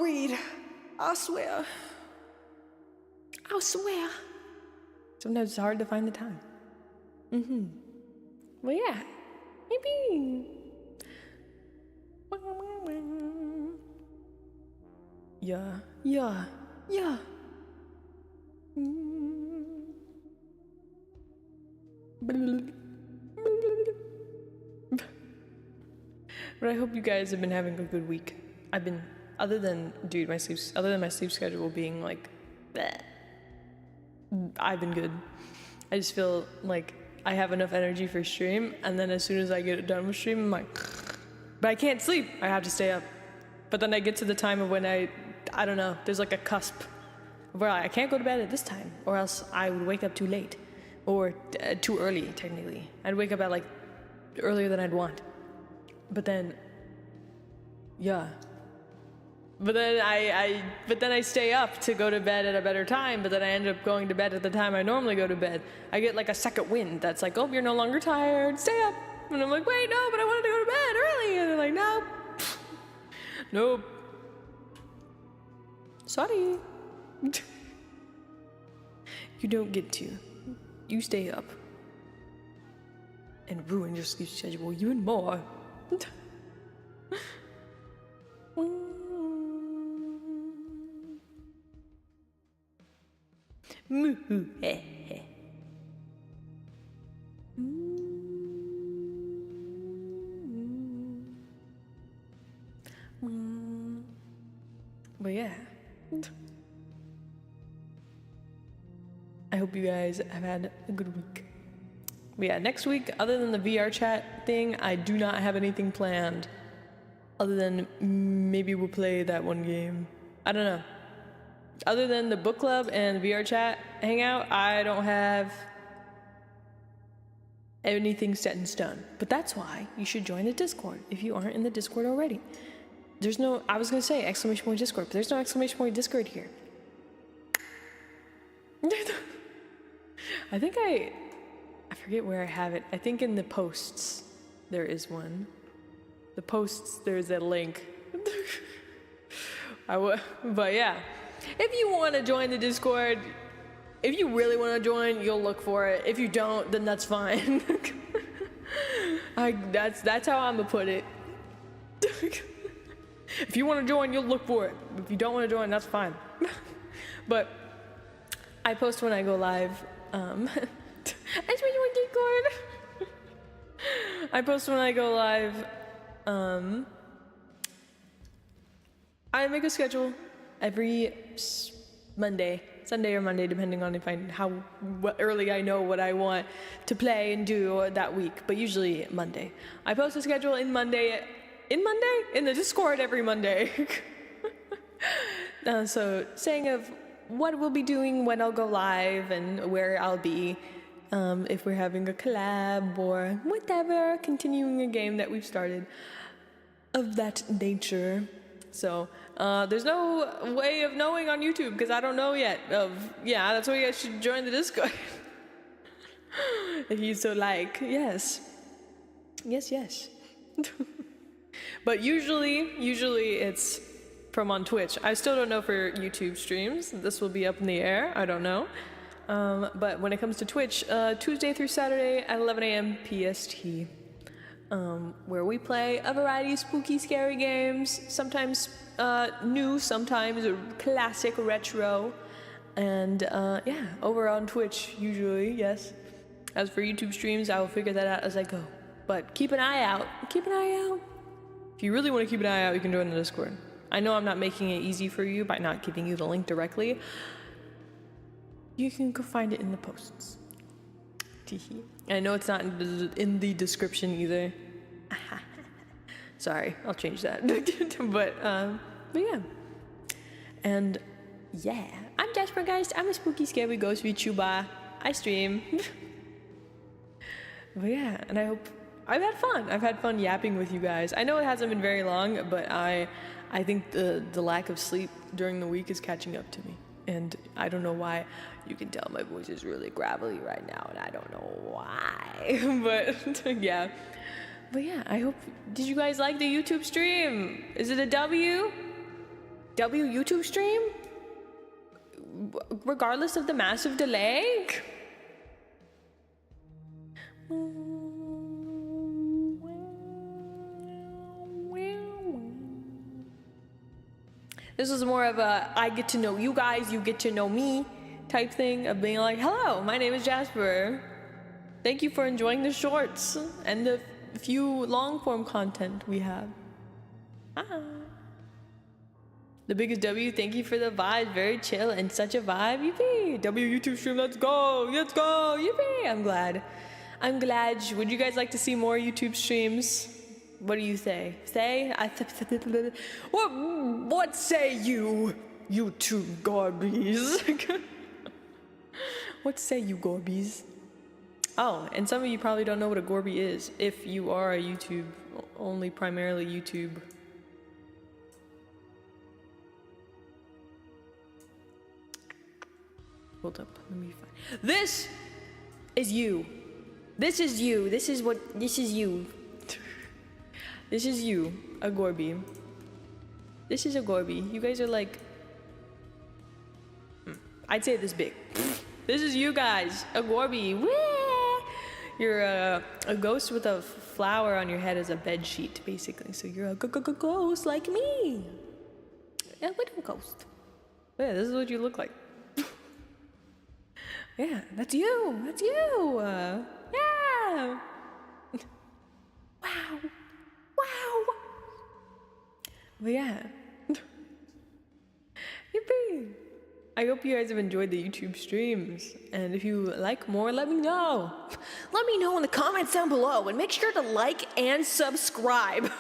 read. I swear. I'll swear. Sometimes it's hard to find the time. Well, yeah. Maybe. Yeah. But I hope you guys have been having a good week. Other than my sleep schedule being like, bleh, I've been good. I just feel like I have enough energy for stream, and then as soon as I get done with stream, I'm like, but I can't sleep. I have to stay up. But then I get to the time of when I don't know, there's like a cusp where I can't go to bed at this time, or else I would wake up too late, or too early, technically. I'd wake up at earlier than I'd want. But then, yeah. But then I stay up to go to bed at a better time, but then I end up going to bed at the time I normally go to bed. I get a second wind that's like, oh, you're no longer tired, stay up. And I'm like, wait, no, but I wanted to go to bed early. And they're like, no. Nope. Sorry. You don't get to. You stay up and ruin your sleep schedule even more. But yeah, I hope you guys have had a good week. But yeah, next week, other than the VR chat thing, I do not have anything planned. Other than maybe we'll play that one game. I don't know. Other than the book club and VR chat hangout, I don't have anything set in stone. But that's why you should join the Discord if you aren't in the Discord already. There's no, I was going to say exclamation point Discord, but there's no exclamation point Discord here. I think I forget where I have it. I think in the posts there is one. the posts, there's a link. But yeah, if you want to join the Discord, if you really want to join, you'll look for it. If you don't, then that's fine. That's how I'm gonna put it. If you want to join, you'll look for it. If you don't want to join, that's fine. But I post when I go live. That's when you want Discord. I post when I go live. I make a schedule every Monday, Sunday or Monday, depending on how early I know what I want to play and do that week, but usually Monday. I post a schedule in the Discord every Monday. So saying of what we'll be doing when I'll go live and where I'll be, if we're having a collab or whatever, continuing a game that we've started of that nature. So there's no way of knowing on YouTube because I don't know yet. That's why you guys should join the Discord. If you so like, yes. But usually it's from on Twitch. I still don't know for YouTube streams. This will be up in the air. I don't know. But when it comes to Twitch, Tuesday through Saturday at 11 a.m. PST. Where we play a variety of spooky, scary games, sometimes new, sometimes classic retro, and over on Twitch usually, yes. As for YouTube streams, I will figure that out as I go. But keep an eye out. If you really want to keep an eye out, you can join the Discord. I know I'm not making it easy for you by not giving you the link directly. You can go find it in the posts. I know it's not in the description either. Sorry, I'll change that. but yeah. And yeah, I'm Jasper, guys. I'm a spooky, scary ghost 𝘑𝘢𝘴𝘱𝘬. I stream. But yeah, and I hope I've had fun. I've had fun yapping with you guys. I know it hasn't been very long, but I think the lack of sleep during the week is catching up to me. And I don't know why. You can tell my voice is really gravelly right now, and I don't know why. But yeah. But yeah, I hope. Did you guys like the YouTube stream? Is it a W YouTube stream? Regardless of the massive delay? This was more of a I get to know you guys, you get to know me type thing of being like, hello, my name is Jasper. Thank you for enjoying the shorts and the few long form content we have. The biggest W, thank you for the vibe, very chill and such a vibe. Yippee! W YouTube stream, let's go, yippee! I'm glad. Would you guys like to see more YouTube streams? What do you say? What say you, YouTube Gorbies? What say you, Gorbies? Oh, and some of you probably don't know what a Gorby is, if you are a YouTube, only primarily YouTube. Hold up, let me find. This is you. This is you. This is you. This is you, a 𝘠𝘴𝘗. This is a 𝘠𝘴𝘗. You guys are like, I'd say this big. This is you guys, a 𝘠𝘴𝘗. Whee! You're a ghost with a flower on your head as a bed sheet, basically. So you're a ghost like me. A little ghost. Yeah, this is what you look like. Yeah, that's you. That's you. Yeah. Wow. But yeah. Yippee. I hope you guys have enjoyed the YouTube streams. And if you like more, let me know. Let me know in the comments down below. And make sure to like and subscribe.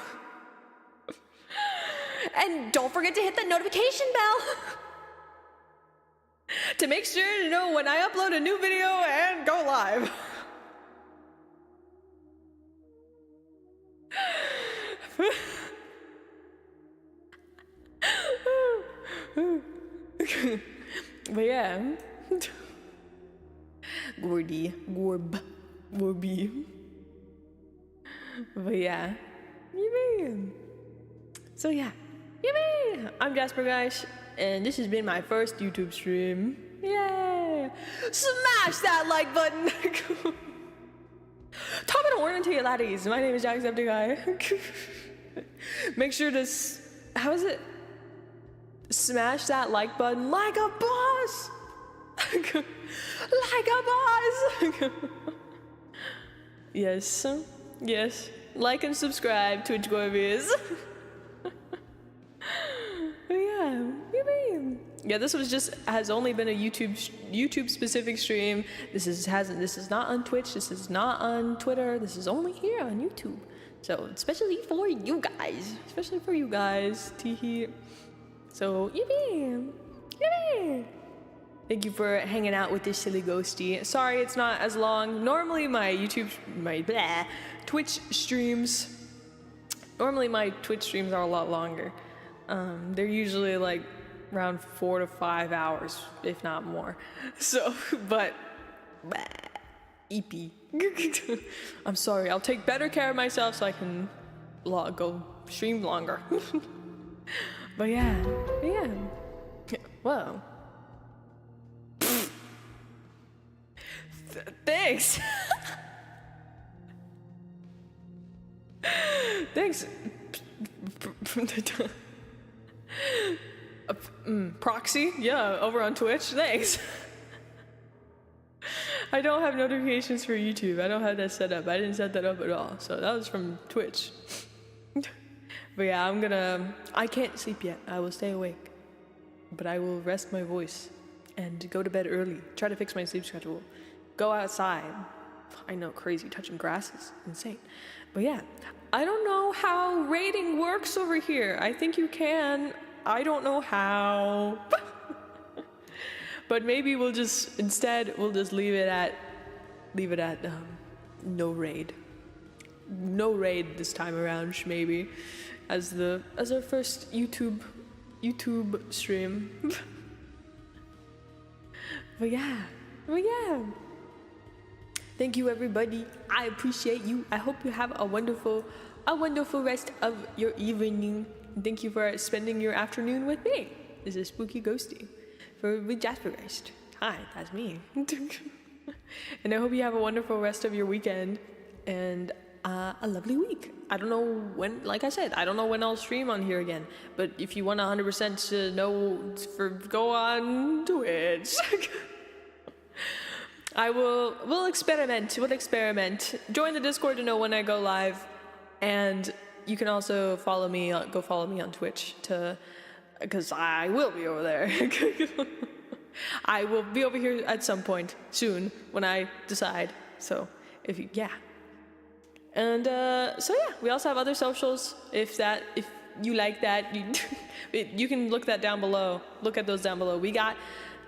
And don't forget to hit that notification bell. To make sure to know when I upload a new video and go live. But yeah. 𝘠𝘴𝘗. But yeah. Yippee! So yeah, yippee! I'm 𝘂𝘴𝘴𝘱𝘦, and this has been my first YouTube stream. Yay! Smash that like button! 𝘠𝑵 오늘은 laddies. My name is 𝘂𝘴𝘴𝘱𝘦. Make sure to, how is it? Smash that like button like a boss! Like a boss! Yes, yes. Like and subscribe to 𝘂𝘴𝘴𝘱𝘦. Yeah, this was just has only been a YouTube specific stream. This is not on Twitch. This is not on Twitter. This is only here on YouTube. So especially for you guys, Teehee. So yippee! Thank you for hanging out with this silly ghosty. Sorry, it's not as long. Normally my Twitch streams. Normally my Twitch streams are a lot longer. They're usually like around 4 to 5 hours, if not more. So, but, EP. I'm sorry, I'll take better care of myself so I can go stream longer. But yeah. Whoa. Thanks. Thanks. Proxy? Yeah, over on Twitch. Thanks. I don't have notifications for YouTube. I don't have that set up. I didn't set that up at all. So that was from Twitch. But yeah, I can't sleep yet. I will stay awake. But I will rest my voice and go to bed early. Try to fix my sleep schedule. Go outside. I know, crazy. Touching grass is insane. But yeah, I don't know how rating works over here. I think you can. I don't know how. But maybe we'll just leave it at no raid. No raid this time around, maybe, as our first YouTube stream. But yeah. Thank you, everybody. I appreciate you. I hope you have a wonderful rest of your evening. Thank you for spending your afternoon with me. This is Spooky Ghosty with 𝘂𝘴𝘴𝘱𝘦. Hi, that's me. And I hope you have a wonderful rest of your weekend and a lovely week. I don't know when, like I said, I don't know when I'll stream on here again. But if you want 100% to know, go on Twitch. We'll experiment. Join the Discord to know when I go live. And you can also go follow me on Twitch because I will be over there. I will be over here at some point soon when I decide. So and so yeah, we also have other socials. If you like that, you can look that down below. Look at those down below. We got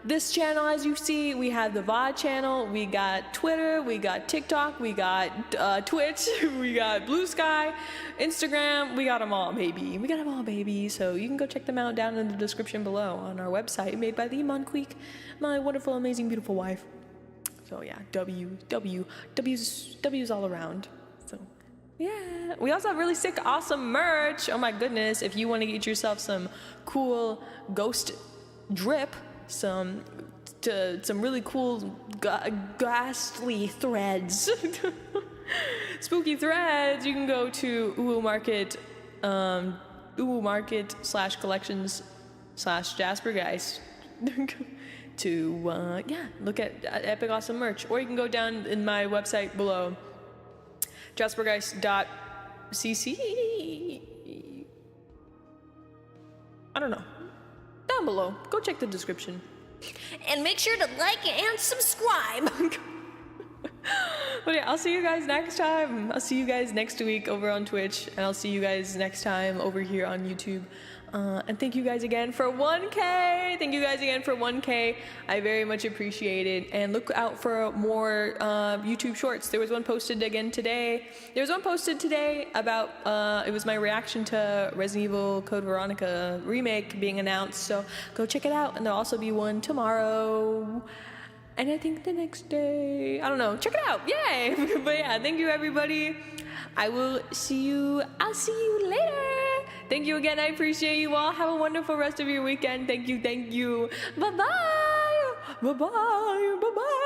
this channel, as you see. We have the VOD channel. We got Twitter. We got TikTok. We got Twitch. We got Blue Sky, Instagram. We got them all, baby. So you can go check them out down in the description below on our website, made by the 𝘠𝑚𝑛𝑞𝑒ek, my wonderful, amazing, beautiful wife. So yeah, W's all around. So yeah, we also have really sick, awesome merch. Oh my goodness! If you want to get yourself some cool ghost drip, some really cool ghastly threads, spooky threads, you can go to 𝑘𝑡𝑒𝑒 Market, 𝑘𝑡𝑒/collections/𝘂𝘴𝘴𝘱𝑦 to look at epic awesome merch, or you can go down in my website below, 𝘂𝘴𝘴𝘱𝑦.cc. I don't know. Down below. Go check the description. And make sure to like and subscribe. But yeah, I'll see you guys next time. I'll see you guys next week over on Twitch, and I'll see you guys next time over here on YouTube. And thank you guys again for 1K. I very much appreciate it. And look out for more YouTube shorts. There was one posted today. About, it was my reaction to Resident Evil Code Veronica remake being announced. So go check it out. And there'll also be one tomorrow. And I think the next day, I don't know, check it out, yay. But yeah, thank you everybody. I'll see you later. Thank you again, I appreciate you all. Have a wonderful rest of your weekend. Thank you. Bye-bye.